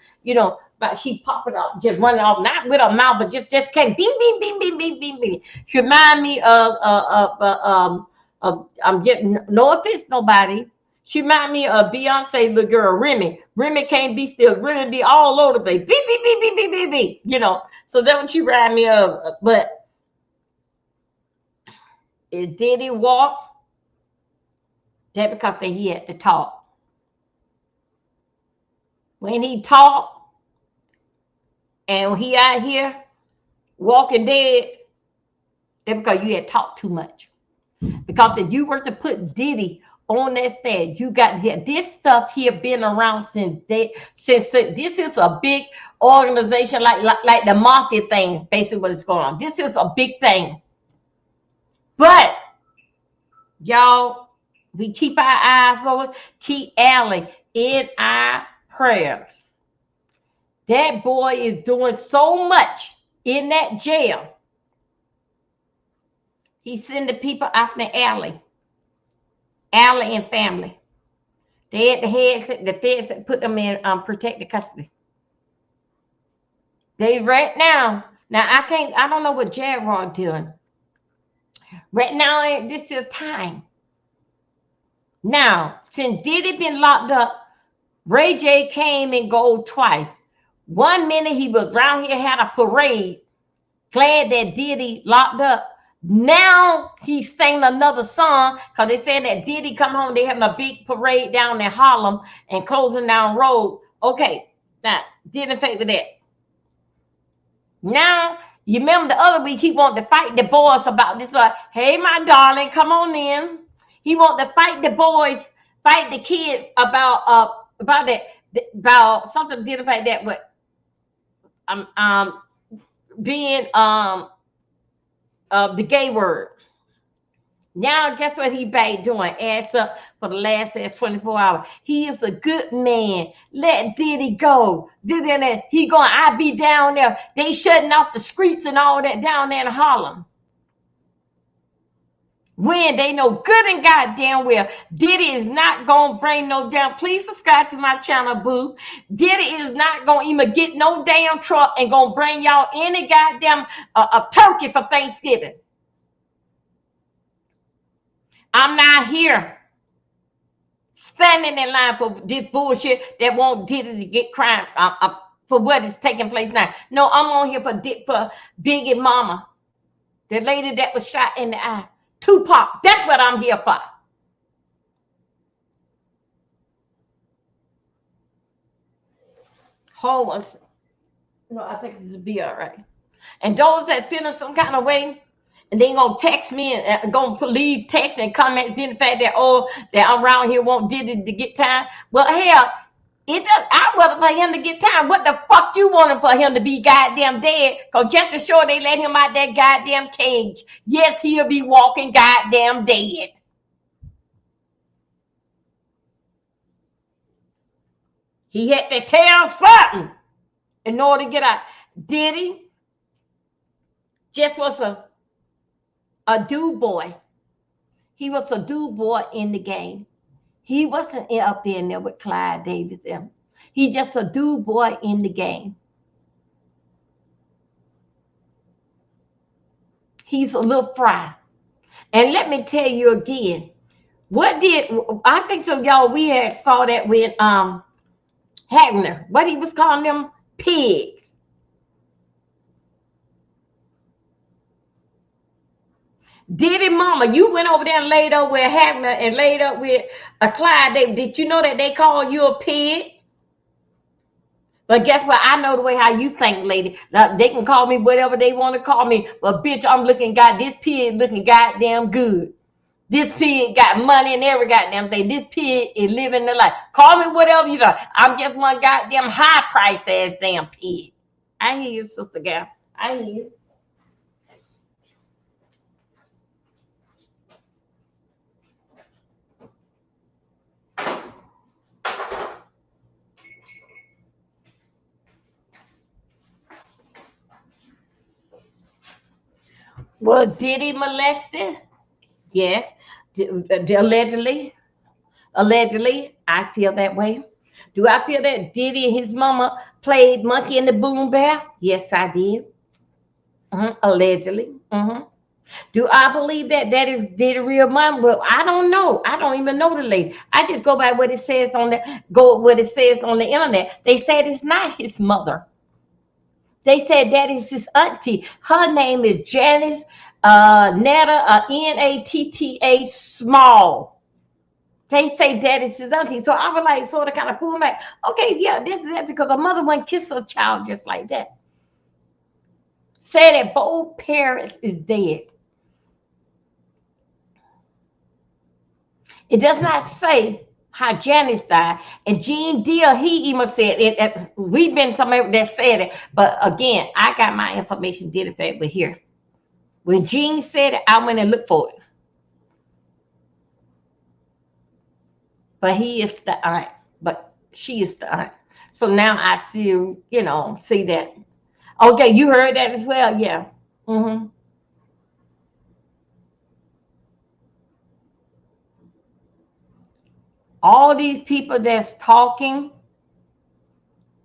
but she pop it up, just running off, not with her mouth, but just came bing, bing, bing, bing, bing, bing, bing. She remind me of I'm just no offense, nobody. She remind me of Beyonce, the girl Remy. Remy can't be still. Remy be all over the place. Beep, beep, beep, beep, beep, beep, beep. So that's what she remind me of. But did he walk? That because he had to talk. When he talked, and when he out here walking dead, that because you had talked too much. Because if you were to put Diddy on that stage, you got this stuff here been around since this is a big organization like the mafia thing, basically what is going on. This is a big thing. But y'all, we keep our eyes on it, keep Allen in our prayers. That boy is doing so much in that jail. He sent the people out in the alley and family. They had the feds that put them in protected custody. They right now. Now I don't know what Jaguar doing. Right now, this is time. Now, since Diddy been locked up, Ray J came and go twice. 1 minute he was around here, had a parade, glad that Diddy locked up. Now he's singing another song because they said that Diddy come home, they having a big parade down in Harlem and closing down roads. Okay, now didn't favor that. Now you remember the other week he wanted to fight the boys about this. Like, hey, my darling, come on in. He wanted to fight the boys, fight the kids about that, about something did like that. But being the gay word. Now, guess what he back doing? Ass up for the last 24 hours. He is a good man. Let Diddy go. Diddy, he going, I be down there. They shutting off the streets and all that down there in Harlem. When they know good and goddamn well, Diddy is not going to bring no damn, please subscribe to my channel, boo. Diddy is not going to even get no damn truck and going to bring y'all any goddamn a turkey for Thanksgiving. I'm not here standing in line for this bullshit that won't Diddy to get crime for what is taking place now. No, I'm on here for Biggie Mama, the lady that was shot in the eye. Tupac, that's what I'm here for. Homeless. No, I think this will be all right. And those that feel some kind of way, and they gonna text me and gonna leave text and comments in the fact that that I'm around here won't Diddy to get time. Well, hell, I rather for him to get time. What the fuck you wanted for him to be goddamn dead? Because just to show they let him out that goddamn cage. Yes, he'll be walking goddamn dead. He had to tell something in order to get out. Diddy just was a dude boy. He was a dude boy in the game. He wasn't up there with Clyde Davis. He just a dude boy in the game. He's a little fry. And let me tell you again, I think so, y'all, we had saw that with Hagner. What he was calling them? Pigs. Diddy Mama, you went over there and laid up with Hagner and laid up with a Clyde. Did you know that they call you a pig? But guess what? I know the way how you think, lady. Now, they can call me whatever they want to call me. But bitch, this pig looking goddamn good. This pig got money and every goddamn thing. This pig is living the life. Call me whatever you like. I'm just one goddamn high price ass damn pig. I hear you, sister gal. I hear you. Well, did he molested? Yes. Allegedly, I feel that way. Do I feel that Diddy and his mama played monkey in the boom bear? Yes, I did. Allegedly. Do I believe that is Diddy real mom? Well, I don't know. I don't even know the lady. I just go by what it says on the internet. They said it's not his mother. They said that is his auntie. Her name is Janice Natta, Natta Small. They say that is his auntie. So I was like, sort of kind of pulling back. Okay, yeah, this is that because a mother wouldn't kiss her child just like that. Say that both parents is dead. It does not say how Janice died. And Gene Deal, he even said it. We've been somebody that said it. But again, I got my information did in fact with here. When Gene said it, I went and looked for it. But he is the aunt. But she is the aunt. So now I see, see that. Okay, you heard that as well? Yeah. all these people that's talking,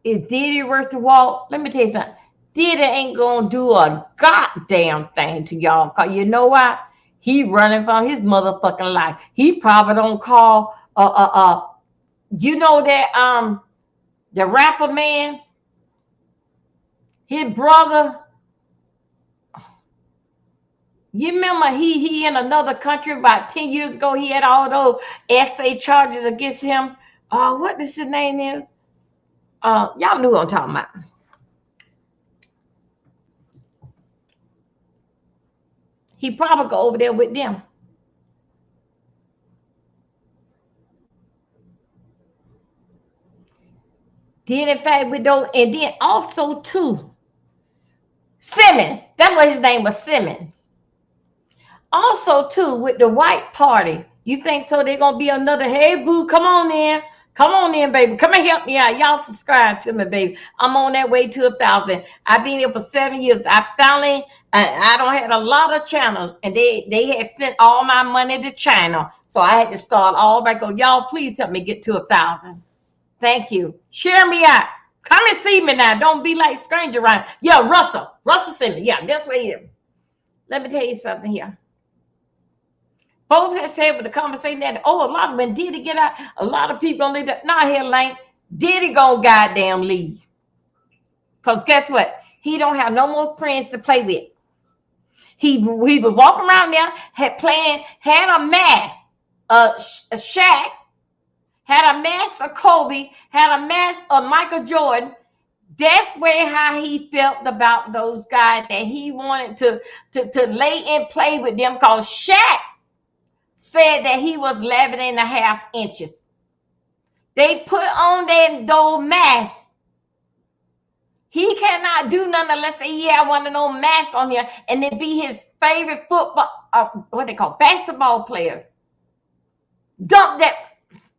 is Diddy worth the walk? Let me tell you something. Diddy ain't gonna do a goddamn thing to y'all. Cause you know what? He running from his motherfucking life. He probably don't call you know that the rapper man, his brother. You remember he in another country about 10 years ago, he had all those SA charges against him. What is his name is? Y'all knew what I'm talking about. He probably go over there with them. Then in fact with those, and then also too, Simmons. That's what his name was, Simmons. Also too with the white party. You think so? They're gonna be another, hey boo, come on in. Come on in, baby. Come and help me out. Y'all subscribe to me, baby. I'm on that way to 1,000. I've been here for 7 years. I finally, I don't have a lot of channels, and they had sent all my money to China, so I had to start all back. Go, y'all, please help me get to 1,000. Thank you. Share me out. Come and see me now. Don't be like stranger around. Yeah, Russell sent me. Yeah, that's what he is. Let me tell you something here. Folks have said with the conversation that, a lot of when Diddy get out, a lot of people gonna leave that. Nah, hell ain't. Diddy gonna goddamn leave. Because guess what? He don't have no more friends to play with. He was walking around there, had a mask, Shaq, had a mask of Kobe, had a mask of Michael Jordan. That's where how he felt about those guys, that he wanted to lay and play with them, because Shaq said that he was 11.5 inches. They put on those masks. He cannot do nothing unless he have one of those masks on here, and it be his favorite football, what they call basketball players. Dump that,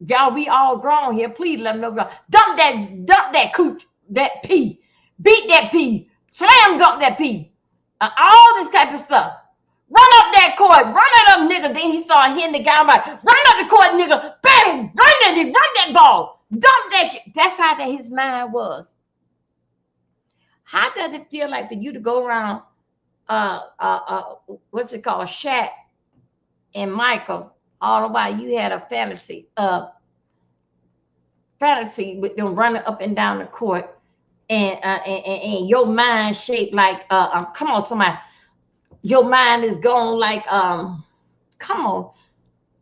y'all. We all grown here. Please let them know. Dump that cooch, that pee, beat that pee, slam dunk that pee, all this type of stuff. Run up that court, run it up, nigga. Then he started hitting the guy. I'm like, run up the court, nigga. Bang, run that ball. Dump that shit. That's how that his mind was. How does it feel like for you to go around, what's it called, Shaq and Michael, all the while you had a fantasy with them running up and down the court, and your mind shaped like, come on, somebody. Your mind is going like, come on.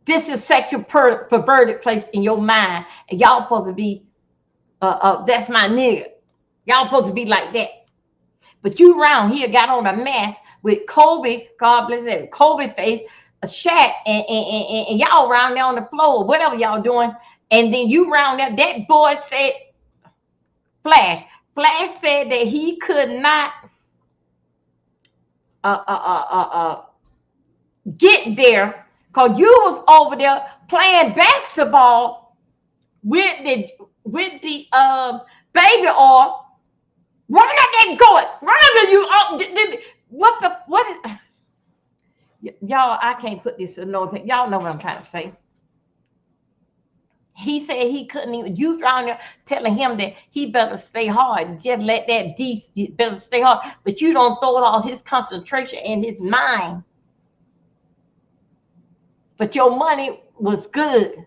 This is sexual perverted place in your mind. And y'all supposed to be, that's my nigga. Y'all supposed to be like that. But you around here got on a mask with Kobe, God bless it, Kobe face, a Shaq, and y'all around there on the floor, whatever y'all doing. And then you around there, that boy said, Flash said that he could not get there because you was over there playing basketball with the baby oil. Run up that court. Run up you. What is y'all? I can't put this in no thing. Y'all know what I'm trying to say. He said he couldn't even. You around there telling him that he better stay hard. Just let that better stay hard. But you don't throw it all his concentration and his mind. But your money was good.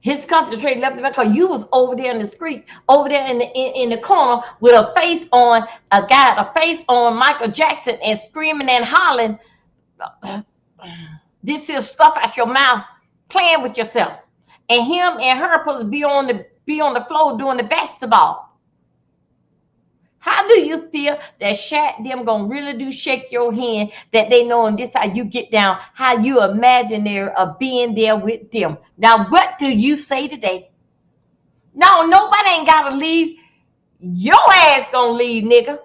His concentration left the back because you was over there in the street, over there in the corner with a face on a guy, a face on Michael Jackson, and screaming and hollering. This is stuff out your mouth, playing with yourself. And him and her supposed to be on the floor doing the basketball. How do you feel that Shaq them gonna really do shake your hand, that they know and this how you get down, how you imaginary of being there with them? Now, what do you say today? No, nobody ain't gotta leave. Your ass gonna leave, nigga.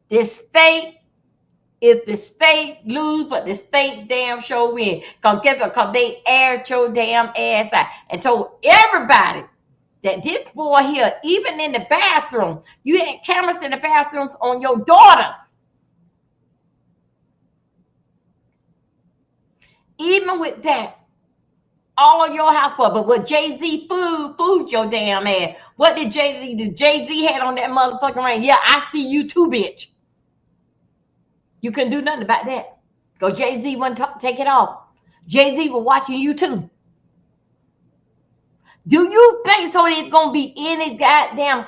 If the state lose, but the state damn sure win. Cause guess what? Cause they aired your damn ass out and told everybody that this boy here, even in the bathroom, you had cameras in the bathrooms on your daughters. Even with that, All your house for. But what Jay-Z food your damn ass. What did Jay-Z do? Jay-Z had on that motherfucking ring. Yeah, I see you too, bitch. You couldn't do nothing about that. Because Jay-Z wouldn't take it off. Jay-Z was watching you too. Do you think so it's gonna be any goddamn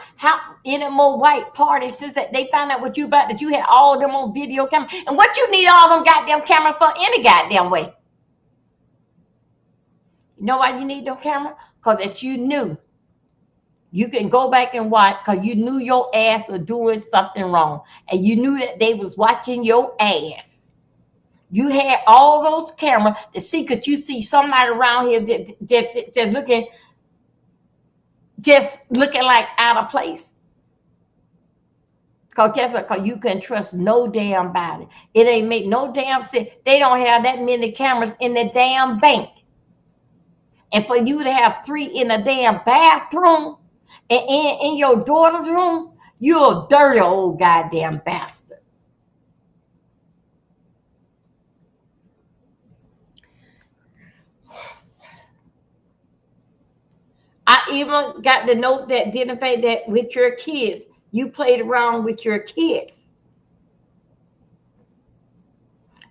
any more white parties since that they found out what you about, that you had all them on video camera? And what you need all them goddamn cameras for any goddamn way? You know why you need them cameras? Because that you knew. You can go back and watch because you knew your ass was doing something wrong. And you knew that they was watching your ass. You had all those cameras to see, because you see somebody around here that looking, just looking like out of place. Because guess what? Because you can trust no damn body. It ain't make no damn sense. They don't have that many cameras in the damn bank. And for you to have 3 in a damn bathroom and in your daughter's room, you're a dirty old goddamn bastard. I even got the note that identified that with your kids, you played around with your kids.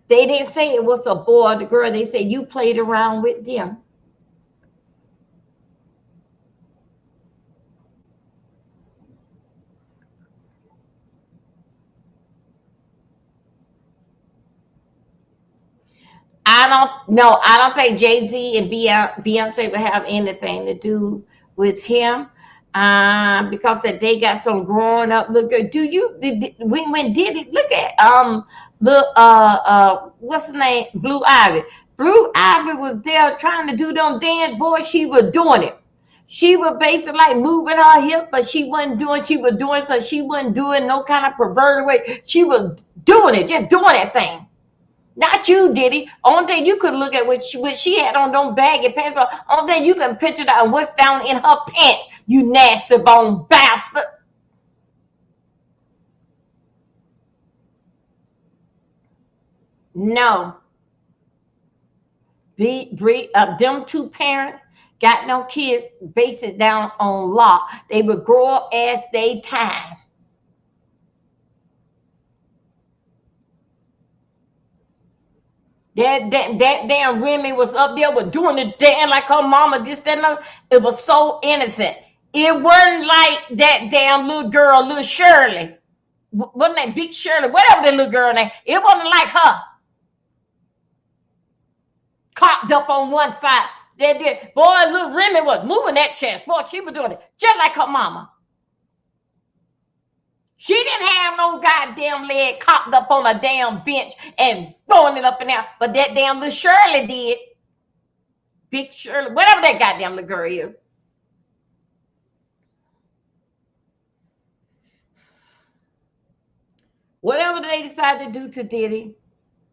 They didn't say it was a boy or the girl. They said you played around with them. I don't think Jay-Z and Beyonce would have anything to do with him, because that they got some growing up. Look good. Do you when Diddy look at what's the name? Blue Ivy. Blue Ivy was there trying to do them dance, boy. She was doing it. She was basically like moving her hip, but she wasn't doing. She was doing, so she wasn't doing no kind of perverted way. She was doing it, just doing that thing. Not you, Diddy. Only thing you could look at what she had on them baggy pants. Only thing you can picture that what's down in her pants, you nasty bone bastard. No. Them two parents got no kids, base it down on law. They would grow up as they time. That damn Remy was up there with doing the damn like her mama, this, that, and other. It was so innocent. It wasn't like that damn little girl, little Shirley. Wasn't that Big Shirley? Whatever the little girl name. It wasn't like her. Cocked up on one side. They did. Boy, little Remy was moving that chest. Boy, she was doing it just like her mama. She didn't have no goddamn leg cocked up on a damn bench and throwing it up and down. But that damn little Shirley did. Big Shirley, whatever that goddamn little girl is. Whatever they decide to do to Diddy,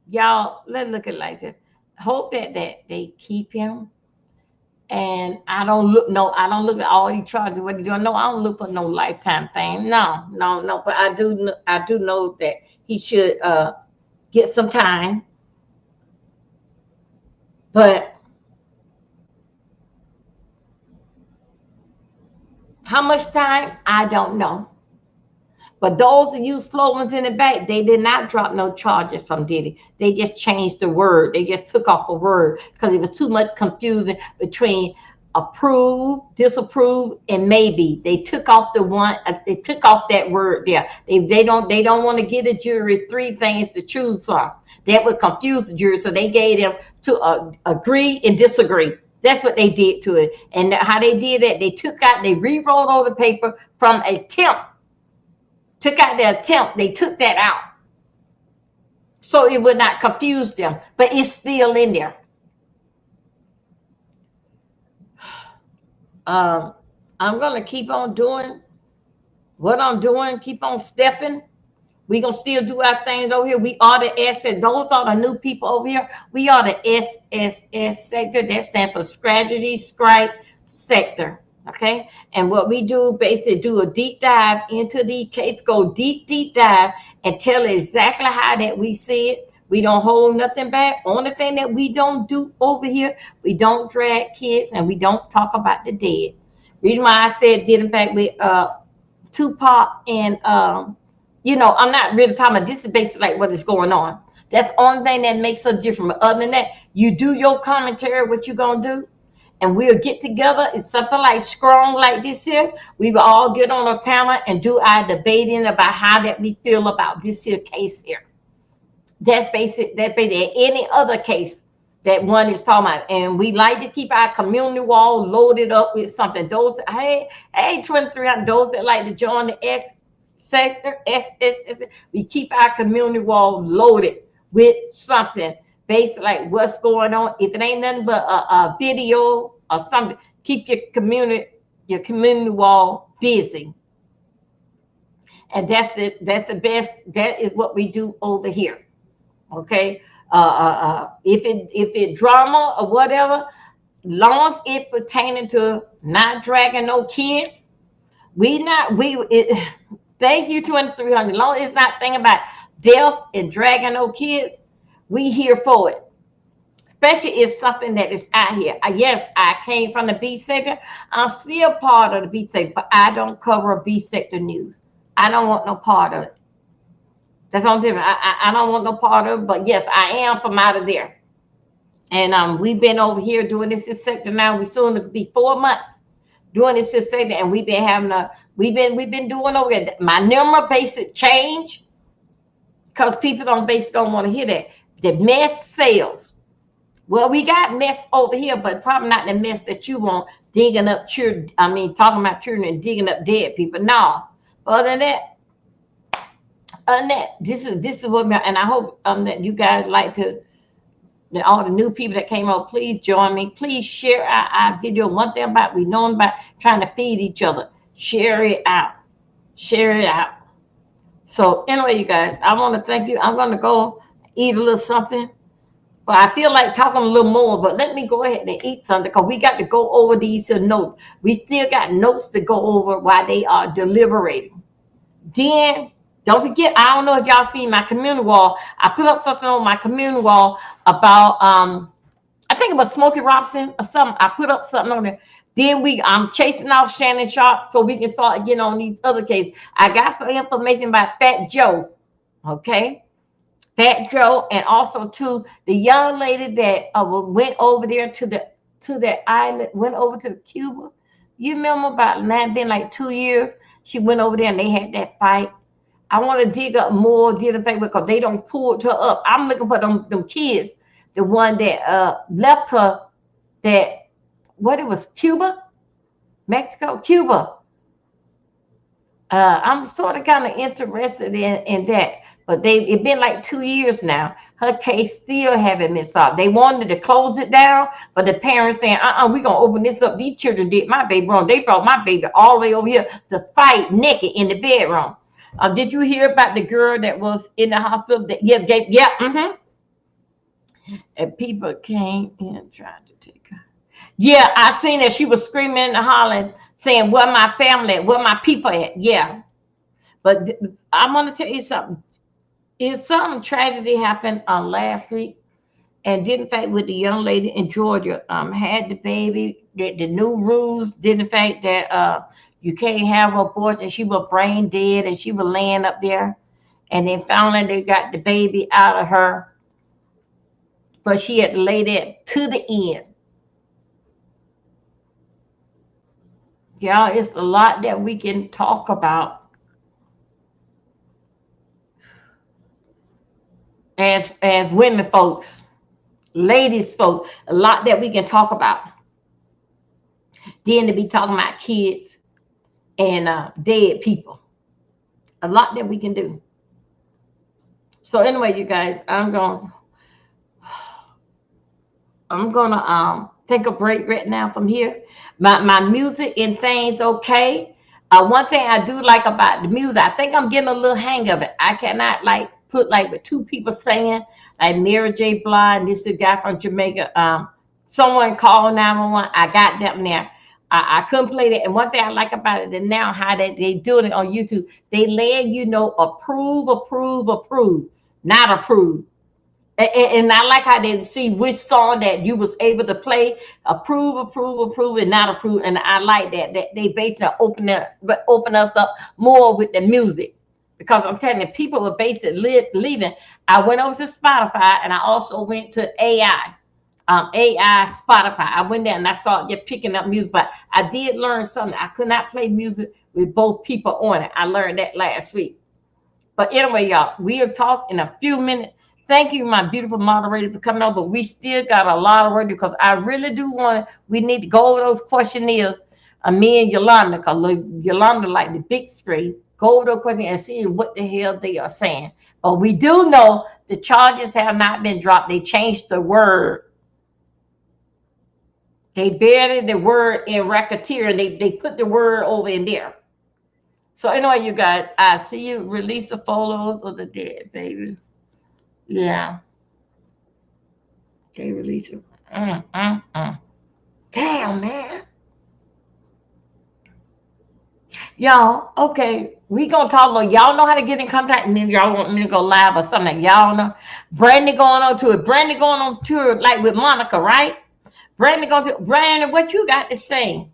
y'all, let's look at it like this. Hope that they keep him. And I don't look at all these charges, what he's doing. No, I don't look for no lifetime thing. No. But I do know that he should get some time. But how much time? I don't know. But those of you slow ones in the back, they did not drop no charges from Diddy. They just changed the word. They just took off a word because it was too much confusion between approve, disapprove, and maybe. They took off the one. They took off that word there. They don't want to give the jury 3 things to choose from. That would confuse the jury, so they gave them to agree and disagree. That's what they did to it. And how they did that, they rewrote all the paper from attempt. Took out the attempt, they took that out. So it would not confuse them, but it's still in there. I'm going to keep on doing what I'm doing, keep on stepping. We're going to still do our things over here. We are the SS. Those are the new people over here. We are the SSS sector. That stands for Strategy Scribe Sector. Okay, and what we do basically do a deep dive into the case, go deep dive and tell exactly how that we see it We don't hold nothing back. Only thing that we don't do over here, we don't drag kids and we don't talk about the dead. Reason why I said did in fact with Tupac and you know, I'm not really talking about this is basically like what is going on. That's the only thing that makes us different. But other than that, you do your commentary, what you gonna do, and we'll get together. It's something like strong like this here. We will all get on a panel and do our debating about how that we feel about this here case here. That's basic. That's basic. Any other case that one is talking about, and we like to keep our community wall loaded up with something. Those that, hey, 2,300. Those that like to join the X sector, we keep our community wall loaded with something based like what's going on. If it ain't nothing but a video or something, keep your community wall busy. And that's it. That's the best. That is what we do over here. Okay. If it drama or whatever, long as it pertaining to not dragging no kids, thank you 2,300. Long as it's not thinking about death and dragging no kids, we here for it. Especially if something that is out here. Yes, I came from the B sector. I'm still part of the B sector, but I don't cover B sector news. I don't want no part of it. That's all different. I don't want no part of it, but yes, I am from out of there. And we've been over here doing this sector now. We soon to be 4 months doing this sector, and we've been having we've been doing over there. My number basic change because people don't want to hear that. The mess sells. Well, we got mess over here, but probably not the mess that you want, digging up children. I mean, talking about children and digging up dead people. No. Other than that, this is what, and I hope that you guys like to, all the new people that came up, please join me. Please share our video. One thing about we know about trying to feed each other. Share it out. Share it out. So anyway, you guys, I want to thank you. I'm going to go eat a little something. But I feel like talking a little more, but let me go ahead and eat something because we got to go over these notes. We still got notes to go over while they are deliberating. Then, don't forget, I don't know if y'all see my community wall. I put up something on my community wall about, I think about Smokey Robinson or something. I put up something on there. Then I'm chasing off Shannon Sharp so we can start getting on these other cases. I got some information about Fat Joe, okay? Fat Joe, and also to the young lady that went over there to the island, went over to Cuba. You remember about that been like 2 years? She went over there and they had that fight. I want to dig up more, because they don't pulled her up. I'm looking for them kids, the one that left her. That what it was, Cuba, Mexico, Cuba. I'm sort of kind of interested in that. But it's been like 2 years now. Her case still haven't been solved. They wanted to close it down, but the parents saying, we're going to open this up. These children did my baby wrong. They brought my baby all the way over here to fight naked in the bedroom. Did you hear about the girl that was in the hospital? And people came in and tried to take her. Yeah, I seen that she was screaming and hollering, saying, where my family at? Where my people at? Yeah. But I'm going to tell you something. Is some tragedy happened last week, and did in fact with the young lady in Georgia had the baby. The new rules did in fact that you can't have an abortion. She was brain dead and she was laying up there, and then finally they got the baby out of her, but she had to lay there to the end. Y'all, it's a lot that we can talk about. As women folks, ladies folk, a lot that we can talk about. Then to be talking about kids and dead people. A lot that we can do. So anyway, you guys, I'm gonna take a break right now from here. My music and things okay. One thing I do like about the music, I think I'm getting a little hang of it. I cannot put with two people singing, like Mary J. Blige, and this is a guy from Jamaica. Someone called 911. I got them there. I couldn't play that. And one thing I like about it, and now how they doing it on YouTube, they let you know approve, not approve. And I like how they see which song that you was able to play, approve, and not approve. And I like that they basically open us up more with the music, because I'm telling you, people were basically leaving. I went over to Spotify, and I also went to AI Spotify. I went there and I saw just picking up music, but I did learn something. I could not play music with both people on it. I learned that last week. But anyway, y'all, we'll talk in a few minutes. Thank you, my beautiful moderators, for coming on. But we still got a lot of work because I really do we need to go over those questionnaires. Me and Yolanda, because Yolanda like the big screen. Go over those questionnaires and see what the hell they are saying. But we do know the charges have not been dropped. They changed the word. They buried the word in racketeer, and they put the word over in there. So anyway, you guys, I see you release the photos of the dead, baby. Yeah. They release it. Damn, man. Y'all, okay, we gonna talk about, y'all know how to get in contact, and then y'all want me to go live or something. Y'all know. Brandy going on tour. Brandy going on tour like with Monica, right? Brandy going to Brandy, what you got to say?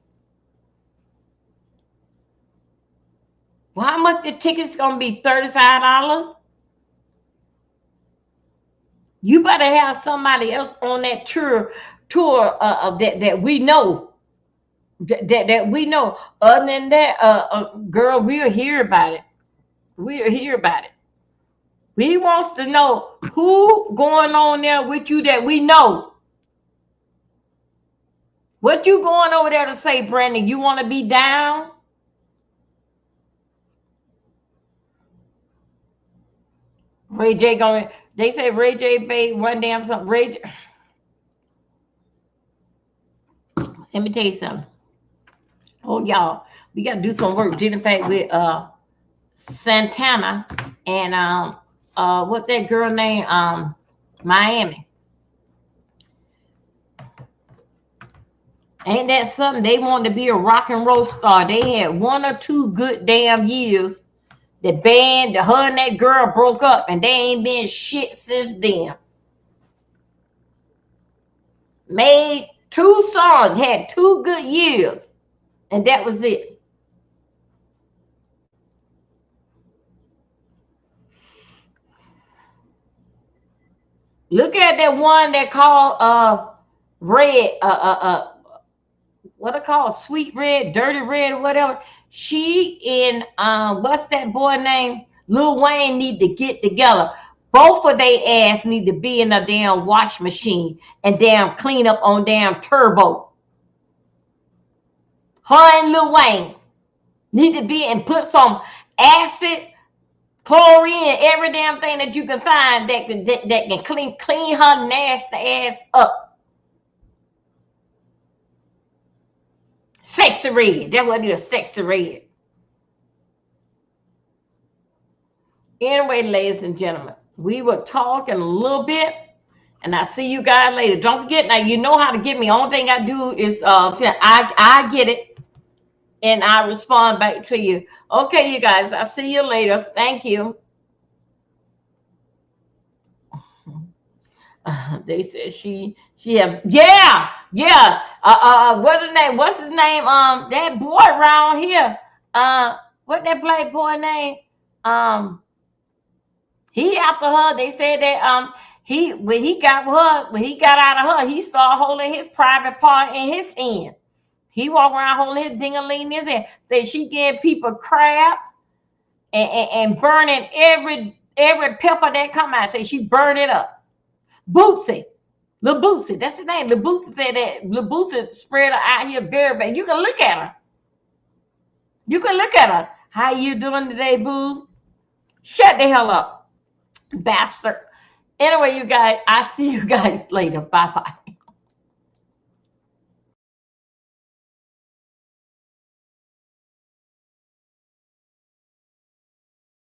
Well, how much the ticket's gonna be? $35? You better have somebody else on that tour that we know. That we know. Other than that, girl, we'll hear about it. We'll hear about it. We wants to know who going on there with you that we know. What you going over there to say, Brandon? You want to be down? Ray J going. They say Ray J made one damn something. Ray J. Let me tell you something. Oh, y'all, we got to do some work. Did in fact with Santana and what's that girl name? Miami. Ain't that something? They wanted to be a rock and roll star. They had 1 or 2 good damn years. The band, her and that girl broke up, and they ain't been shit since then. Made 2 songs, had 2 good years, and that was it. Look at that one that called Red, what they call Sweet Red, Dirty Red, or whatever. She in what's that boy name? Lil Wayne need to get together. Both of they ass need to be in a damn wash machine and damn clean up on damn turbo. Her and Lil Wayne need to be and put some acid, chlorine, every damn thing that you can find that can clean her nasty ass up. Sexy Red. That's what it is, Sexy Red. Anyway, ladies and gentlemen, we will talk in a little bit, and I'll see you guys later. Don't forget, now you know how to get me. Only thing I do is I get it, and I respond back to you. Okay, you guys, I'll see you later. Thank you. They said she have what's his name that boy around here what that black boy name he after her. They said that when he got out of her, he started holding his private part in his hand. He walked around holding his ding-a-ling in his hand. Said she gave people crabs and burning every pepper that come out. Say she burned it up. Bootsy, Lil Bootsy, that's his name. Lil Bootsy said that Lil Bootsy spread her out here very bad. You can look at her. You can look at her. How you doing today, boo? Shut the hell up, bastard. Anyway, you guys, I'll see you guys later. Bye-bye.